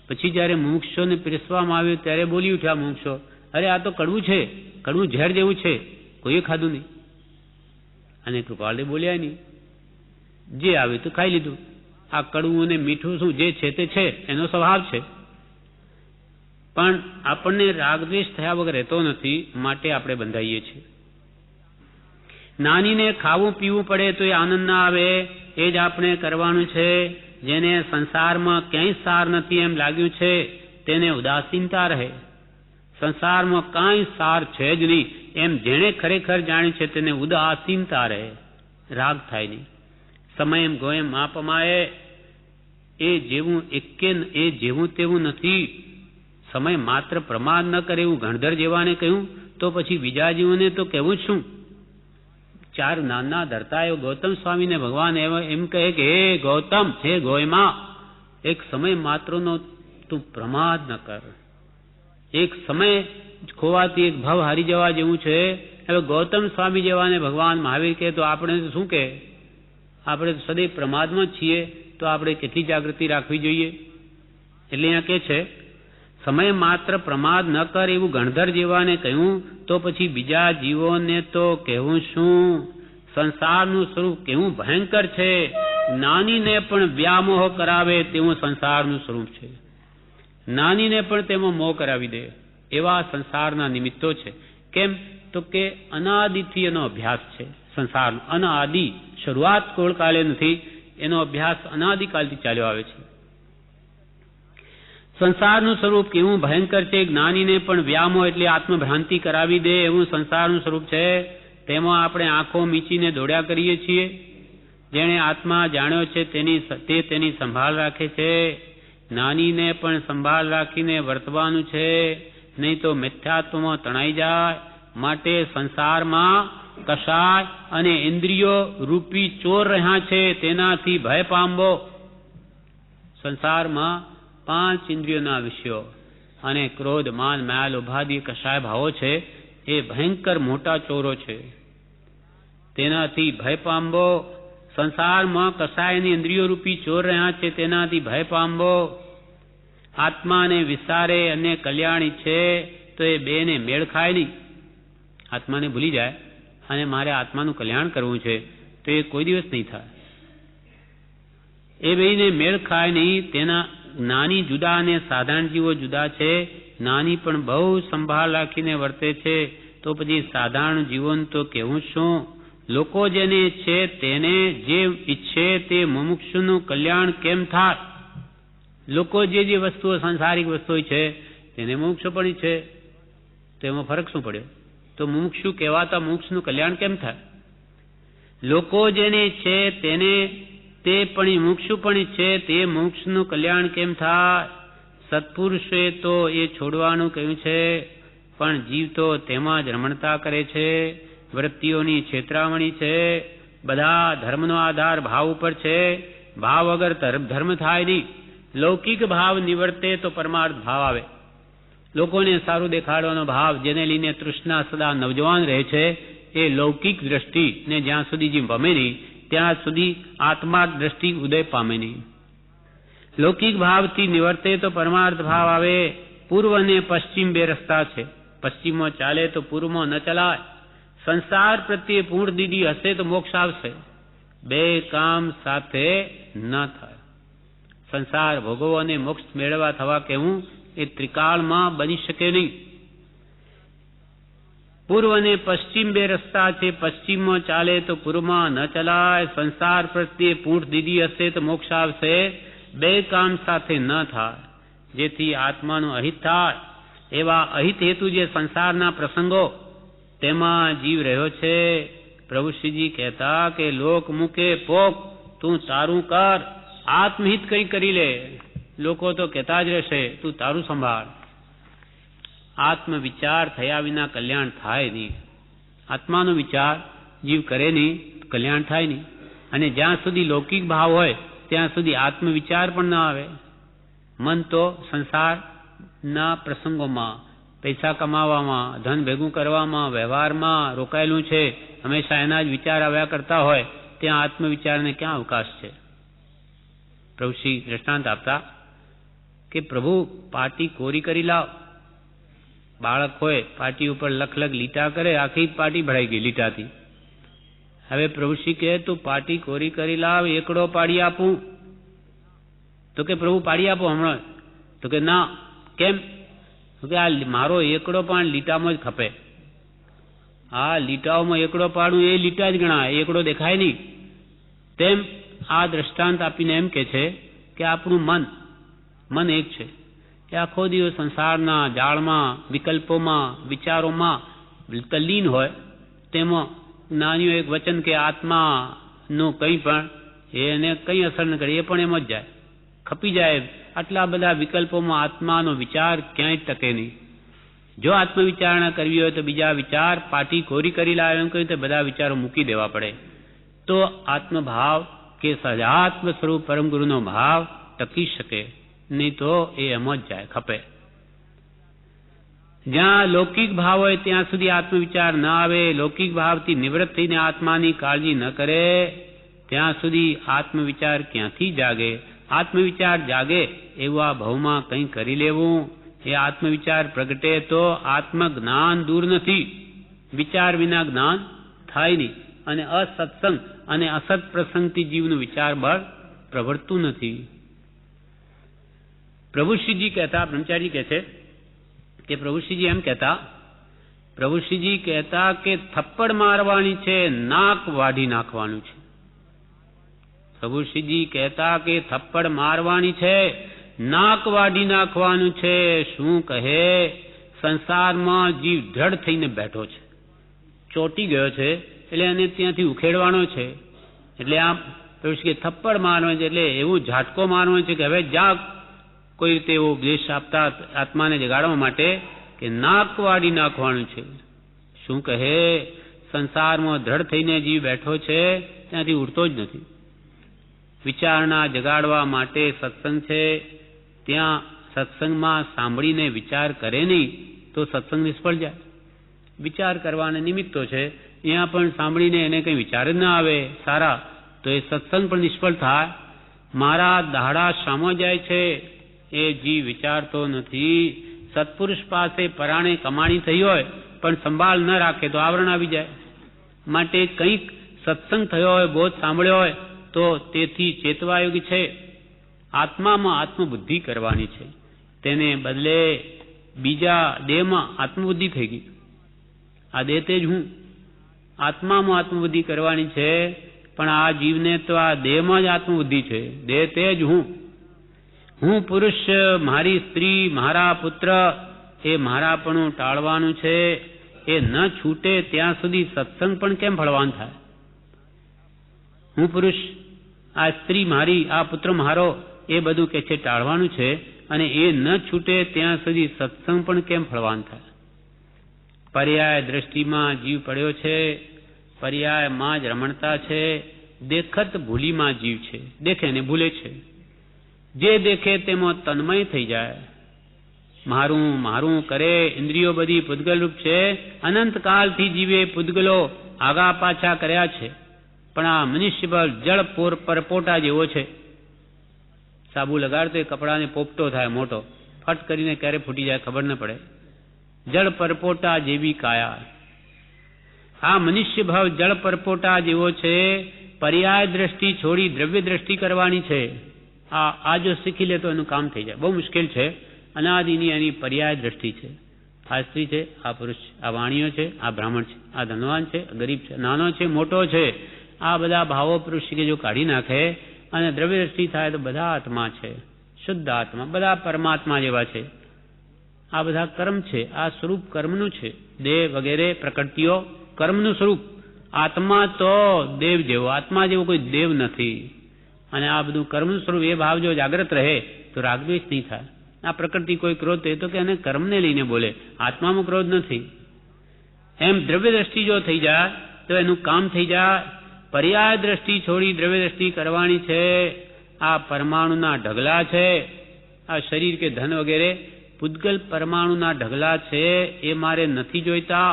પછી જયારે મુમુક્ષોને પીરસવામાં આવ્યું ત્યારે બોલી ઉઠ્યા મુમુક્ષો, અરે આ તો કડવું છે, કડવું ઝેર જેવું છે, કોઈએ ખાધું નહીં. અને કૃપાલે બોલ્યા નહીં, જે આવ્યું તો ખાઈ લીધું. આ કડવું અને મીઠું શું જે છે તે છે, એનો સ્વભાવ છે. પણ આપણને રાગદ્વેષ થયા વગર રહેતો નથી, માટે આપણે બંધાઈએ છીએ. નાનીને ખાવું પીવું પડે તો એ આનંદ ના આવે, એ જ આપણે કરવાનું છે. જેને સંસારમાં ક્યાંય સાર નથી એમ લાગ્યું છે તેને ઉદાસીનતા રહે. સંસારમાં કાંઈ સાર છે જ નહીં એમ જેણે ખરેખર જાણ્યું છે તેને ઉદાસીનતા રહે, રાગ થાય નહીં. સમયમ ગોયમ માપમાએ, એ જેવું એ જેવું તેવું નથી. સમય માત્ર પ્રમાદ ન કરે એવું ગણધર જેવાને કહ્યું, તો પછી બીજા જીવોને તો કહેવું જ શું? ચાર નાના ધરતા એવો ગૌતમ સ્વામીને ભગવાન એમ કહે કે હે ગૌતમ, હે ગોયમાં, એક સમય માત્રનો તું પ્રમાદ ન કર. એક સમય ખોવાથી એક ભાવ હારી જવા જેવું છે. હવે ગૌતમ સ્વામી જેવાને ભગવાન મહાવીર કહે તો આપણે શું કહે? આપણે સદૈવ પ્રમાદમાં જ છીએ, તો આપણે કેટલી જાગૃતિ રાખવી જોઈએ? એટલે અહીંયા કે છે સમય માત્ર પ્રમાદ ન કર એવું ગણધર જેવાને કહ્યું, તો પછી બીજા જીવોને તો કહેવું શું? સંસારનું સ્વરૂપ કેવું ભયંકર છે. નાનીને પણ વ્યામોહ કરાવે તેવું સંસારનું સ્વરૂપ છે. નાનીને પણ તેમાં મોહ કરાવી દે એવા સંસારના નિમિત્તો છે. કેમ તો કે અનાદિથી એનો અભ્યાસ છે. સંસારનો અનાદિ, શરૂઆત કોળ કાલે નથી, એનો અભ્યાસ અનાદિકાલથી ચાલ્યો આવે છે. સંસારનું સ્વરૂપ કેવું ભયંકર છે. જ્ઞાનીને પણ વ્યામોહ એટલે આત્મભ્રાંતિ કરાવી દે એવું સંસારનું સ્વરૂપ છે. તેમાં આપણે આંખો મીચીને દોડ્યા કરીએ છીએ. જેણે આત્મા જાણ્યો છે તે તેની સંભાળ રાખે છે. નાનીને પણ સંભાળ રાખીને વર્તવાનું છે, નહીં તો મિથ્યાત્વમાં તણાઈ જાય. માટે સંસારમાં કષાય અને ઇન્દ્રિયો રૂપી ચોર રહ્યા છે, તેનાથી ભય પામવો. સંસારમાં 5 ઇન્દ્રિયોના વિષયો અને ક્રોધ, માન, માયા, લોભાદી કષાય ભાવો છે, એ ભયંકર મોટા ચોરો છે, તેનાથી ભય પામવો. સંસારમાં કષાયની ઇન્દ્રિયો રૂપી ચોર રહ્યા છે, તેનાથી ભય પામવો. આત્માને વિસારે અને કલ્યાણી છે, તો એ બેને મેળ ખાય નહીં. આત્માને ભૂલી જાય અને મારે આત્માનું કલ્યાણ કરવું છે, તો એ કોઈ દિવસ નહીં થાય. એ બેને મેળ ખાય નહીં. તેના નાની જુદા અને સાધારણ જીવો જુદા છે. નાની પણ બહુ સંભાળ રાખીને વર્તે છે, તો પછી સાધારણ જીવોનું તો કહેવું શું? લોકો જેને છે તેને જે ઈચ્છે તે મુમુક્ષુનું કલ્યાણ કેમ થાય? લોકો જે વસ્તુઓ સાંસારિક વસ્તુઓ છે તેને મુમુક્ષુ પણ છે, તો એમાં ફરક શું પડ્યો? તો મુમુક્ષુ કહેવાતા મુમુક્ષુનું કલ્યાણ કેમ થાય? લોકો જેને છે તેને તે પણ મુમુક્ષુ પણ છે, તે મુમુક્ષુનું કલ્યાણ કેમ થાય? સત્પુરુષે તો એ છોડવાનું કહ્યું છે, પણ જીવ તો તેમાં જ રમણતા કરે છે. વૃત્તિઓની છેતરામણી છે. બધા ધર્મનો આધાર ભાવ ઉપર છે. ભાવ વગર ધર્મ થાય નહીં. લૌકિક ભાવ નિવર્તે તો પરમાર્થ ભાવ આવે. લોકોને સારું દેખાડવાનો ભાવ, જેને લઈને તૃષ્ણા સદા નવજવાન રહે છે, એ લૌકિક દ્રષ્ટિ ને જ્યાં સુધી જીવ પામે નહીં ત્યાં સુધી આત્મા દ્રષ્ટિ ઉદય પામે નહીં. લૌકિક ભાવથી નિવર્તે તો પરમાર્થ ભાવ આવે. પૂર્વ અને પશ્ચિમ બે રસ્તા છે. પશ્ચિમમાં ચાલે તો પૂર્વમાં ન ચલાય. સંસાર પ્રત્યે પૂર્ણ દીદી હશે તો મોક્ષ આવશે. બે કામ સાથે ન થાય. સંસાર ભોગવો અને મોક્ષ મેળવવા થવા કહેવું એ ત્રિકાળમાં બની શકે નહીં. પૂર્વ અને પશ્ચિમ બે રસ્તા છે, પશ્ચિમમાં ચાલે તો પૂર્વમાં ન ચલાય. સંસાર પ્રત્યે પૂંઠ દીધી હશે તો મોક્ષ આવશે, બે કામ સાથે ન થાય. જેથી આત્માનું અહિત થાય એવા અહિત હેતુ જે સંસારના પ્રસંગો તેમાં જીવ રહ્યો છે. પ્રભુશ્રીજી કહેતા કે લોક મૂકે પોક, તું તારું કર, આત્મહિત કઈ કરી લે. લોકો તો કહેતા જ રહેશે, તું તારું સંભાળ. આત્મ વિચાર થયા વિના કલ્યાણ થાય નહીં. આત્માનો વિચાર જીવ કરે નહીં, કલ્યાણ થાય નહીં. અને જ્યાં સુધી લૌકિક ભાવ હોય ત્યાં સુધી આત્મ વિચાર પણ ન આવે. મન તો સંસારના પ્રસંગોમાં, પૈસા કમાવામાં, ધન ભેગું કરવામાં, વ્યવહારમાં રોકાયેલું છે. હંમેશા એના જ વિચાર આવ્યા કરતા હોય ત્યાં આત્મવિચારને ક્યાં અવકાશ છે? પ્રભુશ્રી દ્રષ્ટાંત આપતા કે પ્રભુ પાટી કોરી કરી લાવ. બાળક હોય પાટી ઉપર લખ લીટા કરે, આખી પાટી ભરાઈ ગઈ લીટાથી. હવે પ્રભુશ્રી કહે તું પાટી કોરી કરી લાવ, એકડો પાડી આપું. તો કે પ્રભુ પાડી આપો હમણાં. તો કે ના. કેમ? તો કે આ મારો એકડો પણ લીટામાં જ ખપે. આ લીટાઓમાં એકડો પાડું એ લીટા જ ગણાય, એકડો દેખાય નહીં. તેમ આ દ્રષ્ટાંત આપીને એમ કે છે કે આપણું મન એક છે. એ આખો દિવસ સંસારના જાળમાં, વિકલ્પોમાં, વિચારોમાં તલ્લીન હોય. તેમાં જ્ઞાનીઓ એક વચન કે આત્માનું કંઈ પણ એને કંઈ અસર ન કરે, એ પણ એમ જ જાય, ખપી જાય. આટલા બધા વિકલ્પોમાં આત્માનો વિચાર ક્યાંય ટકે નહીં. જો આત્મવિચારણા કરવી હોય તો બીજા વિચાર પાટી કોરી કરી લાવે એમ કહ્યું તો બધા વિચારો મૂકી દેવા પડે. તો આત્મભાવ કે સહજાત્મ સ્વરૂપ પરમ ગુરુનો ભાવ ટકી શકે, નહીં તો એ એમ જ જાય, ખપે. જ્યાં લૌકિક ભાવ હોય ત્યાં સુધી આત્મવિચાર ન આવે, લૌકિક ભાવથી નિવૃત્ત થઈને આત્માની કાળજી ન કરે ત્યાં સુધી આત્મવિચાર ક્યાંથી જાગે? આત્મવિચાર જાગે એવા ભાવમાં કંઈ કરી લેવું. એ આત્મવિચાર પ્રગટે તો આત્મજ્ઞાન દૂર નથી. વિચાર વિના જ્ઞાન થાય નહીં. અને અસત્સંગ અને અસત પ્રસંગથી જીવનું વિચાર બળ પ્રવર્તતું નથી. પ્રભુશ્રીજી કહેતા, બ્રહ્મચારી કહે છે કે પ્રભુશ્રીજી એમ કહેતા, પ્રભુશ્રીજી કહેતા કે થપ્પડ મારવાની છે, નાક વાઢી નાખવાનું છે. પ્રભુશ્રીજી કહેતા કે થપ્પડ મારવાની છે, નાક વાઢી નાખવાનું છે. શું કહે? સંસારમાં જીવ દ્રઢ થઈને બેઠો છે, ચોંટી ગયો છે, એટલે એને ત્યાંથી ઉખેડવાનો છે. એટલે આમ પ્રભુશ્રી થપ્પડ મારવાનો છે, એટલે એવું ઝાટકો મારવાનો છે કે હવે જાગ. કોઈ રીતે એવો ઉપદેશ આપતા આત્માને જગાડવા માટે કે નાક વાઢી નાખવાનું છે. શું કહે? સંસારમાં દ્રઢ થઈને જીવ બેઠો છે, ત્યાંથી ઉઠતો જ નથી. વિચારણા જગાડવા માટે સત્સંગ છે. ત્યાં સત્સંગમાં સાંભળીને વિચાર કરે નહીં તો સત્સંગ નિષ્ફળ જાય. વિચાર કરવાના નિમિત્તો છે, ત્યાં પણ સાંભળીને એને કંઈ વિચાર જ ના આવે સારા, તો એ સત્સંગ પણ નિષ્ફળ થાય. મારા દાડા શામાં જાય છે એ જીવ વિચારતો નથી. સત્પુરુષ પાસે પરાણે કમાણી થઈ હોય પણ સંભાળ ન રાખે તો આવરણ આવી જાય. માટે કંઈક સત્સંગ થયો હોય, બોધ સાંભળ્યો હોય તો તેથી ચેતવાયોગી છે. આત્મામાં આત્મબુદ્ધિ કરવાની છે, તેને બદલે બીજા દેહમાં આત્મબુદ્ધિ થઈ ગઈ. આ દેહ તે જ હું. આત્મામાં આત્મબુદ્ધિ કરવાની છે, પણ આ જીવને તો આ દેહમાં જ આત્મબુદ્ધિ છે. દેહ તે જ હું પુરુષ, મારી સ્ત્રી, મારા પુત્ર, એ મારાપણું ટાળવાનું છે. એ ન છૂટે ત્યાં સુધી સત્સંગ પણ કેમ ફળવાન થાય? હું પુરુષ, આ સ્ત્રી મારી, આ પુત્ર મારો, એ બધું કે છે ટાળવાનું છે, અને એ ન છૂટે ત્યાં સુધી સત્સંગ પણ કેમ ફળવાન થાય? પર્યાય દ્રષ્ટિમાં જીવ પડ્યો છે, પર્યાયમાં જ રમણતા છે. દેખત ભૂલીમાં જીવ છે, દેખે ને ભૂલે છે. જે દેખે તેમાં તન્મય થઈ જાય. મારું મારું કરે. ઇન્દ્રિયો બધી પૂતગલરૂપ છે. અનંતકાલથી જીવે પૂતગલો આગા પાછા કર્યા છે, પણ આ મનુષ્યબળ જળ પરપોટા જેવો છે. સાબુ લગાડતો એ કપડાને પોપટો થાય મોટો, ફટ કરીને ક્યારે ફૂટી જાય ખબર ન પડે. જળ પરપોટા જેવી કાયા. આ મનુષ્ય ભાવ જળ પરપોટા જેવો છે. પર્યાય દ્રષ્ટિ છોડી દ્રવ્ય દ્રષ્ટિ કરવાની છે. આ જો શીખી લે તો એનું કામ થઈ જાય. બહુ મુશ્કેલ છે. અનાદિની એની પર્યાય દ્રષ્ટિ છે. આ સ્ત્રી છે, આ પુરુષ છે, આ વાણિયો છે, આ બ્રાહ્મણ છે, આ ધનવાન છે, ગરીબ છે, નાનો છે, મોટો છે, આ બધા ભાવો પુરુષ કે જો કાઢી નાખે અને દ્રવ્ય દ્રષ્ટિ થાય તો બધા આત્મા છે, શુદ્ધ આત્મા, બધા પરમાત્મા જેવા છે. આ બધા કર્મ છે, આ સ્વરૂપ કર્મનું છે. દેહ વગેરે પ્રકૃતિઓ કર્મનું સ્વરૂપ. આત્મા તો દેવ જેવો, આત્મા જેવો કોઈ દેવ નથી. અને આ બધું કર્મનું સ્વરૂપ એ ભાવ જો જાગ્રત રહે તો રાગદ્વેષ નહીં થાય. આ પ્રકૃતિ કોઈ ક્રોધ એ તો કે એને કર્મને લઈને બોલે, આત્મામાં ક્રોધ નથી. એમ દ્રવ્ય દ્રષ્ટિ જો થઈ જાય તો એનું કામ થઈ જાય. પર્યાય દ્રષ્ટિ છોડી દ્રવ્ય દ્રષ્ટિ કરવાની છે. આ પરમાણુના ઢગલા છે, આ શરીર કે ધન વગેરે પૂતગલ પરમાણુના ઢગલા છે, એ મારે નથી જોઈતા.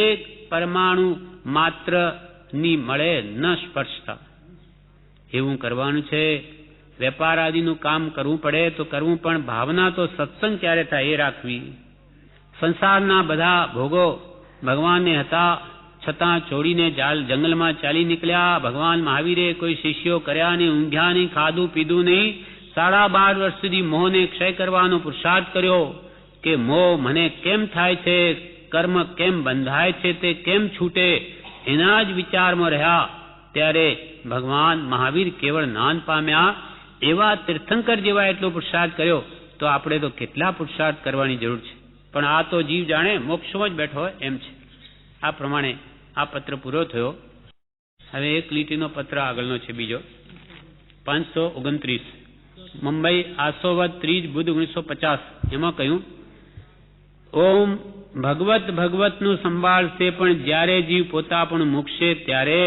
એક પરમાણુ માત્ર ની મળે ન સ્પર્શતા એવું કરવાનું છે. વેપાર આદિનું કામ કરવું પડે તો કરવું, પણ ભાવના તો સત્સંગ ક્યારે થાય એ રાખવી. સંસારના બધા ભોગો ભગવાનને હતા છતાં છોડીને જંગલમાં ચાલી નીકળ્યા. ભગવાન મહાવીરે કોઈ શિષ્યો કર્યા નહીં, ઊંઘ્યા નહીં, ખાધું પીધું નહીં. 12.5 વર્ષ સુધી મોહને ક્ષય કરવાનો પુરુષાર્થ કર્યો કે મોહ મને કેમ થાય છે, કર્મ કેમ બંધાય છે, તે કેમ છૂટે, એના જ વિચારમાં રહ્યા. ત્યારે ભગવાન મહાવીર કેવળ જ્ઞાન પામ્યા. એવા તીર્થંકર જેવા એટલો પુરુષાર્થ કર્યો તો આપણે તો કેટલા પુરુષાર્થ કરવાની જરૂર છે. પણ આ તો જીવ જાણે મોક્ષમાં જ બેઠો હોય એમ છે. આ પ્રમાણે આ પત્ર પૂરો થયો. હવે એક લીટીનો પત્ર આગળનો છે બીજો, 529, મુંબઈ આસોવદ 30 બુધ 1950. એમાં કહ્યું, ઓમ ભગવત ભગવતનું સંભાળશે પણ જ્યારે જીવ પોતા પણ મૂકશે ત્યારે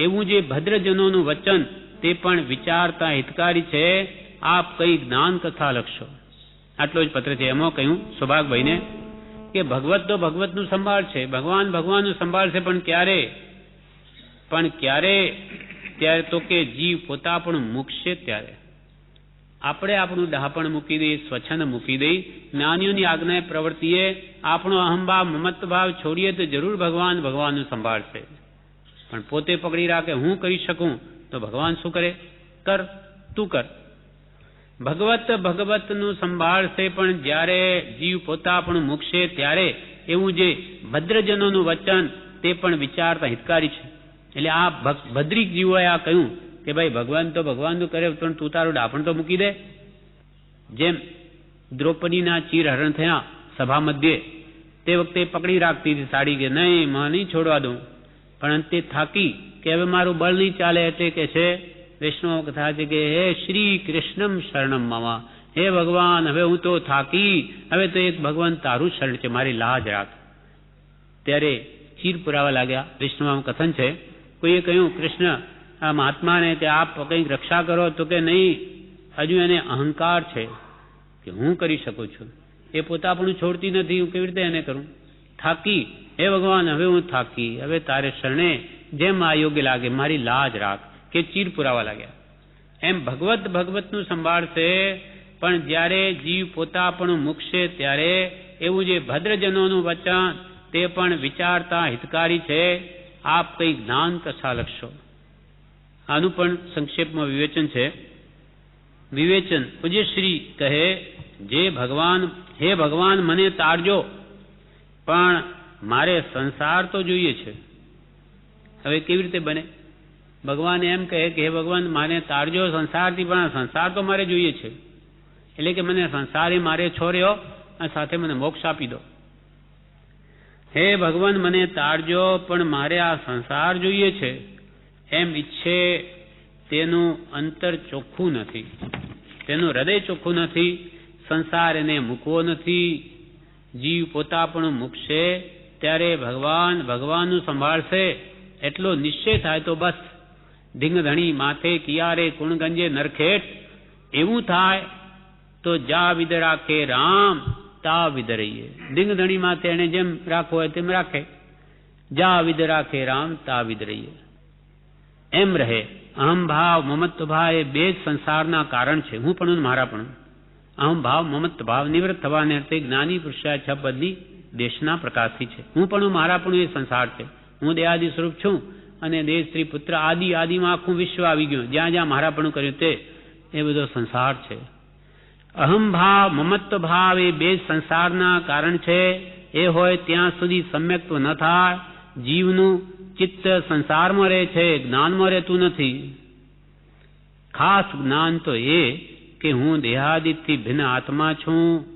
એવું જે ભદ્રજનોનું વચન તે પણ વિચારતા હિતકારી છે. આપ કઈ જ્ઞાન કથા લખશો. આટલો જ પત્ર છે. એમાં કહ્યું સૌભાગભાઈને કે ભગવત તો ભગવતનું સંભાળ છે, ભગવાન ભગવાનનું સંભાળશે પણ ક્યારે? ત્યારે તો કે જીવ પોતા પણ મૂકશે ત્યારે. આપણે આપણું ડહાપણ મૂકી દઈએ, સ્વચ્છંદ મૂકી દઈ, જ્ઞાનીઓની આજ્ઞાએ પ્રવર્તીએ, આપણો અહંભાવ મમત્વભાવ છોડીએ તો જરૂર ભગવાન ભગવાનનું સંભાળશે. પણ પોતે પકડી રાખે હું કરી શકું તો ભગવાન શું કરે? કર, તું કર. ભગવત ભગવતનું સંભાળશે પણ જ્યારે જીવ પોતા પણ મૂકશે ત્યારે એવું જે ભદ્રજનોનું વચન તે પણ વિચારતા હિતકારી છે. એટલે આ ભદ્રિક જીવોએ આ કહ્યું કે ભાઈ ભગવાન તો ભગવાનનું કરે પણ તું તારું ડાપણ તો મૂકી દે. જેમ દ્રૌપદીના ચીરહરણ થયા સભા મધ્યે, તે વખતે પકડી રાખતી હતી સાડી કે નહીં માં નહીં છોડવા દઉં, પણ અંતે થાકી કે હવે મારું બળ નહીં ચાલે એટલે કે છે વૈષ્ણવ કથા છે કે હે શ્રી કૃષ્ણમ શરણમ મામા, હે ભગવાન હવે હું તો થાકી, હવે તો એક ભગવાન તારું શરણ છે, મારી લાજ રાખ. ત્યારે ચીર પુરાવા લાગ્યા. વૈષ્ણવમાં કથન છે, કોઈએ કહ્યું કૃષ્ણ આ મહાત્માને કે આપ કંઈક રક્ષા કરો તો કે નહીં, હજુ એને અહંકાર છે કે હું કરી શકું છું, એ પોતા પણ છોડતી નથી, હું કેવી રીતે એને કરું? થાકી, હે ભગવાન હવે હું થાકી, હવે તારે શરણે જેમ આ યોગ્ય લાગે મારી લાજ રાખ, કે ચીર પુરાવા લાગ્યા. એમ ભગવત ભગવતનું સંભાળશે પણ જ્યારે જીવ પોતા પણ મૂકશે ત્યારે એવું જે ભદ્રજનોનું વચન તે પણ વિચારતા હિતકારી છે. આપ કઈ જ્ઞાન કથા લખશો. આનું પણ સંક્ષેપમાં વિવેચન છે. વિવેચન પૂજ્યશ્રી કહે, હે ભગવાન મને તારજો પણ મારે સંસાર તો જોઈએ છે. હવે કેવી રીતે બને? ભગવાન એમ કહે કે હે ભગવાન મારે તારજો સંસારથી, પણ સંસાર તો મારે જોઈએ છે. એટલે કે મને સંસારે મારે છોડ્યો અને સાથે મને મોક્ષ આપી દો. હે ભગવાન મને તારજો પણ મારે આ સંસાર જોઈએ છે એમ ઈચ્છે તેનું અંતર ચોખ્ખું નથી, તેનું હૃદય ચોખ્ખું નથી. સંસાર એને મૂકવો નથી. જીવ પોતા પણ મૂકશે ત્યારે ભગવાન ભગવાનનું સંભાળશે એટલો નિશ્ચય થાય તો બસ. ઢીંગધણી માથે કિયારે કુણગંજે નરખેટ, એવું થાય તો જા વિદ રાખે રામ તા વિદ રહીએ. ઢીંગધણી માથે એને જેમ રાખવો હોય તેમ રાખે, જા વિદ રાખે રામ તા વિદ રહીએ, એમ રહે. અહમભાવ મમત્વ ભાવ એ બે જ સંસારના કારણ છે. હું પણ મારા પણ. અહમભાવ મમત્વ ભાવ નિવૃત્ત થવાને અર્થે જ્ઞાની પુરુષા 6 પદની દેશના પ્રકાશથી છે. હું પણ મારા પણ એ સંસાર છે. હું દેહાદિ સ્વરૂપ છું અને દેહ સ્ત્રી પુત્ર આદિમાં આખું વિશ્વ આવી ગયું. જ્યાં જ્યાં મારા પણ કર્યું તે એ બધો સંસાર છે. અહમભાવ મમત્વ ભાવ એ બે સંસારના કારણ છે. એ હોય ત્યાં સુધી સમ્યક્ત્વ ન થાય. જીવનું ચિત્ત સંસારમાં રહે છે, જ્ઞાનમાં રહેતું નથી. ખાસ જ્ઞાન તો એ કે હું દેહાદિથી ભિન્ન આત્મા છું.